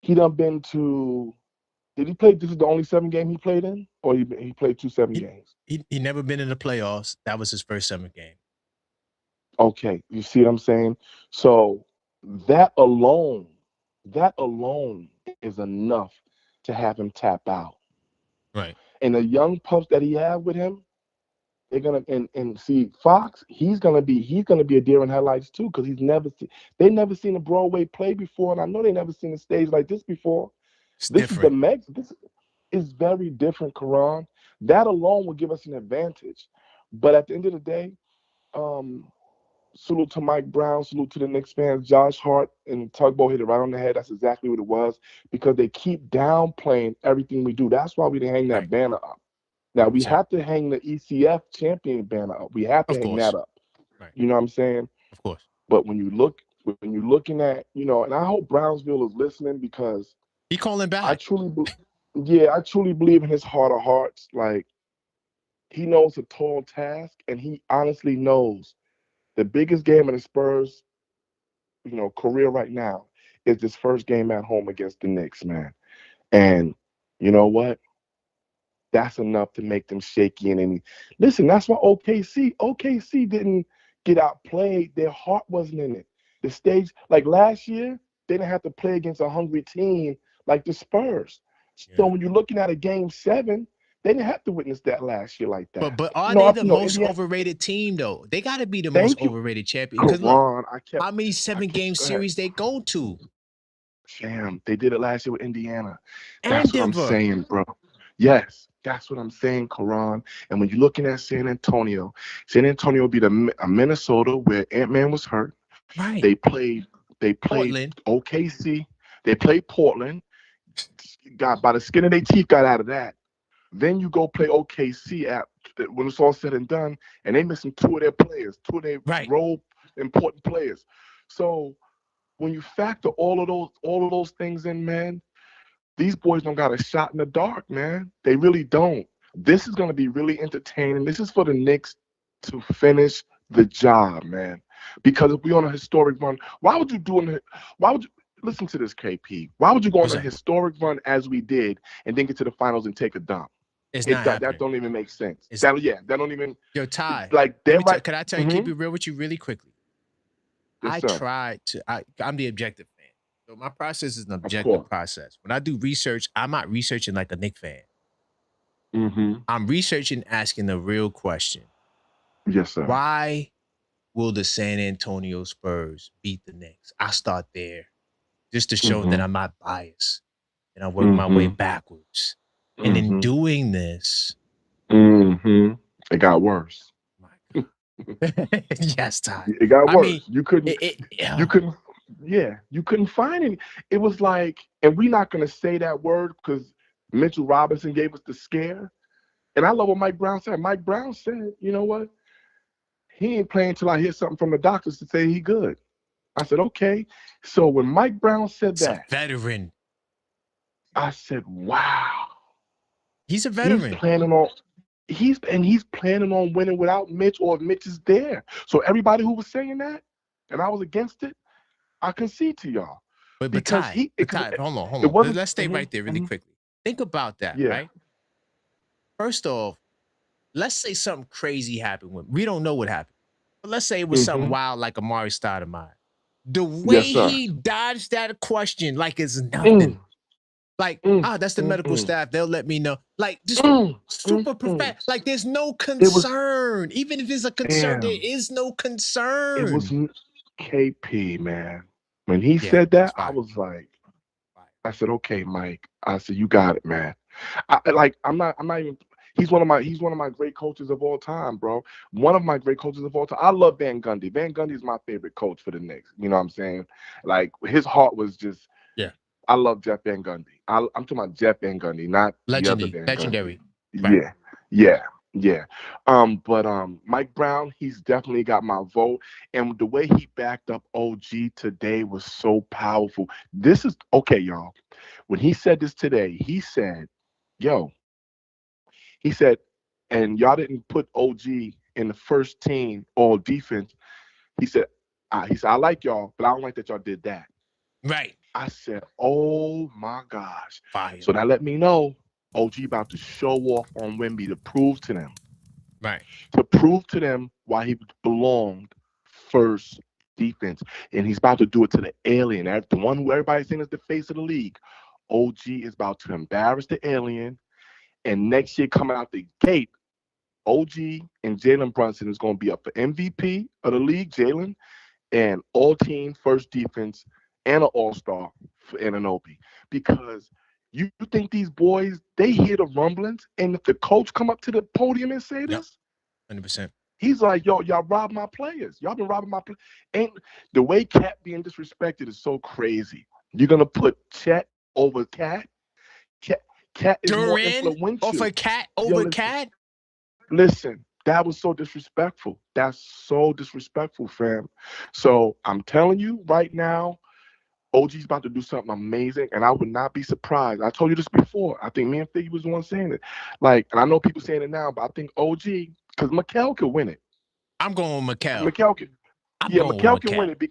He done been to. Did he play? This is the only 7 game he played in, or he played 2 7 games. He never been in the playoffs. That was his first 7 game. Okay, you see what I'm saying? So that alone is enough to have him tap out. Right. And the young pups that he had with him, they're gonna and see Fox. He's gonna be a deer in headlights too, because they never seen a Broadway play before, and I know they never seen a stage like this before. This is very different, Karan. That alone will give us an advantage. But at the end of the day, salute to Mike Brown, salute to the Knicks fans. Josh Hart and Tugboat hit it right on the head. That's exactly what it was, because they keep downplaying everything we do. That's why we didn't hang that banner up. Now, we have to hang the ECF champion banner up. We have to hang that up. Right. You know what I'm saying? Of course. But when you're looking at, and I hope Brownsville is listening, because he calling back. I truly believe in his heart of hearts. Like, he knows a tall task, and he honestly knows the biggest game in the Spurs, career right now is this first game at home against the Knicks, man. And you know what? That's enough to make them shaky. And listen, that's why OKC didn't get outplayed. Their heart wasn't in it. The stage, like last year, they didn't have to play against a hungry team like the Spurs. So when you're looking at a game 7, they didn't have to witness that last year like that. But are they the most overrated team, though? They got to be the most overrated champion. Because look, how many 7-game series they go to? Fam, they did it last year with Indiana. And That's Denver. what I'm saying, bro. Yes. That's what I'm saying, Karan. And when you're looking at San Antonio will be a Minnesota where Ant-Man was hurt. Right. They played Portland. OKC. They played Portland. Got by the skin of their teeth, got out of that. Then you go play OKC when it's all said and done, and they missing two of their Right. role important players. So when you factor all of those things in, man, these boys don't got a shot in the dark, man. They really don't. This is going to be really entertaining. This is for the Knicks to finish the job, man. Because if we're on a historic run, why would you listen to this, KP? Why would you go on a historic run as we did and then get to the finals and take a dump? That don't even make sense. That don't even. Yo, Ty. Like, can I tell you, keep it real with you really quickly? Yes, I'm the objective fan. So my process is an objective process. When I do research, I'm not researching like a Knicks fan. Mm-hmm. I'm researching, asking the real question. Yes, sir. Why will the San Antonio Spurs beat the Knicks? I start there just to show that I'm not biased and I work my way backwards. And in doing this, it got worse. Yes, Ty. It got worse. Mean, you couldn't find any. It was like, and we're not gonna say that word because Mitchell Robinson gave us the scare. And I love what Mike Brown said. Mike Brown said, you know what? He ain't playing until I hear something from the doctors to say he good. I said, okay. So when Mike Brown said that, a veteran. I said, wow. He's a veteran. He's planning on winning without Mitch, or if Mitch is there. So everybody who was saying that, and I was against it, I concede to y'all. But Ty, hold on. Let's stay right there really quickly. Think about that, right? First off, let's say something crazy happened. We don't know what happened. But let's say it was something wild like Amari Stoudemire. The way he dodged that question like it's nothing. Like, that's the medical staff. They'll let me know. Like, just super professional. Like, there's no concern. Even if there's a concern, there is no concern. It was KP, man. When he said that, I was like, I said, okay, Mike. I said, you got it, man. I'm not even. He's one of my great coaches of all time, bro. One of my great coaches of all time. I love Van Gundy. Van Gundy is my favorite coach for the Knicks. You know what I'm saying? Like, his heart was just. I love Jeff Van Gundy. I'm talking about Jeff Van Gundy, not legendary. The other Van legendary. Gundy. Right. Yeah. But Mike Brown, he's definitely got my vote. And the way he backed up OG today was so powerful. This is okay, y'all. When he said this today, he said, and y'all didn't put OG in the first team all defense. He said, I like y'all, but I don't like that y'all did that. Right. I said, oh my gosh. Fire. So that let me know OG about to show off on Wemby to prove to them. Right. To prove to them why he belonged first defense. And he's about to do it to the alien. The one who everybody's saying is the face of the league. OG is about to embarrass the alien. And next year coming out the gate, OG and Jalen Brunson is going to be up for MVP of the league, Jalen, and all-team first defense and an all-star for Anunoby. Because you think these boys, they hear the rumblings, and if the coach come up to the podium and say this, 100%. He's like, yo, y'all robbed my players. Y'all been robbing my players. And the way Cat being disrespected is so crazy. You're going to put Chet over Cat? Cat is more influential. Over Cat over Cat? Listen, that was so disrespectful. That's so disrespectful, fam. So I'm telling you right now, OG's about to do something amazing, and I would not be surprised. I told you this before. I think me and Figgy was the one saying it. Like, and I know people saying it now, but I think OG, because Mikal could win it. I'm going with Mikal. Mikal can win it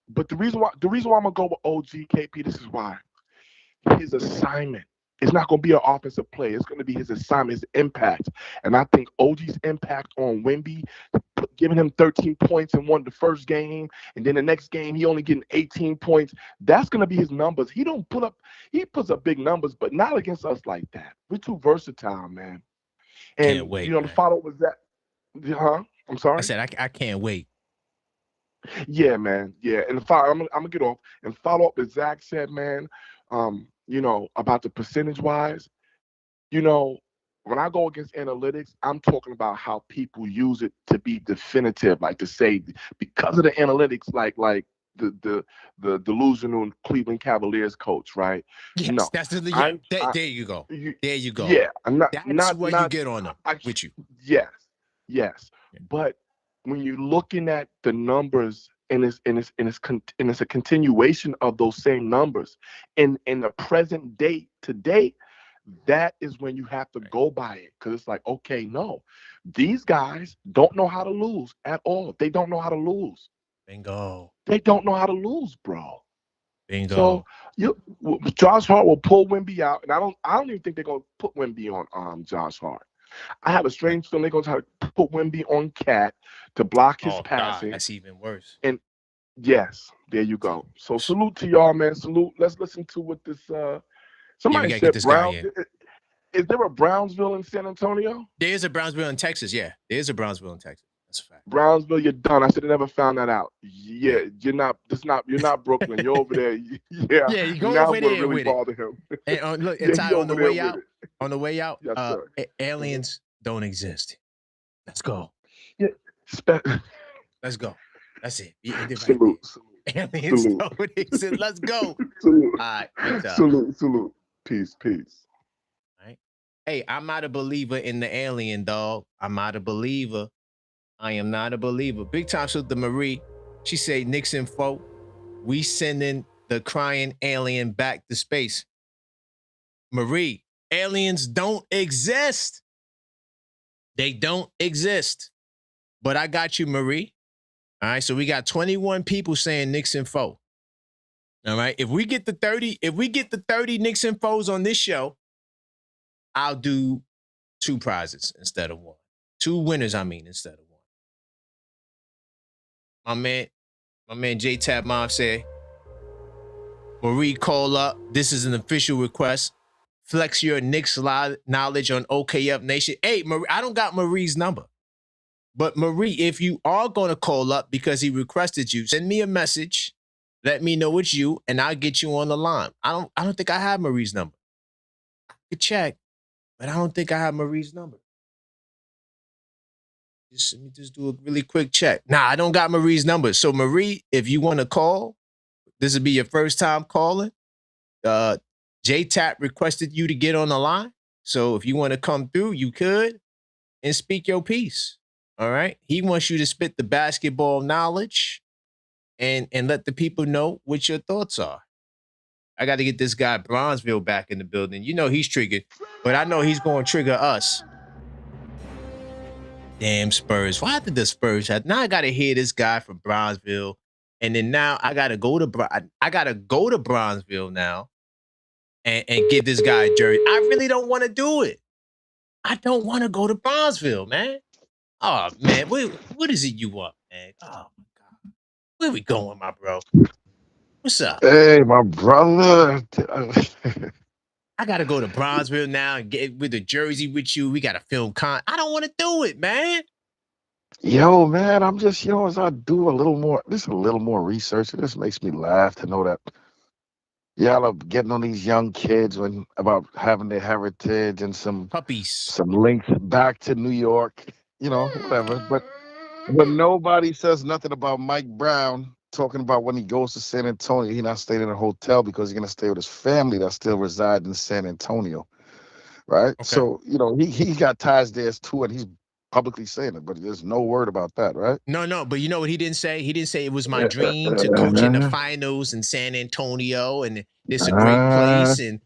but the reason why I'm gonna go with OG KP, this is why. His assignment. It's not going to be an offensive play. It's going to be his assignment, his impact. And I think OG's impact on Wemby, giving him 13 points and won the first game, and then the next game he only getting 18 points. That's going to be his numbers. He puts up big numbers, but not against us like that. We're too versatile, man. And can't wait, the follow was that. I'm sorry. I said I can't wait. Yeah, man. Yeah, and I'm gonna get off and follow up what Zach said, man. About the percentage wise, when I go against analytics, I'm talking about how people use it to be definitive, like to say because of the analytics, like the delusional Cleveland Cavaliers coach, right? Yes, No, that's the yeah. I'm There, I there you go. you, There you go. yeah, I'm not That's not where you not get on them I with you. yes, yes. But when you're looking at the numbers and it's a continuation of those same numbers in the present day today, that is when you have to go by it because it's like, okay, no, these guys don't know how to lose at all. They don't know how to lose. Bingo. They don't know how to lose, bro. So Bingo. Josh Hart will pull Wemby out, and I don't even think they're gonna put Wemby on Josh Hart. I have a strange feeling they're gonna try to put Wemby on Cat to block his Oh God, passing. that's even worse. And yes, there you go. So salute to y'all, man. Salute. Let's listen to what this Yeah, we somebody gotta get said this guy Brown. in. Is there a Brownsville in San Antonio? There is a Brownsville in Texas. Yeah, there is a Brownsville in Texas. That's a fact. Brownsville, you're done. I should have never found that out. Yeah, you're not. It's not. You're not Brooklyn. You're over there. Yeah. Yeah, you go Now over I'm gonna there really with it. bother him. And look, Yeah, and he Ty, on the over there way with out, it. Yes, sir. aliens don't exist. Let's go. Yeah. Let's go. That's it. You end it right Salute. there. Aliens Salute. don't exist. Let's go. Salute. All right. Good job. Salute. Peace. All right. Hey, I'm not a believer in the alien, dog. I'm not a believer. I am not a believer. Big time salute to Marie. She say Nixon folk. We sending the crying alien back to space. Marie, aliens don't exist. They don't exist. But I got you, Marie. All right. So we got 21 people saying Nixon foe. All right. If we get the 30 Nixon foes on this show, I'll do 2 prizes instead of 1. 2 winners, I mean, instead of 1. My man J Tab Mom said, Marie, call up. This is an official request. Flex your Knicks knowledge on OKF Nation. Hey, Marie, I don't got Marie's number. But Marie, if you are going to call up because he requested you, send me a message. Let me know it's you, and I'll get you on the line. I don't think I have Marie's number. I could check, but I don't think I have Marie's number. Let me just do a really quick check. Nah, I don't got Marie's number. So Marie, if you want to call, this will be your first time calling. J-Tap requested you to get on the line. So if you want to come through, you could and speak your piece. All right. He wants you to spit the basketball knowledge and let the people know what your thoughts are. I got to get this guy Bronzeville back in the building. You know he's triggered, but I know he's going to trigger us. Damn Spurs. Why did the Spurs have? Now I got to hear this guy from Bronzeville, and then now I got to go to Bronzeville now and give this guy a jersey. I really don't want to do it. I don't want to go to Bronzeville, man. Oh man, what is it you want, man? Oh my God, where we going, my bro? What's up? Hey, my brother. I gotta go to Bronzeville now and get with a jersey with you. We gotta film I don't want to do it, man. Yo, man, I'm just, as I do a little more research, it just makes me laugh to know that y'all are getting on these young kids about having their heritage and some puppies, some links back to New York, whatever. But nobody says nothing about Mike Brown talking about when he goes to San Antonio, he's not staying in a hotel because he's gonna stay with his family that still resides in San Antonio, right? Okay. So he got ties there too, and he's publicly saying it, but there's no word about that, right? No, but you know what he didn't say? He didn't say it was my dream to coach in the finals in San Antonio, and it's a great place, and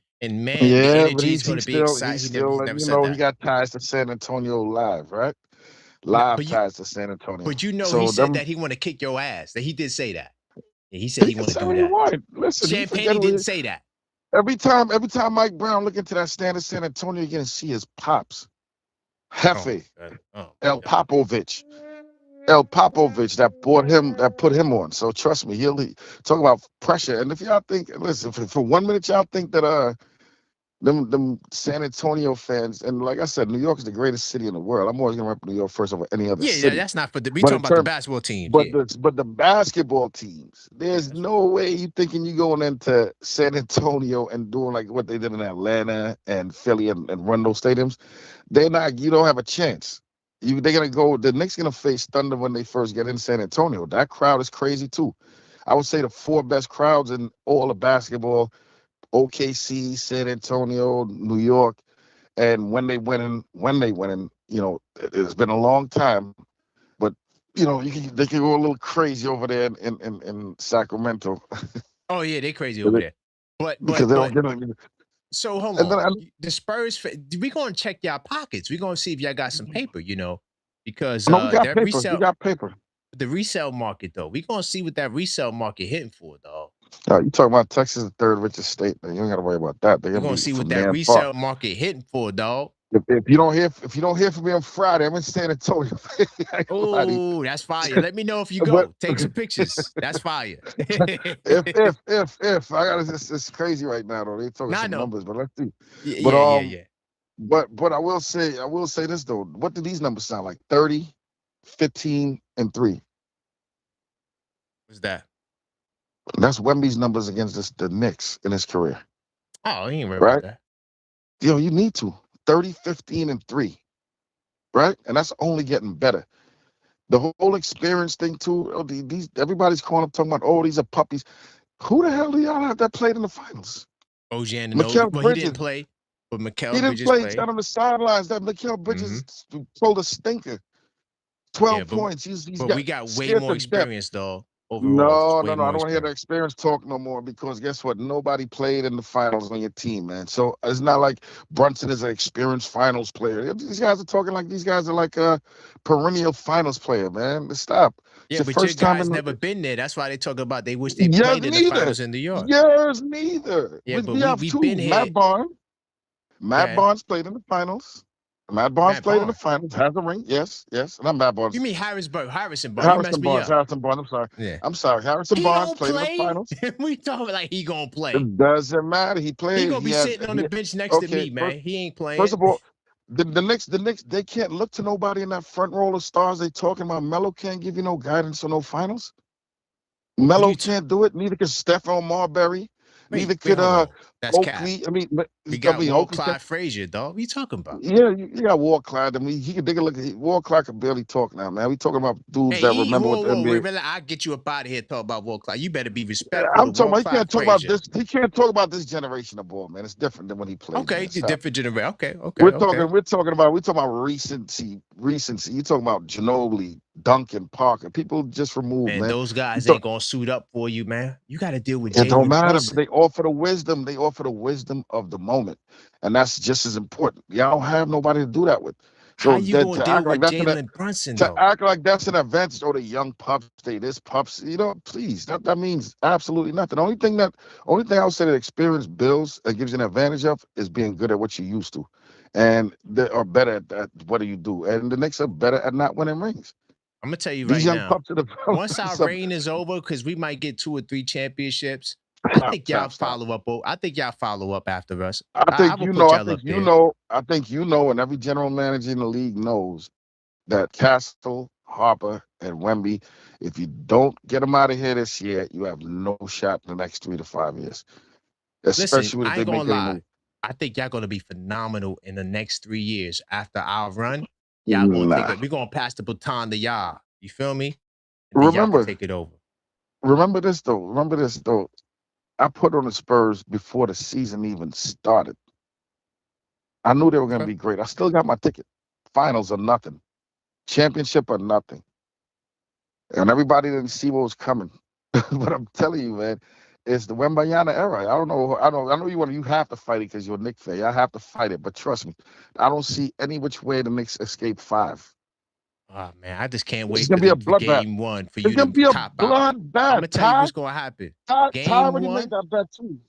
man, the energy is going to be exciting. He never said that. He got ties to San Antonio live, right? Ties to San Antonio. But he said that he want to kick your ass. That he did say that. Yeah, he said he want to do that. Listen, Champagne didn't say that. Every time Mike Brown look into that stand in San Antonio, you're gonna see his pops. Hefe, El Popovich that put him on. So trust me, he'll talk about pressure. And if y'all think, listen, for 1 minute y'all think that them San Antonio fans, and like I said, New York is the greatest city in the world. I'm always gonna rep New York first over any other Yeah, city. that's not for the. We But talking in about the terms, basketball teams. Yeah, but the basketball teams, there's that's no way you thinking you going into San Antonio and doing like what they did in Atlanta and Philly and run those stadiums. They're not. You don't have a chance. They're gonna go. The Knicks gonna face Thunder when they first get in San Antonio. That crowd is crazy too. I would say the 4 best crowds in all of basketball: OKC, San Antonio, New York. And when they winning, it's been a long time, but they can go a little crazy over there in Sacramento. Oh yeah, they crazy over there. Because they don't. So hold And then on, the Spurs. We gonna check y'all pockets. We gonna see if y'all got some paper. Because no, we got that paper. We got paper. the resale market though. We gonna see what that resale market hitting for, dog. You talking about Texas, the 3rd richest state? Man, you ain't got to worry about that. They're We gonna gonna be see what from that there resale far. market hitting for, dog. If you don't hear from me on Friday, I'm in San Antonio. I ain't gonna lie to you. Oh, that's fire. Let me know if you go. But Take some pictures. That's fire. if I got it's crazy right now though. They talking Nah, I some know. numbers, but let's see. Yeah. But I will say this though. What do these numbers sound like? 30, 15, and 3. What's that? That's Wemby's numbers against the Knicks in his career. Oh, he ain't worried Right? about that. You need to. 30, 15, and 3. Right? And that's only getting better. The whole experience thing too. Everybody's calling up talking about, these are puppies. Who the hell do y'all have that played in the finals? OG Anunoby. Mikal Well, Bridges. he didn't play, but He Mikal didn't Bridges play. He's played. got on the sidelines. That Mikal Bridges pulled a stinker. 12 points. He's But got we got way scared more to death. experience, though. Overall, No, way I more don't want to hear the experience. experience talk no more because guess what? Nobody played in the finals on your team, man. So it's not like Brunson is an experienced finals player. These guys are talking like these guys are like a perennial finals player, man. Stop. Yeah, It's the but your first time guys in never been there. That's why they talk about they wish they years played in the neither. finals in New York. Years neither. Yeah, but We have we've 2. been here. Matt Yeah. Barnes played in the finals. Matt Barnes Matt played in the Barnes. finals. Has a ring. Yes. Not Matt Barnes. You mean Harrison Barnes? You Harrison messed me Barnes. up. I'm sorry. Yeah. I'm sorry. Harrison He Barnes don't played in the play? finals. We talking like he gonna play. It doesn't matter. He He played. gonna be sitting on the bench next to me, man. He ain't playing. First of all, the Knicks, they can't look to nobody in that front roll of stars. They talking about Melo can't give you no guidance or no finals. Melo can't do it. Neither can Stephon Marbury. Neither could hold on. That's Oakley. cap. We got Walt Oakley Clyde Frazier, dog. What you talking about? Yeah, you got Walt Clyde. I mean, they can look at Walt Clyde can barely talk now, man. We talking about dudes that remember what the NBA. Whoa, I'll get you up out of here talk about Walt Clyde. You better be respectful I'm to talking Walt about he can't Clyde talk about Frazier. this. He can't talk about this generation of ball, man. It's different than when he played. Okay, man. different generation. Okay. We're talking about recency. You talking about Ginobili, Duncan, Parker. People just removed, man. Man, those guys ain't gonna suit up for you, man. You got to deal with it don't Jalen matter. Brunson. But they offer the wisdom. They offer the wisdom of the moment, and that's just as important. Y'all don't have nobody to do that with. So how you gonna to deal act like with that's Jalen Brunson, to though? act like that's an advantage, or the young pups, this pups, please. That means absolutely nothing. The only thing I would say that experience builds and gives you an advantage of is being good at what you used to. And they are better at what do you do. And the Knicks are better at not winning rings. I'm gonna tell you These right young now. pups are Once our reign is over, because we might get 2 or 3 championships, I think y'all follow up. I think y'all follow up after us. I will put y'all up there. I think and every general manager in the league knows that Castle, Harper, and Wemby, if you don't get them out of here this year, you have no shot in the next 3 to 5 years. Especially Listen, I if ain't they gonna make any lie. move. I think y'all gonna be phenomenal in the next 3 years after our run. Y'all gonna take it. We're gonna pass the baton to y'all. You feel me? And then y'all can take it over. Remember this though. I put on the Spurs before the season even started. I knew they were going to be great. I still got my ticket. Finals are nothing. Championship are nothing. And everybody didn't see what was coming. But I'm telling you, man, it's the Wembanyama era. I know you have to fight it because you're a Knicks fan. I have to fight it, but trust me, I don't see any which way the Knicks escape 5. Oh man, I just can't It's wait gonna for be a the bloodbath. game 1 for It's you gonna to be a cop out. I'm bloodbath. gonna tell you what's gonna happen. Ty Game already 1, made that bet too.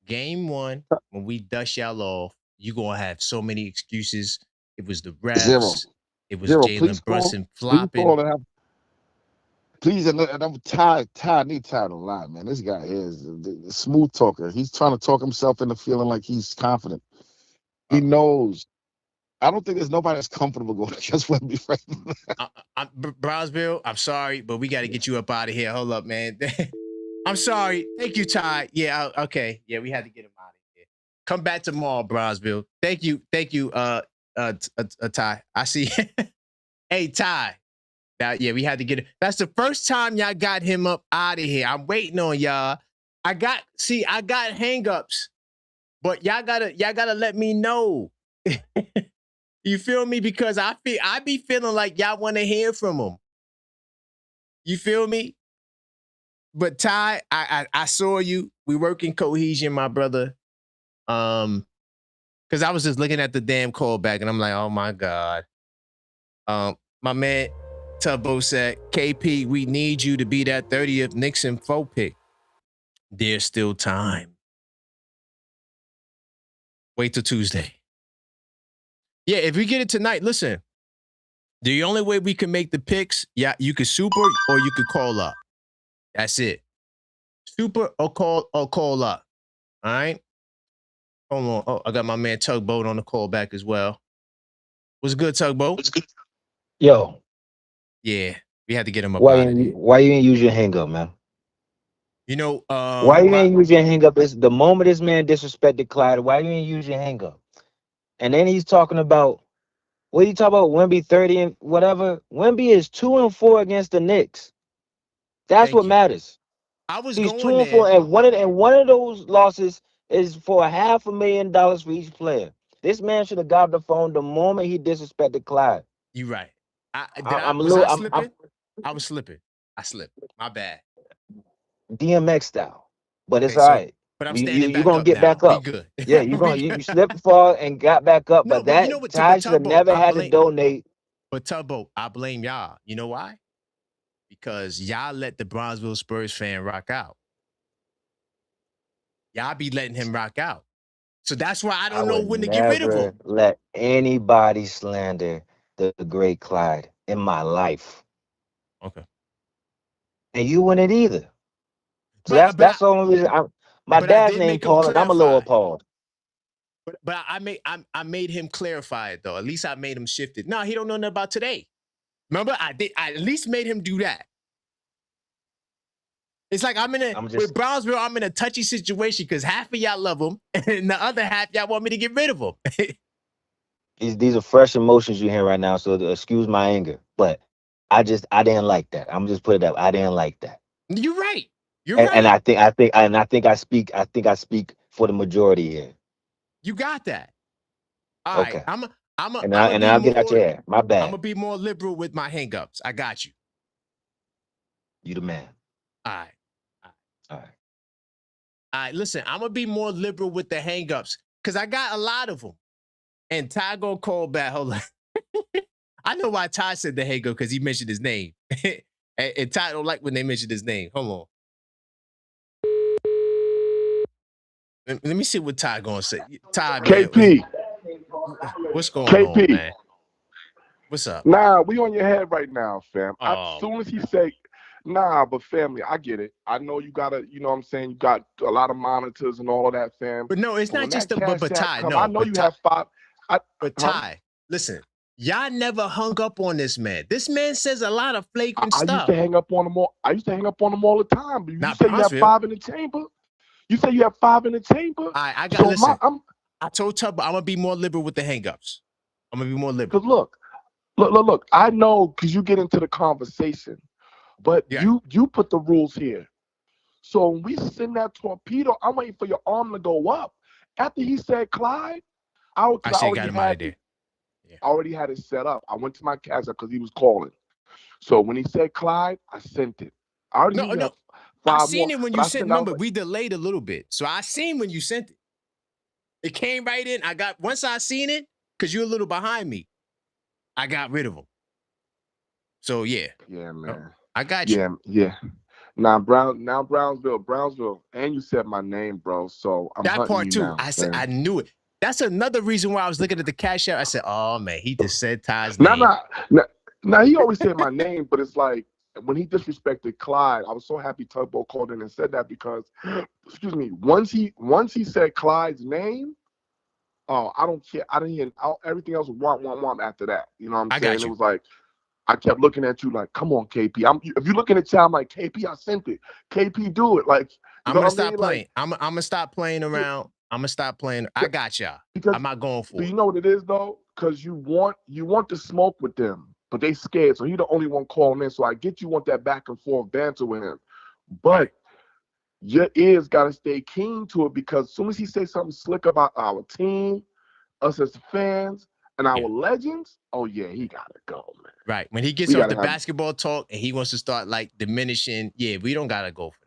Game 1, when we dust y'all off, you gonna have so many excuses. It was the refs. It was Zero. Jalen Brunson Please flopping. call and have. Please, and I'm Ty. I need Ty to lie, man. This guy is the smooth talker. He's trying to talk himself into feeling like he's confident. He knows. I don't think there's nobody that's comfortable going against Wemby right Brownsville, I'm sorry, but we got to get you up out of here. Hold up, man. I'm sorry. Thank you, Ty. Yeah, okay. Yeah, we had to get him out of here. Come back tomorrow, Brownsville. Thank you, Ty. I see. Hey, Ty. Now, yeah, we had to get it. That's the first time y'all got him up out of here. I'm waiting on y'all. I got hangups, but y'all gotta let me know. You feel me? Because I be feeling like y'all want to hear from him. You feel me? But Ty, I saw you. We work in cohesion, my brother. Because I was just looking at the damn callback and I'm like, oh my God. My man Tubbo said, KP, we need you to be that 30th Knicks info pick. There's still time. Wait till Tuesday. Yeah, if we get it tonight, listen. The only way we can make the picks, yeah, you could super or you could call up. That's it. Super or call up. All right. Hold on. Oh, I got my man Tugboat on the call back as well. What's good, Tugboat? Yo. Yeah, we had to get him up out of here. Why you ain't use your hang up, man? You know, why you ain't use your hang up? Is the moment this man disrespected Clyde, why you ain't use your hang up? And then he's talking about, what you talk about? Wemby 30 and whatever. Wemby is 2-4 against the Knicks. That's what matters. He's 2-4, and one of those losses is for $500,000 for each player. This man should have got the phone the moment he disrespected Clyde. You right. I was slipping. I slipped. My bad. DMX style, but it's all right. But I'm standing back you're gonna up get now. back up. We good. Yeah, you slipped and fall and got back up. No, but that you know what, Ty should have never had to donate. But Tubbo, I blame y'all. You know why? Because y'all let the Bronzeville Spurs fan rock out. Y'all be letting him rock out. So that's why I don't know when to get rid of him. Let anybody slander the great Clyde in my life. Okay. And you wouldn't either. So that's the only reason. My dad's name Paul, and I'm a little appalled. But I made him clarify it though. At least I made him shift it. No, he don't know nothing about today. Remember, I at least made him do that. It's like with Brownsville, I'm in a touchy situation because half of y'all love him, and the other half y'all want me to get rid of him. These are fresh emotions you hear right now, so excuse my anger. But I didn't like that. I'm just put it up. I didn't like that. You're right. And I think I speak for the majority here. You got that. All right. And I'll get out your hair. My bad. I'm gonna be more liberal with my hangups. I got you. You the man. All right. Listen, I'm gonna be more liberal with the hangups because I got a lot of them. And Ty gonna call back. Hold on. I know why Ty said the hangup because he mentioned his name. and Ty don't like when they mention his name. Hold on. Let me see what Ty gonna say. Ty, KP. What's going on, man? What's up? Nah, we on your head right now, fam. As soon as he say, nah, but family, I get it. I know you gotta, you know what I'm saying, you got a lot of monitors and all of that, fam. But no, it's not just but Ty. No, I know you have 5. But Ty, listen, y'all never hung up on this man. This man says a lot of flagrant stuff. I used to hang up on him all the time. But you say you have 5 in the chamber. You say you have 5 in the chamber. I got listen. I told Tubbo I'm gonna be more liberal with the hangups. I'm gonna be more liberal. Because look. I know because you get into the conversation, but you put the rules here. So when we send that torpedo, I'm waiting for your arm to go up. After he said Clyde, I got him out of there. I already had it set up. I went to my cash app because he was calling. So when he said Clyde, I sent it. I already knew that. I seen it when you sent. Remember, we delayed a little bit, so I seen when you sent it. It came right in. Once I seen it, because you're a little behind me, I got rid of him. So yeah. Yeah, man. I got you. Yeah. Now Brownsville, and you said my name, bro. So I'm that part too. Now, I said I knew it. That's another reason why I was looking at the cash out. I said, oh man, he just said Ty's name. Now he always said my name, but it's like when he disrespected Clyde, I was so happy Tugboat called in and said that because, excuse me, once he said Clyde's name, oh, I don't care. I didn't hear everything else was womp after that. You know what I'm saying? It was like I kept looking at you like, come on, KP. If you looking at chat, I'm like, KP, I sent it. KP, do it. Like, I'm gonna stop playing. I'm gonna stop playing around. I'm gonna stop playing. I got y'all. I'm not going for it. Do you know what it is though? Because you want the smoke with them, but they scared. So you're the only one calling in. So I get you want that back and forth banter with him, but your ears gotta stay keen to it because as soon as he says something slick about our team, us as fans, and our legends, oh yeah, he gotta go, man. Right. When he gets off the basketball talk and he wants to start like diminishing, yeah, we don't gotta go for that.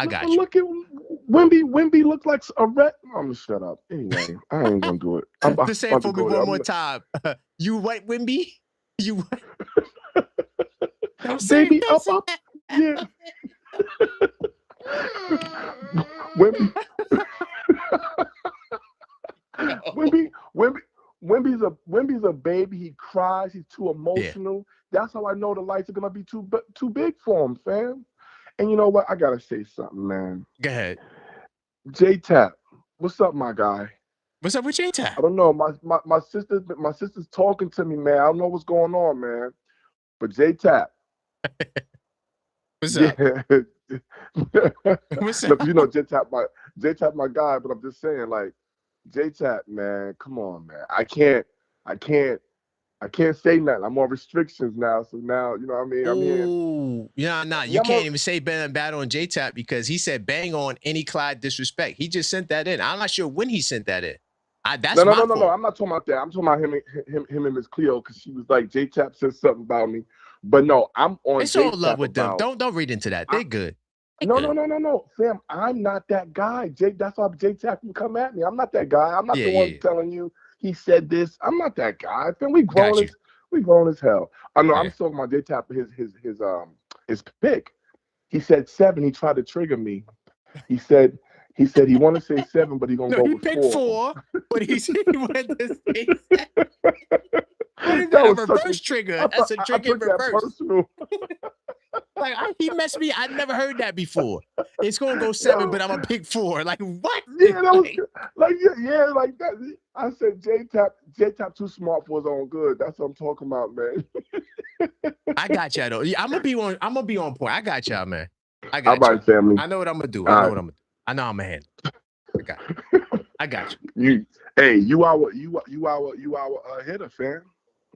I got you. Look at Wimby looks like a red. I'm gonna shut up. Anyway, I ain't gonna do it. Just say it for me one more time. You white Wimby? You white? Baby up. Yeah. Wimby's a baby. He cries. He's too emotional. Yeah. That's how I know the lights are gonna be too big for him, fam. And you know what? I gotta say something, man. Go ahead. J-Tap, what's up, my guy? What's up with J-Tap? I don't know. My sister's talking to me, man. I don't know what's going on, man. But J-Tap. What's up? What's up? Look, you know J-Tap my guy, but I'm just saying, like, J-Tap, man, come on, man. I can't say nothing. I'm on restrictions now, so now, you know what I mean? I'm here. Ooh, nah. You can't even say bad on J-Tap because he said bang on any Clyde disrespect. He just sent that in. I'm not sure when he sent that in. That's no. fault. I'm not talking about that. I'm talking about him and Miss Cleo because she was like, J-Tap said something about me. But no, I'm on It's all love with them. Don't read into that. They're good. No. Sam, I'm not that guy. That's why J-Tap can come at me. I'm not that guy. I'm not the one telling you he said this. I'm not that guy. We grown as hell. I know. I'm talking about J-Tap. His pick. He said 7. He tried to trigger me. He said he wanted to say 7, but he gonna go with 4. He picked 4, but he said he wanted to say 7. What is that a reverse trigger? That's a trigger in reverse. Like he messed me. I never heard that before. It's gonna go 7, but I'm gonna pick 4. Like what? Yeah, that was like that. I said J-Tap too smart for his own good. That's what I'm talking about, man. I got y'all though. Yeah, I'm gonna be on point. I got y'all, man. I got you. Family. I know what I'm gonna do. I know I'm gonna handle. I got you. You our hitter, fam.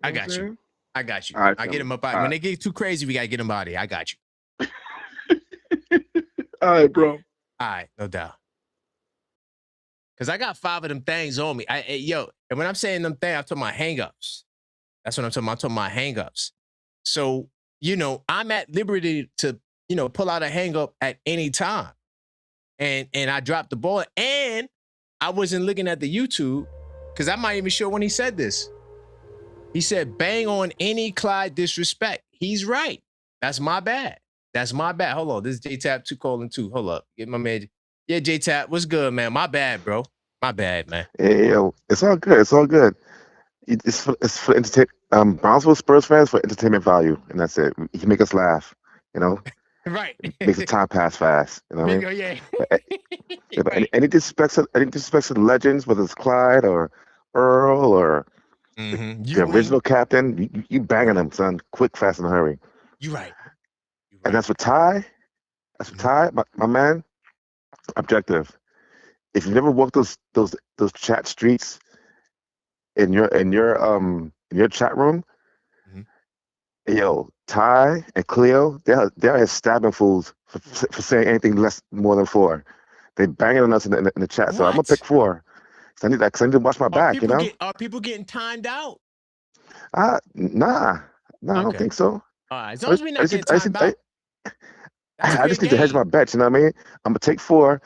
I got you. I got you. Right, I get him up out. When they get too crazy, we gotta get him out of here. I got you. All right, bro. All right, no doubt. Cause I got 5 of them things on me. And when I'm saying them things, I'm talking about hang-ups. That's what I'm talking about. I'm talking about hang-ups. So, I'm at liberty to, pull out a hang-up at any time. And I dropped the ball. And I wasn't looking at the YouTube because I'm not even sure when he said this. He said, bang on any Clyde disrespect. He's right. That's my bad. Hold on. This is J-Tap 2:2. Hold up. Get my man. Yeah, J-Tap. What's good, man? My bad, bro. My bad, man. Hey, yo, it's all good. It's all good. It's for entertainment. Brownsville Spurs fans for entertainment value, and that's it. He make us laugh, Right. Makes the time pass fast. You know what I mean? Yeah. Right. Any disrespects to the legends, whether it's Clyde or Earl or the original captain, you banging them, son. Quick, fast, and hurry. You're right. And that's for Ty. My man. Objective. If you never walked those chat streets in your chat room, yo, Ty and Cleo, they're stabbing fools for saying anything more than 4. They banging on us in the chat. What? So I'm gonna pick 4. So I need to watch my back. Are people getting timed out? Nah, I don't think so. All right, as long as we're not getting timed out. I just need to hedge my bets. You know what I mean? I'm gonna take 4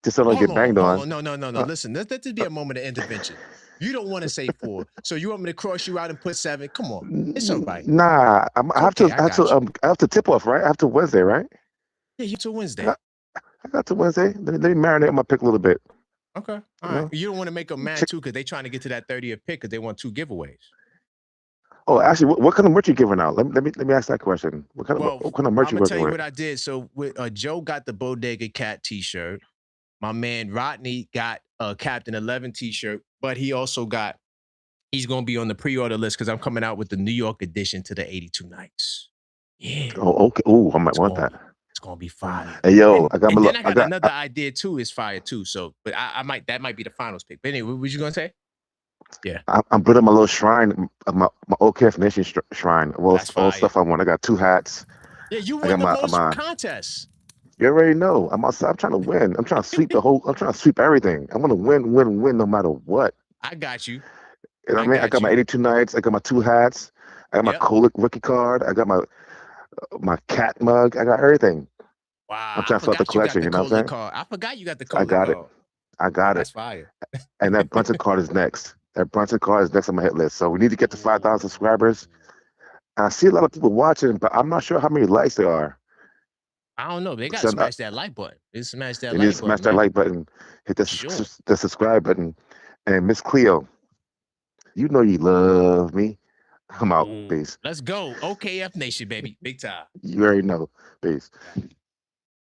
just so I don't get banged on. No. Listen, let this be a moment of intervention. You don't want to say 4, so you want me to cross you out and put 7? Come on, it's all right. Nah, I have to tip off, right? I have to Wednesday, right? Yeah, you till Wednesday. I got to Wednesday. Let me marinate my pick a little bit. Okay, all right. You don't want to make them mad too because they trying to get to that 30th pick because they want 2 giveaways. Oh, actually, what kind of merch you giving out? Let me ask that question. What kind Well, of merch I'm you gonna tell working you with? what I did. So with Joe got the Bodega Cat T-shirt. My man Rodney got a Captain 11 T-shirt, but he's gonna be on the pre-order list because I'm coming out with the New York edition to the 82 Nights. Yeah. Oh, okay. Oh, I might want that. It's gonna be fire. Hey, yo, Then I got another idea too. Is fire too. So, but that might be the finals pick. But anyway, what was you gonna say? Yeah, I'm building my little shrine, my OKF Nation shrine. Well, that's all fire. stuff I want. I got 2 hats. Yeah, you won the most contests. You already know. I'm outside. I'm trying to win. I'm trying to sweep I'm trying to sweep everything. I want to win, no matter what. I got you. You know what I mean? I got my 82 nights. I got my 2 hats. I got my Kolik rookie card. I got my cat mug. I got everything. Wow. I'm trying to fill out the collection. You know what I'm saying? Card. I forgot you got the Kolik I got card. it. I got it. That's fire. And that Brunson card is next. That Brunson card is next on my hit list. So we need to get to 5,000 subscribers. And I see a lot of people watching, but I'm not sure how many likes there are. I don't know. They got to smash that like button. They smash that like button. They need to smash that like button. Hit the subscribe button. And Miss Cleo, you know you love me. I'm out. Peace. Let's go. OKF Nation, baby. Big time. You already know. Peace.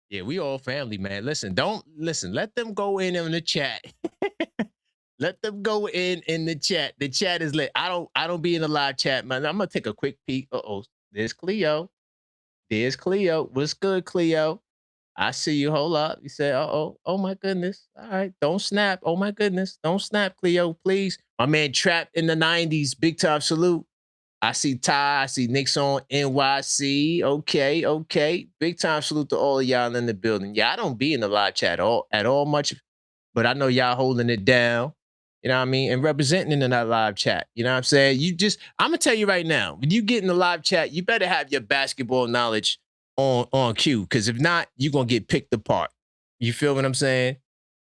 Yeah, we all family, man. Listen. Let them go in the chat. Let them go in the chat. The chat is lit. I don't be in the live chat, man. I'm gonna take a quick peek. There's Cleo. What's good, Cleo? I see you. Hold up. You said, oh my goodness. All right, don't snap. Oh my goodness, don't snap, Cleo, please. My man trapped in the 90s. Big time salute. I see Ty. I see Knicks on NYC. Okay. Big time salute to all of y'all in the building. Yeah, I don't be in the live chat at all much, but I know y'all holding it down. You know what I mean? And representing in that live chat. You know what I'm saying? I'm going to tell you right now, when you get in the live chat, you better have your basketball knowledge on cue. Because if not, you're going to get picked apart. You feel what I'm saying?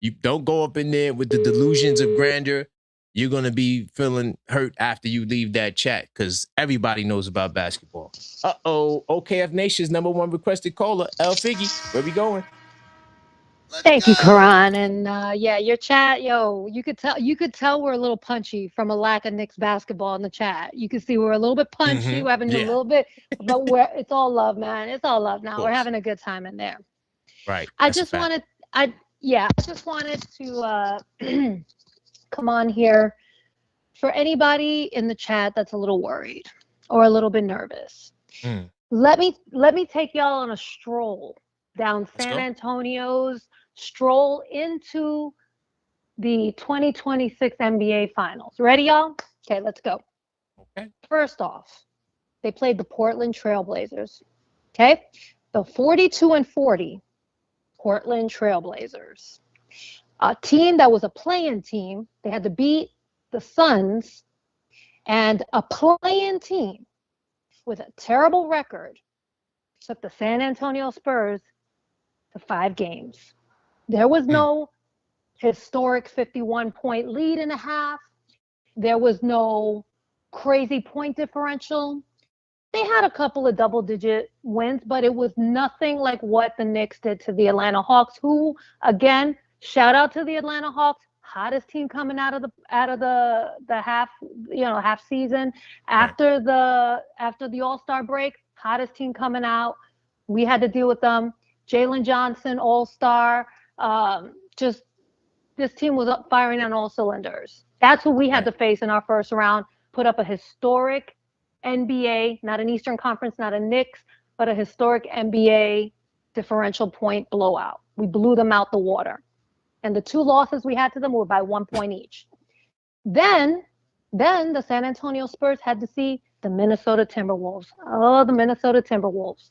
You don't go up in there with the delusions of grandeur. You're going to be feeling hurt after you leave that chat because everybody knows about basketball. OKF Nation's #1 requested caller, El Figgy. Where we going? Thank you, Karan. And yeah, your chat, you could tell we're a little punchy from a lack of Knicks basketball in the chat. You can see we're a little bit punchy. We're having a little bit, but it's all love, man. It's all love now. We're having a good time in there. Right. I just wanted to come on here for anybody in the chat that's a little worried or a little bit nervous. Let me take y'all on a stroll down San Antonio's stroll into the 2026 NBA Finals. Ready, y'all? Okay, let's go. Okay. First off, they played the Portland Trailblazers. Okay? The 42-40 Portland Trailblazers. A team that was a play-in team. They had to beat the Suns, and a play-in team with a terrible record took the San Antonio Spurs to 5 games. There was no historic 51-point lead in a half. There was no crazy point differential. They had a couple of double-digit wins, but it was nothing like what the Knicks did to the Atlanta Hawks, who, again, shout out to the Atlanta Hawks, hottest team coming out of the half season after the All-Star break, hottest team coming out. We had to deal with them. Jalen Johnson, All-Star, just this team was up firing on all cylinders. That's who we had to face in our first round. Put up a historic NBA, not an Eastern Conference, not a Knicks, but a historic NBA differential point blowout. We blew them out the water. And the 2 losses we had to them were by 1 point each. Then the San Antonio Spurs had to see the Minnesota Timberwolves. Oh, the Minnesota Timberwolves.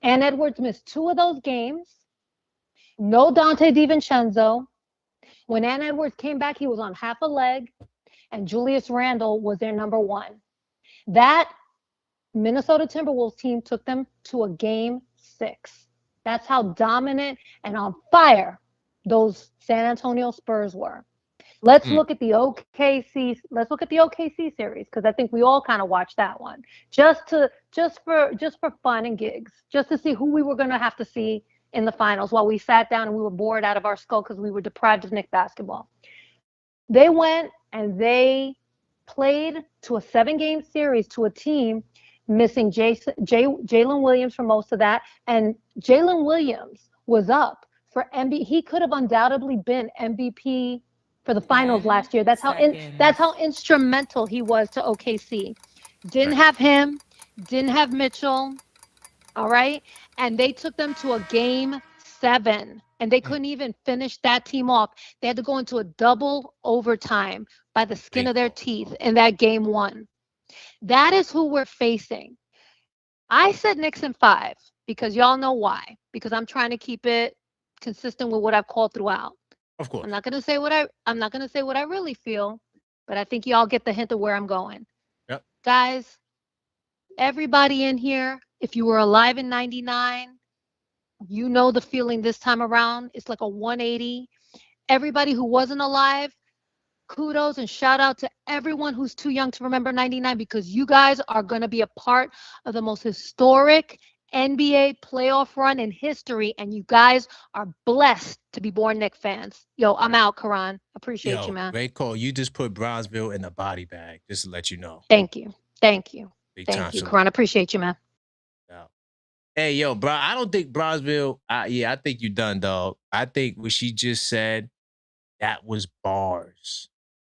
And Edwards missed 2 of those games. No Dante DiVincenzo. When Ann Edwards came back, he was on half a leg, and Julius Randle was their #1. That Minnesota Timberwolves team took them to a game 6. That's how dominant and on fire those San Antonio Spurs were. Let's look at the OKC. Let's look at the OKC series because I think we all kind of watched that one just for fun and gigs, just to see who we were going to have to see in the finals while we sat down and we were bored out of our skull because we were deprived of Knicks basketball. They went and they played to a 7-game series to a team missing Jalen Williams for most of that, and Jalen Williams was up for MVP. He could have undoubtedly been MVP for the finals last year. That's how instrumental he was to OKC. Didn't have him, didn't have Mitchell. All right. And they took them to a game 7, and they couldn't even finish that team off. They had to go into a double overtime by the skin of their teeth in that game 1. That is who we're facing. I said Knicks in 5 because y'all know why. Because I'm trying to keep it consistent with what I've called throughout. Of course. I'm not gonna say what I really feel, but I think y'all get the hint of where I'm going. Yep. Guys, everybody in here, if you were alive in 99, you know the feeling this time around. It's like a 180. Everybody who wasn't alive, kudos and shout out to everyone who's too young to remember 99, because you guys are going to be a part of the most historic NBA playoff run in history, and you guys are blessed to be born Knicks fans. Yo, I'm out, Karan. Appreciate you, man. Great call. You just put Brownsville in a body bag, just to let you know. Thank you. Thank you. Big Thank time you, salute. Karan. Appreciate you, man. Hey, yo, bro, I don't think Brownsville, I think you done, dog. I think what she just said, that was bars.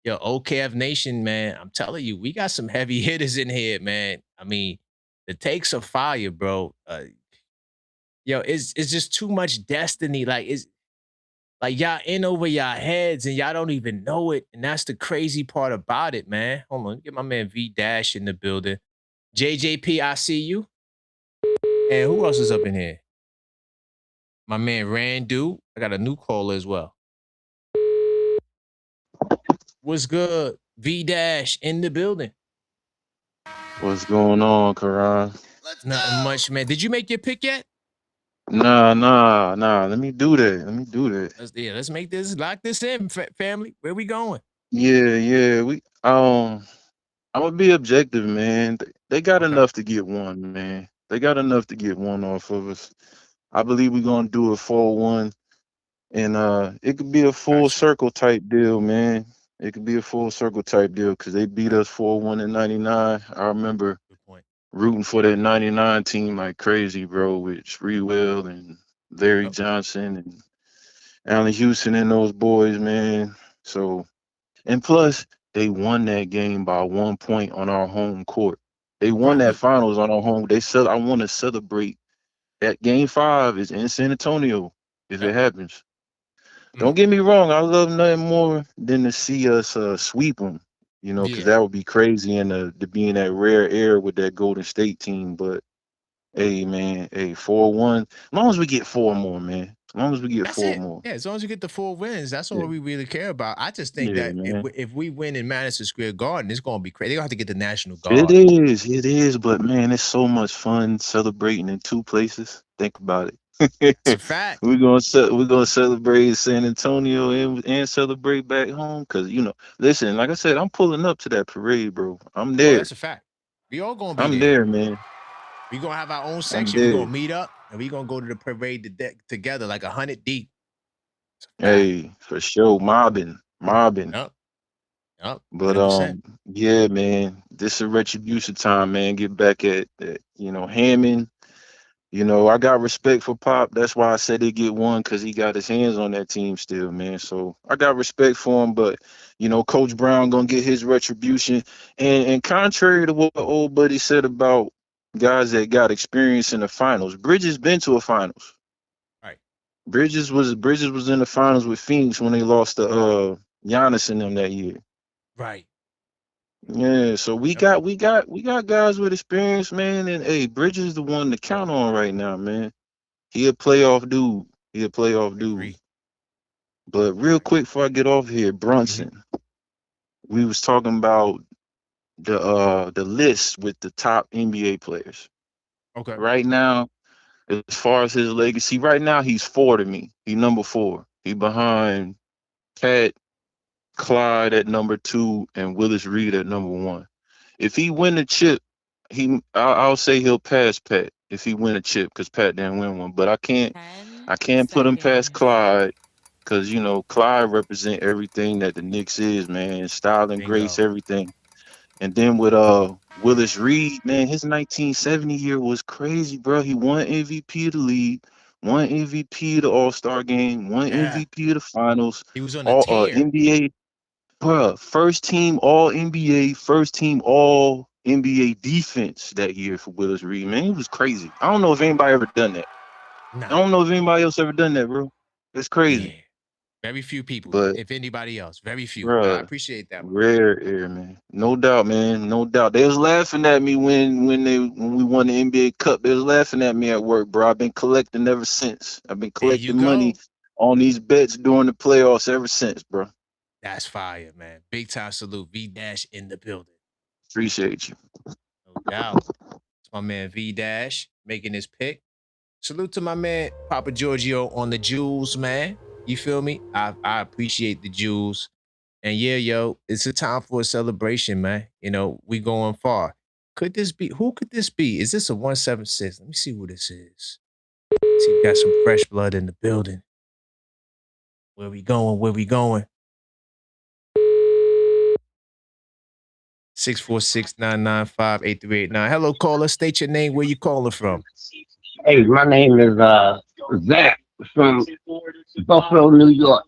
Yo, OKF Nation, man, I'm telling you, we got some heavy hitters in here, man. I mean, the takes are fire, bro. Yo, it's just too much destiny. Like, it's like y'all in over y'all heads and y'all don't even know it. And that's the crazy part about it, man. Hold on, get my man V Dash in the building. JJP, I see you. And who else is up in here? My man Randu. I got a new caller as well. What's good? V Dash in the building. What's going on, Karan? Nothing much, man. Did you make your pick yet? Nah. Let me do that. Let's make this, lock this in, family. Where we going? Yeah. I'm gonna be objective, man. They got enough to get one, man. They got enough to get one off of us. I believe we're gonna do a 4-1, and it could be a full circle type deal, man. It could be a full circle type deal because they beat us 4-1 in '99. I remember rooting for that '99 team like crazy, bro, with Sprewell and Larry Johnson and Allen Houston and those boys, man. So, and plus, they won that game by 1 point on our home court. They won that finals on our home. I want to celebrate that. Game 5 is in San Antonio if it happens. Don't get me wrong. I love nothing more than to see us sweep them, because that would be crazy, and to be in that rare air with that Golden State team. But hey, man, 4-1. As long as we get 4 more, man. As long as we get That's 4 it. more. Yeah, as long as you get the 4 wins, that's all we really care about. I just think Yeah, that man. if we win in Madison Square Garden, it's going to be crazy. They're going to have to get the National Guard. It is, but man, it's so much fun celebrating in 2 places. Think about it. It's a fact. We're gonna celebrate San Antonio and celebrate back home, because listen, like I said, I'm pulling up to that parade, bro. I'm Oh, there. that's a fact. We all going to be I'm there. there, man. We're going to have our own I'm section. We're going there. to meet up, and we're going to go to the parade together like 100 deep. Hey, for sure, mobbing. Yep. Yep. But 100%. yeah, man, this is retribution time, man. Get back at Hammond. I got respect for Pop. That's why I said they get one, because he got his hands on that team still, man. So I got respect for him. But Coach Brown gonna get his retribution. And contrary to what old buddy said about guys that got experience in the finals, Bridges been to a finals. Right. Bridges was in the finals with Phoenix when they lost to Giannis and them that year. Right. Yeah, so we got guys with experience, man, and hey, Bridges is the one to count on right now, man. He a playoff dude. Agree. But real quick before I get off here, Brunson. We was talking about the list with the top NBA players. Okay. Right now, as far as his legacy, right now he's 4 to me. He number 4. He behind Pat, Clyde at number 2, and Willis Reed at number 1. If he win the chip, I'll say he'll pass Pat if he win a chip, because Pat didn't win one. But I can't put him past Clyde, because Clyde represent everything that the Knicks is, man. Style and grace, everything. And then with Willis Reed, man, his 1970 year was crazy, bro. He won MVP of the league, won MVP of the All-Star game, won Yeah. MVP of the finals, He was on a all tear. NBA, bro, first team all NBA, first team all NBA defense that year for Willis Reed, man. It was crazy. I don't know if anybody ever done that. Nah. I don't know if anybody else ever done that, bro. It's crazy. Yeah. Very few people, But if anybody else. Very few. bruh, I appreciate that one. rare air, man. No doubt, man. No doubt. They was laughing at me when we won the NBA Cup. They was laughing at me at work, bro. I've been collecting ever since. I've been There you collecting money on these bets during the playoffs ever since, bro. That's fire, man. Big time salute. V Dash in the building. Appreciate you. No doubt. It's my man V Dash making his pick. Salute to my man Papa Giorgio on the jewels, man. You feel me? I appreciate the jewels. And yeah, yo, it's a time for a celebration, man. You know, we going far. Could this be? Who could this be? Is this a 176? Let me see who this is. See, we got some fresh blood in the building. Where we going? Where we going? 646-995-8389. Hello, caller. State your name. Where you calling from? Hey, my name is Zach from Buffalo, New York.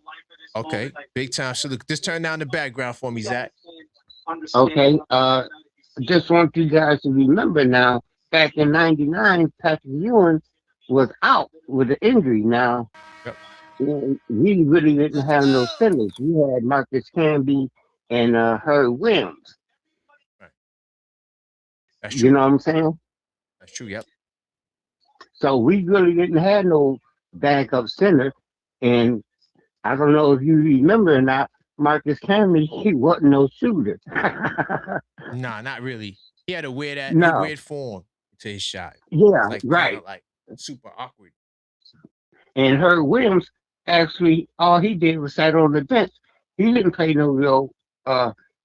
Okay, big time salute. Just turn down the background for me, Zach. Okay, just want you guys to remember now, back in '99, Patrick Ewing was out with an injury. Now, we really didn't have no centers. We had Marcus Camby and Herb Williams. That's true. You know what I'm saying? That's true, yep. So we really didn't have no backup center. And I don't know if you remember or not, Marcus Camby, he wasn't no shooter. Nah, not really. He had a weird weird form to his shot. Yeah, Like, right. Kind of like super awkward. And Herb Williams, actually, all he did was sat on the bench. He didn't play no real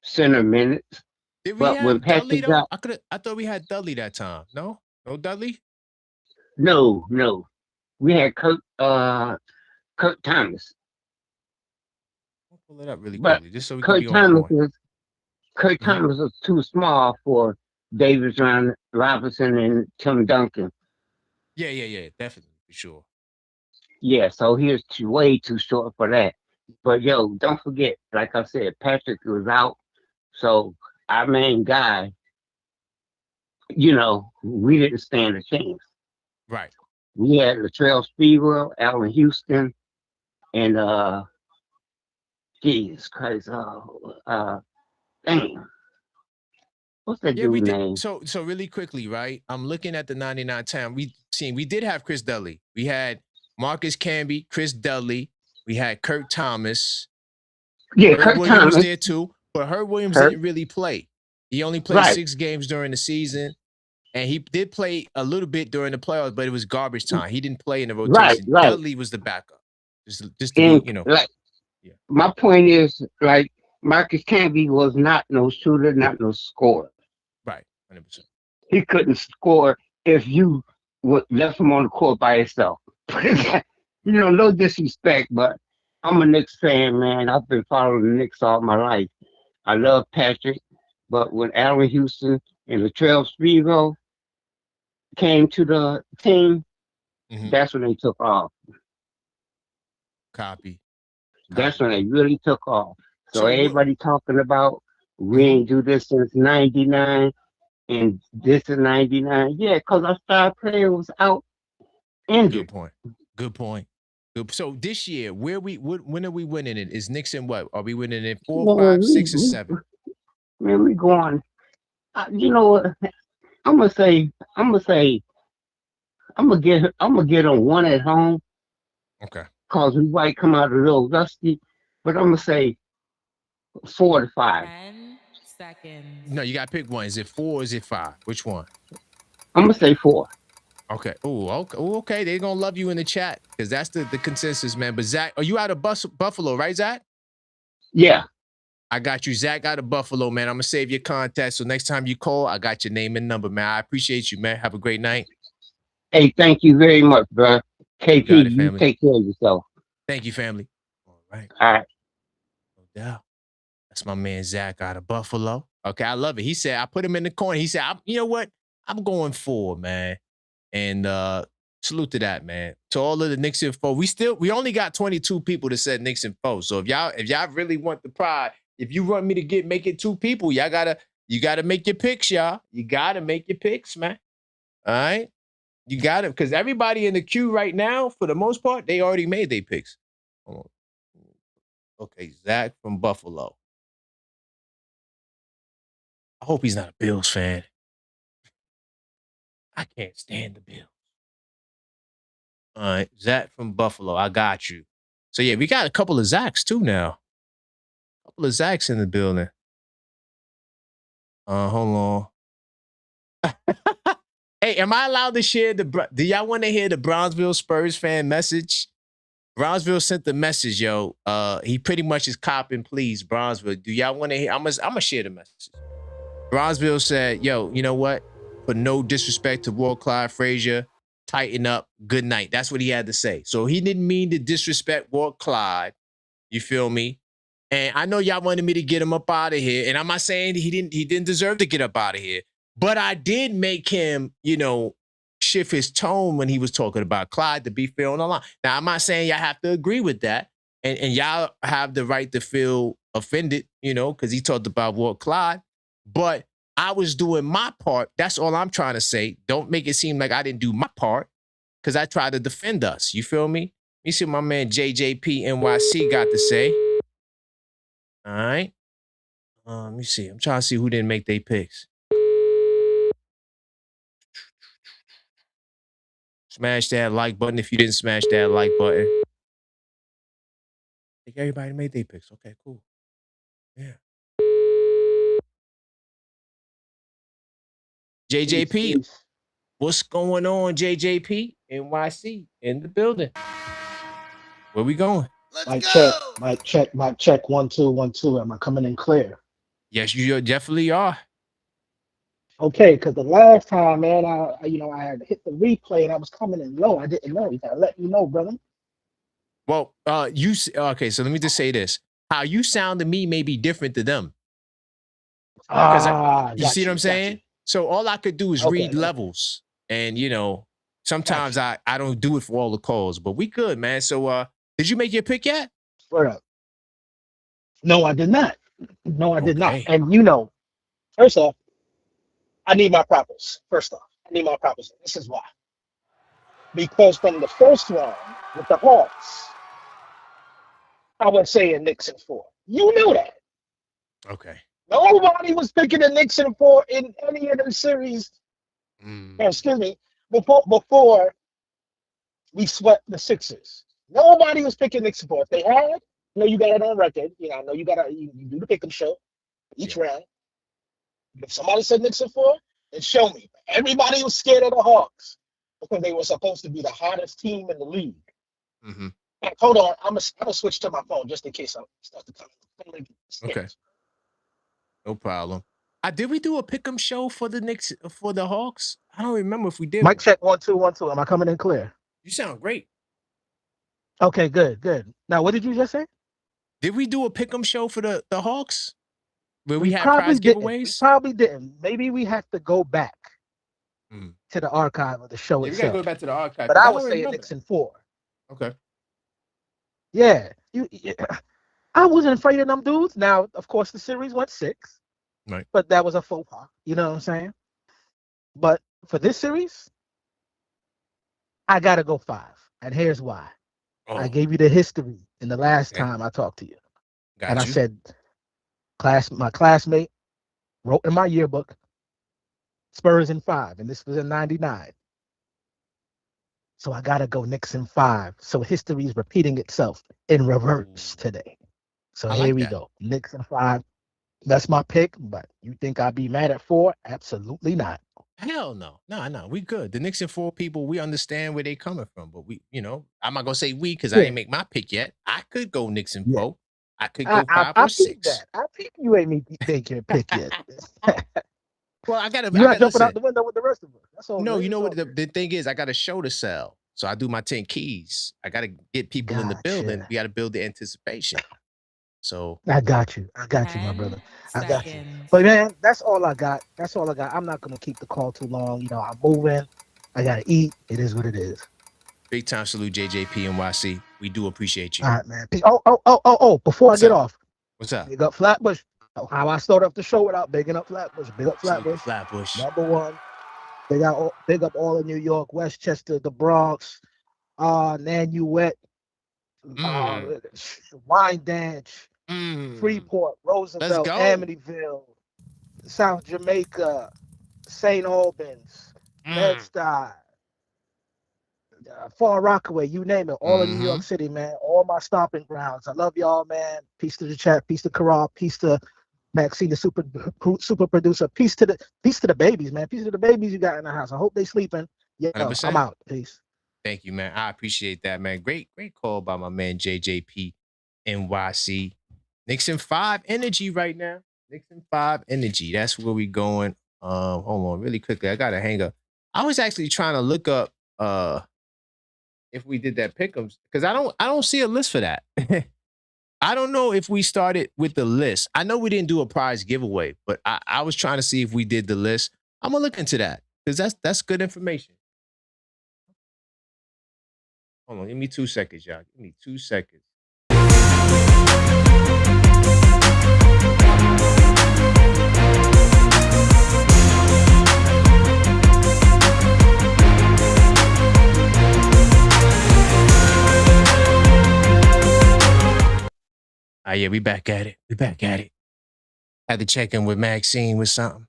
center minutes. Did we But have when Dudley Patrick though? got I thought we had Dudley that time. No Dudley. no, we had Kurt Thomas. I'll pull it up really But quickly, just so we can be on point. Kurt Thomas was too small for Davis Robinson and Tim Duncan. Yeah, definitely for sure. Yeah, so he was way too short for that. But yo, don't forget, like I said, Patrick was out. So our main guy, you know, we didn't stand a chance. Right. We had Latrell Sprewell, Allen Houston, and Jesus Christ, damn. What's that Yeah, we dude's did. name? So really quickly, right? I'm looking at the 99 time. We did have Chris Dudley. We had Marcus Camby, Chris Dudley. We had Kurt Thomas. Yeah, Herb Kurt Williams Thomas. was there too, but Herb Williams didn't really play. He only played Right. 6 games during the season, and he did play a little bit during the playoffs, but it was garbage time. He didn't play in the rotation. Right. Dudley was the backup. Just to And be, you know. like, my point is, like, Marcus Camby was not no shooter, not no scorer. Right, 100%. He couldn't score if you would left him on the court by himself. You know, no disrespect, but I'm a Knicks fan, man. I've been following the Knicks all my life. I love Patrick, but when Allen Houston and Latrell Sprewell came to the team, that's when they took off. Copy. That's when they really took off. So everybody talking about we ain't do this since '99 and this is '99. Yeah, because our star player was out injured. Good point. So this year, when are we winning it? Is Knicks in what? Are we winning it 4, 5, 6, or 7? Man, we going. You know what? I'm gonna get on one at home. Okay. Cause we might come out a little rusty, but I'm gonna say 4 to 5. 10 seconds. No, you got to pick one. Is it 4 or is it 5? Which one? I'm gonna say 4. Okay. Okay. They're gonna love you in the chat because that's the consensus, man. But Zach, are you out of Buffalo, right, Zach? Yeah. I got you, Zach, out of Buffalo, man. I'm gonna save your contact. So next time you call, I got your name and number, man. I appreciate you, man. Have a great night. Hey, thank you very much, bro. KP, got it, you family. take care of yourself. Thank you, family. All right. All right. No doubt. That's my man Zach out of Buffalo. Okay, I love it. He said, I put him in the corner. He said, you know what? I'm going 4, man. And salute to that, man. To all of the Knicks info. We only got 22 people that said Knicks info. So if y'all really want the pride, if you want me to make it 2 people, you gotta make your picks, y'all. You gotta make your picks, man. All right. You got it, because everybody in the queue right now, for the most part, they already made their picks. Hold on. Okay, Zach from Buffalo. I hope he's not a Bills fan. I can't stand the Bills. All right, Zach from Buffalo. I got you. So yeah, we got a couple of Zachs too now. A couple of Zachs in the building. Hold on. Hey, am I allowed to share do y'all want to hear the Brownsville Spurs fan message? Brownsville sent the message, yo. He pretty much is copping, please, Brownsville. Do y'all want to hear? I'm gonna share the message. Brownsville said, yo, you know what? For no disrespect to Ward Clyde Frazier, tighten up, good night. That's what he had to say. So he didn't mean to disrespect Ward Clyde. You feel me? And I know y'all wanted me to get him up out of here. And I'm not saying he didn't deserve to get up out of here. But I did make him, shift his tone when he was talking about Clyde to be fair on the line. Now, I'm not saying y'all have to agree with that. And y'all have the right to feel offended, because he talked about Ward Clyde. But I was doing my part. That's all I'm trying to say. Don't make it seem like I didn't do my part, because I tried to defend us. You feel me? Let me see what my man JJP NYC got to say. All right. Let me see. I'm trying to see who didn't make their picks. Smash that like button if you didn't smash that like button. I think everybody made their picks. Okay, cool. Yeah. JJP, what's going on, JJP? NYC in the building. Where we going? Mic check, mic check, mic check. 1 2 1 2. Am I coming in clear? Yes, you definitely are. Okay, because the last time, man, I had hit the replay and I was coming in low. I didn't know. You gotta let me know, brother. Well, okay. So let me just say this: how you sound to me may be different to them. You see what I'm saying? So all I could do is read levels, and sometimes I don't do it for all the calls, but we good, man. So did you make your pick yet? Word up. No, I did not. No, I did not. And first off, I need my propers. First off, I need my propers. This is why. Because from the first round with the Hawks, I was saying Knicks in 4. You knew that. Okay. Nobody was picking the Knicks in 4 in any of the series. Excuse me. Before we swept the Sixers. Nobody was picking Knicks in 4. If they had, you got it on record. I know you do the pick 'em show each round. If somebody said Knicks in 4, then show me. Everybody was scared of the Hawks because they were supposed to be the hottest team in the league. Mm-hmm. Hold on, I'm gonna switch to my phone just in case I start to come. Okay. No problem. Did we do a pick'em show for the Knicks for the Hawks? I don't remember if we did. Mic check 1 2 1 2. Am I coming in clear? You sound great. Okay, good. Now, what did you just say? Did we do a pick'em show for the Hawks? Where we had prize giveaways? We probably didn't. Maybe we have to go back to the archive of the show itself. We gotta go back to the archive. But I would say Knicks in 4. Okay. Yeah. I wasn't afraid of them dudes. Now, of course, the series went 6. Right. But that was a faux pas. You know what I'm saying? But for this series, I gotta go 5. And here's why. I gave you the history in the last time I talked to you. I said, my classmate wrote in my yearbook, Spurs in 5, and this was in 99. So I gotta go Knicks in 5. So history is repeating itself in reverse today. So here we go. Knicks in 5. That's my pick, but you think I'd be mad at 4? Absolutely not. Hell no. No. We good. The Knicks and 4 people, we understand where they coming from. But we, I'm not gonna say we because I didn't make my pick yet. I could go Knicks and 4. I could go 5 or 6. I think you ain't me think your pick yet. Well, I gotta. You're not jumping out the window with the rest of us. That's all. No, you know what the thing is? I got a show to sell, so I do my 10 keys. I gotta get people in the building. We gotta build the anticipation. So I got you. I got you, my 10 brother. I got you. seconds. But man, that's all I got. That's all I got. I'm not gonna keep the call too long. You know, I'm moving. I gotta eat. It is what it is. big time salute, JJP and YC. We do appreciate you. All right, man. Oh. Before What's I get up? off, What's up? big up Flatbush. How I start off the show without bigging up Flatbush. Big up Salute to Flatbush. Flatbush. Number one. Big up all of New York, Westchester, the Bronx, Nanuet, Wyandanch, Freeport, Let's Roosevelt, go. Amityville, South Jamaica, St. Albans, Bed-Stuy, Far Rockaway, you name it, all of New York City, man, all my stomping grounds. I love y'all, man. Peace to the chat, peace to Karal, peace to Maxine, the super producer. Peace to the babies, man. Peace to the babies you got in the house. I hope they sleeping. Yeah, 100%. I'm out. Peace. Thank you, man. I appreciate that, man. Great call by my man JJP NYC. Knicks in 5 energy right now. Knicks in 5 energy. That's where we going. Hold on, really quickly. I gotta hang up. I was actually trying to look up if we did that pick'ems because I don't see a list for that. I don't know if we started with the list. I know we didn't do a prize giveaway, but I was trying to see if we did the list. I'm gonna look into that because that's good information. Hold on, give me 2 seconds, y'all. Give me 2 seconds. Yeah, we back at it. Had to check in with Maxine with something.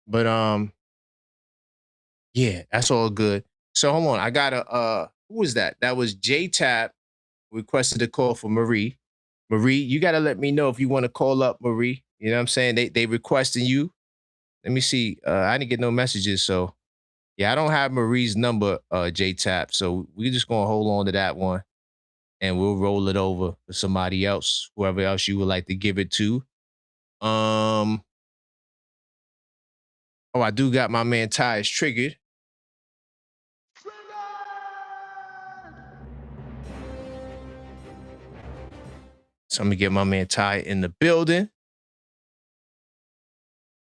But yeah, that's all good. So hold on. I got who was that? That was J-Tap requested a call for Marie. Marie, you gotta let me know if you want to call up Marie. You know what I'm saying? They requesting you. Let me see. I didn't get no messages, so yeah, I don't have Marie's number, J-Tap. So we're just gonna hold on to that one. And we'll roll it over for somebody else, whoever else you would like to give it to. Oh, I do got my man Ty's triggered. So I'm gonna get my man Ty in the building.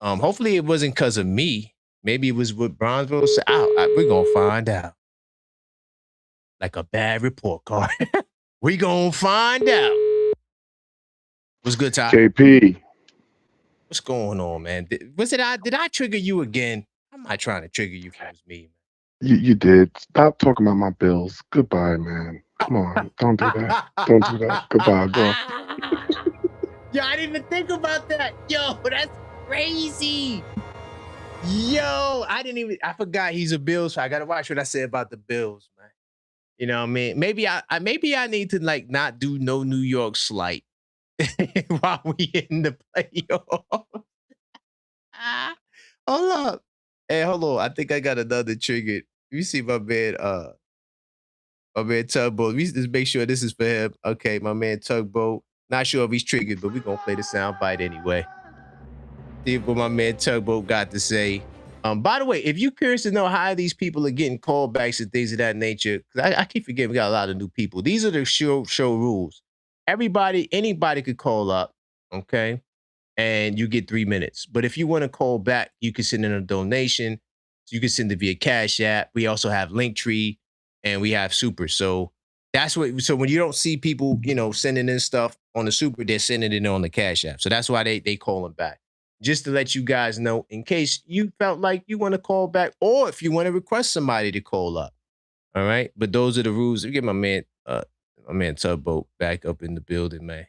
Hopefully it wasn't because of me. Maybe it was what Bronzeville said. We're gonna find out. Like a bad report card. We gonna find out. What's good, Ty? JP. What's going on, man? Did I trigger you again? I'm not trying to trigger you if it was me, man. You did. Stop talking about my bills. Goodbye, man. Come on. Don't do that. Don't do that. Goodbye. Go. Yo, I didn't even think about that. Yo, that's crazy. Yo, I forgot he's a Bills fan. I gotta watch what I say about the Bills, man. You know what I mean? Maybe I need to like not do no New York slight while we in the playoffs. Hold up. Hey, hold on. I think I got another trigger. You see my man Tugboat. We just make sure this is for him. Okay, my man Tugboat. Not sure if he's triggered, but we're gonna play the sound bite anyway. See what my man Tugboat got to say. By the way, if you're curious to know how these people are getting callbacks and things of that nature, because I keep forgetting we got a lot of new people. These are the show rules. Anybody could call up, okay? And you get 3 minutes. But if you want to call back, you can send in a donation. So you can send it via Cash App. We also have Linktree and we have Super. So so when you don't see people, sending in stuff on the Super, they're sending it in on the Cash App. So that's why they call them back. Just to let you guys know, in case you felt like you want to call back, or if you want to request somebody to call up. All right. But those are the rules. We get my man Tugboat back up in the building, man.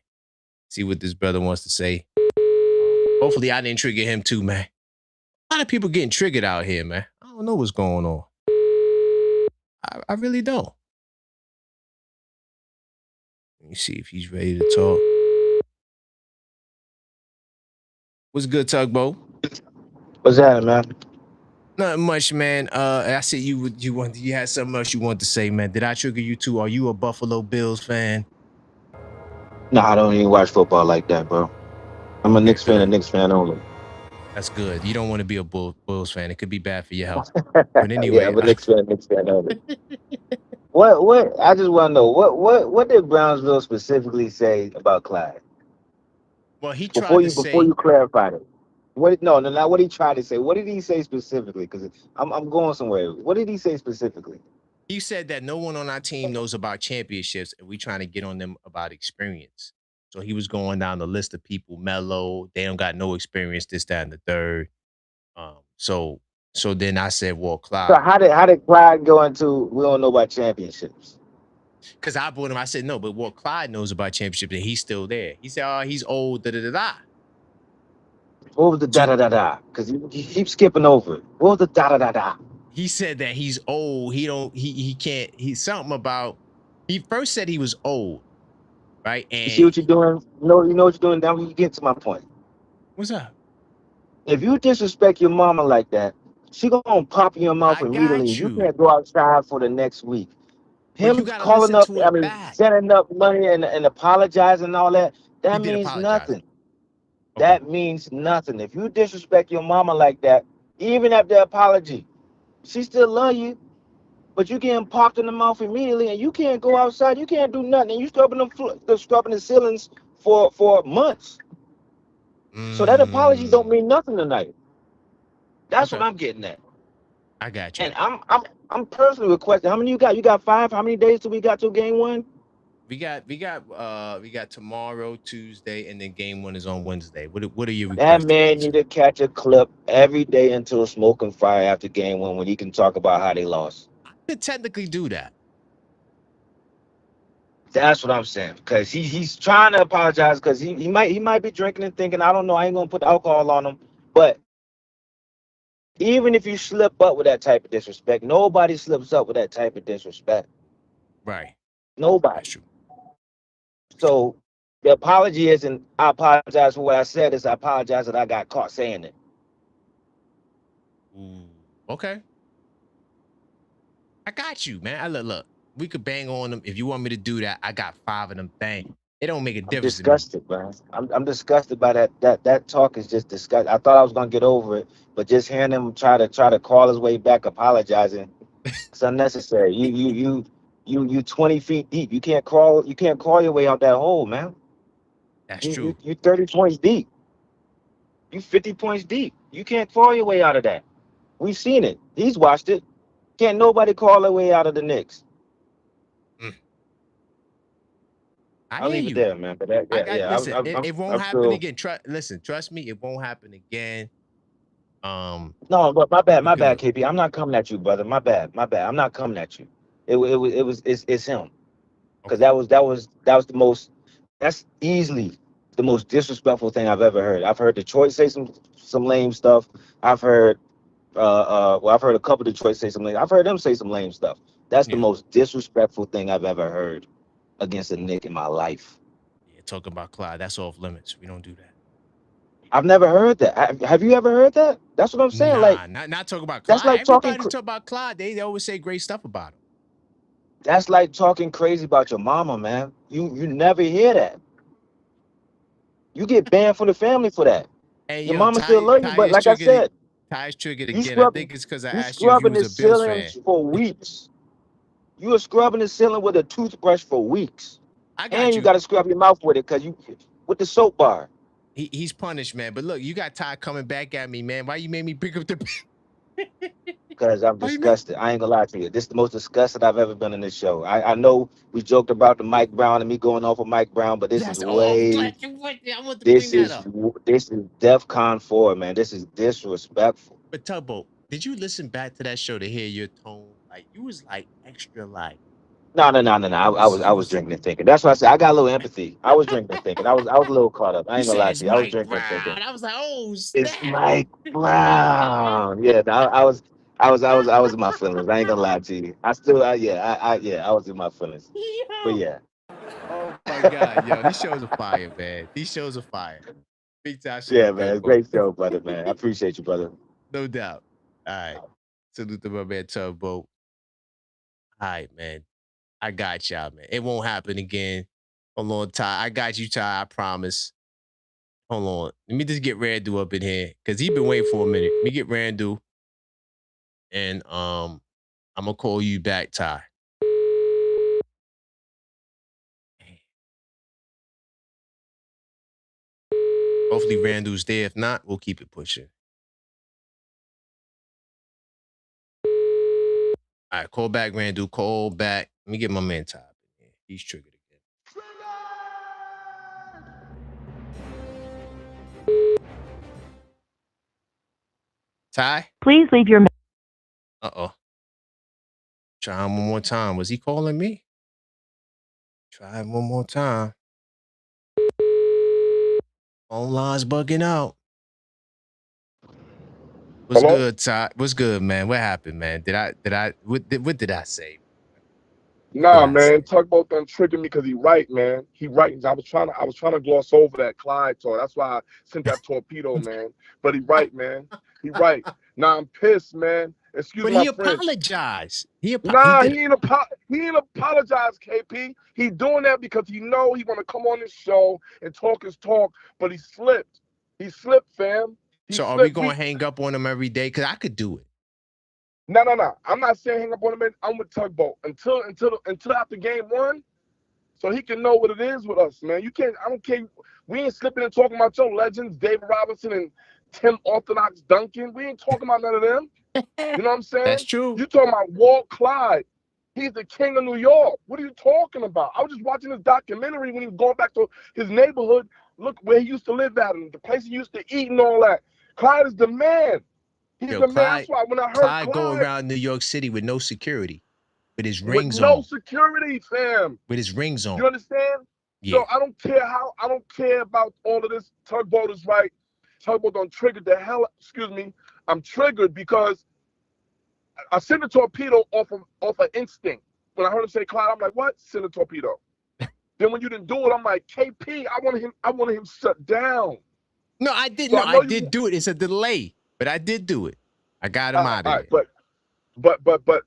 See what this brother wants to say. Hopefully I didn't trigger him too, man. A lot of people getting triggered out here, man. I don't know what's going on. I really don't. Let me see if he's ready to talk. What's good, Tugboat? What's that, man? Nothing much, man. I see you had something else you want to say, man. Did I trigger you too? Are you a Buffalo Bills fan? No, I don't even watch football like that, bro. I'm a Knicks fan, a Knicks fan only. That's good. You don't want to be a Bulls fan. It could be bad for your health. But anyway, yeah, I'm a Knicks fan only. What? I just want to know what did Brownsville specifically say about Clyde? Well, he Before tried to before say you clarified it. Not what he tried to say. What did he say specifically? Because I'm going somewhere. What did he say specifically? he said that no one on our team knows about championships, and we trying to get on them about experience. So he was going down the list of people. Melo, they don't got no experience. This, that, and the third. So then I said, well, So Clyde, how did Clyde go into we don't know about championships? because I brought him. I said no, but what Clyde knows about championships, and he's still there. He said, oh, he's old. Da da da da. What was the da So da da da? Because he keeps skipping over it. What was the da da da da? he said that he's old. He can't. He's something about. He first said he was old, right? You see And what you're doing? You know what you're doing now. When you get to my point. what's up? If you disrespect your mama like that, she gonna pop in your mouth I immediately. got You you, can't go outside for the next week. but you Him got to calling listen up, to I it mean, back. sending up money and apologizing and all that, He that did means apologize. nothing. Okay. That means nothing. If you disrespect your mama like that, even after the apology, she still love you, but you getting popped in the mouth immediately, and you can't go outside. You can't do nothing. And you scrubbing the ceilings for months. So that apology don't mean nothing tonight. That's what Okay. I'm getting at. I got you. And I'm personally requesting. How many you got? You got 5? How many days till we got to game 1? We got tomorrow, Tuesday, and then game 1 is on Wednesday. What are you That requesting? man need to catch a clip every day until smoking fire after game 1 when he can talk about how they lost. I could technically do that. That's what I'm saying. Because he's trying to apologize because he might be drinking and thinking, I don't know, I ain't gonna put alcohol on him. But even if you slip up with that type of disrespect, nobody slips up with that type of disrespect. Right. Nobody. That's true. So the apology isn't I apologize for what I said, it's I apologize that I got caught saying it. Ooh, okay. I got you, man. I look. We could bang on them if you want me to do that. I got 5 of them things. It don't make a I'm difference to me. disgusted, man. I'm disgusted by that talk is just disgusting. I thought I was gonna get over it, but just hearing him try to call his way back apologizing, it's unnecessary. You 20 feet deep. You can't crawl your way out that hole, man. That's true. You 30 points deep. You 50 points deep. You can't crawl your way out of that. We've seen it. He's watched it. Can't nobody crawl their way out of the Knicks. I I'll hear leave it you. there, man. But yeah, Listen. I'm, It won't I'm happen still. again. Trust me. It won't happen again. No, but my bad, Because KP. I'm not coming at you, brother. My bad. I'm not coming at you. It's him. Because okay. that was the most. That's easily the most disrespectful thing I've ever heard. I've heard Detroit say some lame stuff. I've heard I've heard a couple of Detroit say some lame. I've heard them say some lame stuff. That's the Yeah. most disrespectful thing I've ever heard against a Knick in my life. Yeah. Talking about Clyde. That's off limits. We don't do that. I've never heard that. Have you ever heard that? That's what I'm saying. Like Nah, not talking about that's Clyde. like talking. Everybody talk about Clyde. They always say great stuff about him. That's like talking crazy about your mama, man. You never hear that. You get banned from the family for that. Hey, Your yo, mama still love you, Ty but is like I triggered. said, Ty's triggered you again. I scrubbing think it's because I you asked you if you scrubbing was the a Bills fan. ceilings for weeks. You are scrubbing the ceiling with a toothbrush for weeks. I got And you you. gotta scrub your mouth with it because you with the soap bar. He's punished, man. But look, you got Ty coming back at me, man. Why you made me pick up the? Because I'm Why you made? disgusted. I ain't gonna lie to you. This is the most disgusted I've ever been in this show. I know we joked about the Mike Brown and me going off of Mike Brown, but this is Yes. Oh, I'm way glad you went there. I want to bring this that is up. this is DEFCON 4, man. This is disrespectful. But Tugboat, did you listen back to that show to hear your tone? Like you was like extra, like No. I you was was. drinking and thinking. That's why I said I got a little empathy. I was drinking and thinking. I was a little caught up. I You ain't gonna said lie it's to you. I was Mike drinking and thinking. Brown. I was like, oh It's snap. Mike Brown. Yeah, no, I was in my feelings. I ain't gonna lie to you. I was in my feelings. But Yo. yeah. Oh my God, yo, these shows are fire, man. These shows are fire. Big time Yeah, salute, man. Tugboat. Great show, brother, man. I appreciate you, brother. No doubt. All right. Salute to my man Tugboat. All right, man. I got y'all, man. It won't happen again. Hold on, Ty. I got you, Ty. I promise. Hold on. Let me just get Randu up in here. Cause he been waiting for a minute. Let me get Randu. And I'm gonna call you back, Ty. Hopefully Randall's there. If not, we'll keep it pushing. All right, call back, Randall. Call back. Let me get my man Ty in here. He's triggered again. Ty? Please leave your. Uh-oh. Try him one more time. Was he calling me? Try him one more time. Phone line's bugging out. What's Hello? good, Ty? What's good, man? What happened, man? What did I say? Nah, man, Tugboat done triggered me because he right, man. He right. I was trying to gloss over that Clyde talk. That's why I sent that torpedo, man. But he right, man. He right. Now I'm pissed, man. Excuse But my he French. apologized. He ain't apologize, KP. He doing that because he know he want to come on this show and talk his talk, but he slipped. He slipped, fam. So are we going to hang up on him every day? Because I could do it. No. I'm not saying hang up on him. I'm with Tugboat until after game 1, so he can know what it is with us, man. You can't. I don't care. We ain't slipping and talking about your legends, David Robinson and Tim Orthodox Duncan. We ain't talking about none of them. You know what I'm saying? That's true. You talking about Walt Clyde? He's the king of New York. What are you talking about? I was just watching this documentary when he was going back to his neighborhood. Look where he used to live at and the place he used to eat and all that. Clyde is the man. He's the man. That's why when I heard Clyde go around New York City with no security, with his rings on. no security, fam. With his rings on. You understand? Yeah. So I don't care about all of this. Tugboat is right. Tugboat done triggered the hell. Excuse me. I'm triggered because I sent a torpedo off of instinct. When I heard him say Clyde, I'm like, what? Send a torpedo. Then when you didn't do it, I'm like, KP, I wanted him shut down. No, I did. So No, I did do it. It's a delay, but I did do it. I got him out of there. But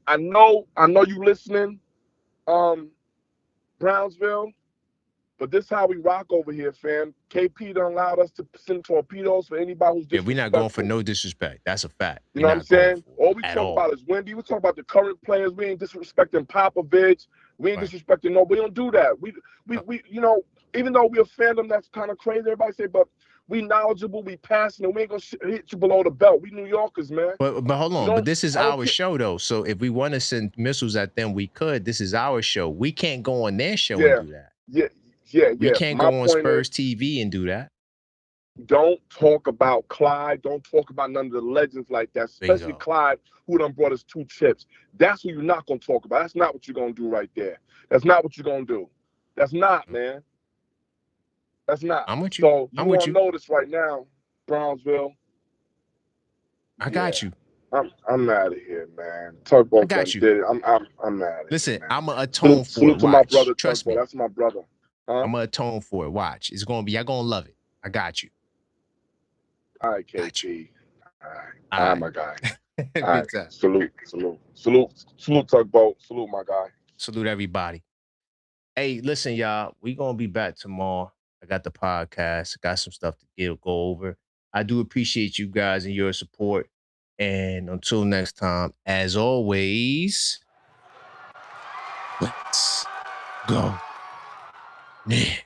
I know you listening, Brownsville. But this is how we rock over here, fam. KP done allowed us to send torpedoes for anybody who's disrespectful. Yeah, we're not going for no disrespect. That's a fact. You know what I'm saying? All we talk about is Wendy. We talk about the current players. We ain't disrespecting Popovich. We ain't disrespecting no. We don't do that. We you know, even though we're a fandom that's kind of crazy, everybody say, but we knowledgeable, we passionate. We ain't gonna hit you below the belt. We New Yorkers, man. But hold on. But this is our show, though. So if we want to send missiles at them, we could. This is our show. We can't go on their show and do that. Yeah. We can't go on Spurs TV and do that. Don't talk about Clyde. Don't talk about none of the legends like that, especially Clyde, who done brought us 2 chips. That's who you're not going to talk about. That's not what you're going to do right there. That's not what you're going to do. That's not, man. That's not. I'm with you. So I'm with you. Notice right now, Brownsville. I got you. I'm out of here, man. Tugboat done did it. I'm out of here. Listen, man. I'm going to atone for it. To my brother, Trust me. That's my brother. Huh? I'm going to atone for it. Watch. It's going to be, y'all going to love it. I got you. All right, KP. All right, my guy. All right. Salute, Tugboat. Salute, my guy. Salute everybody. Hey, listen, y'all. We going to be back tomorrow. I got the podcast. I got some stuff to go over. I do appreciate you guys and your support. And until next time, as always, let's go Knicks.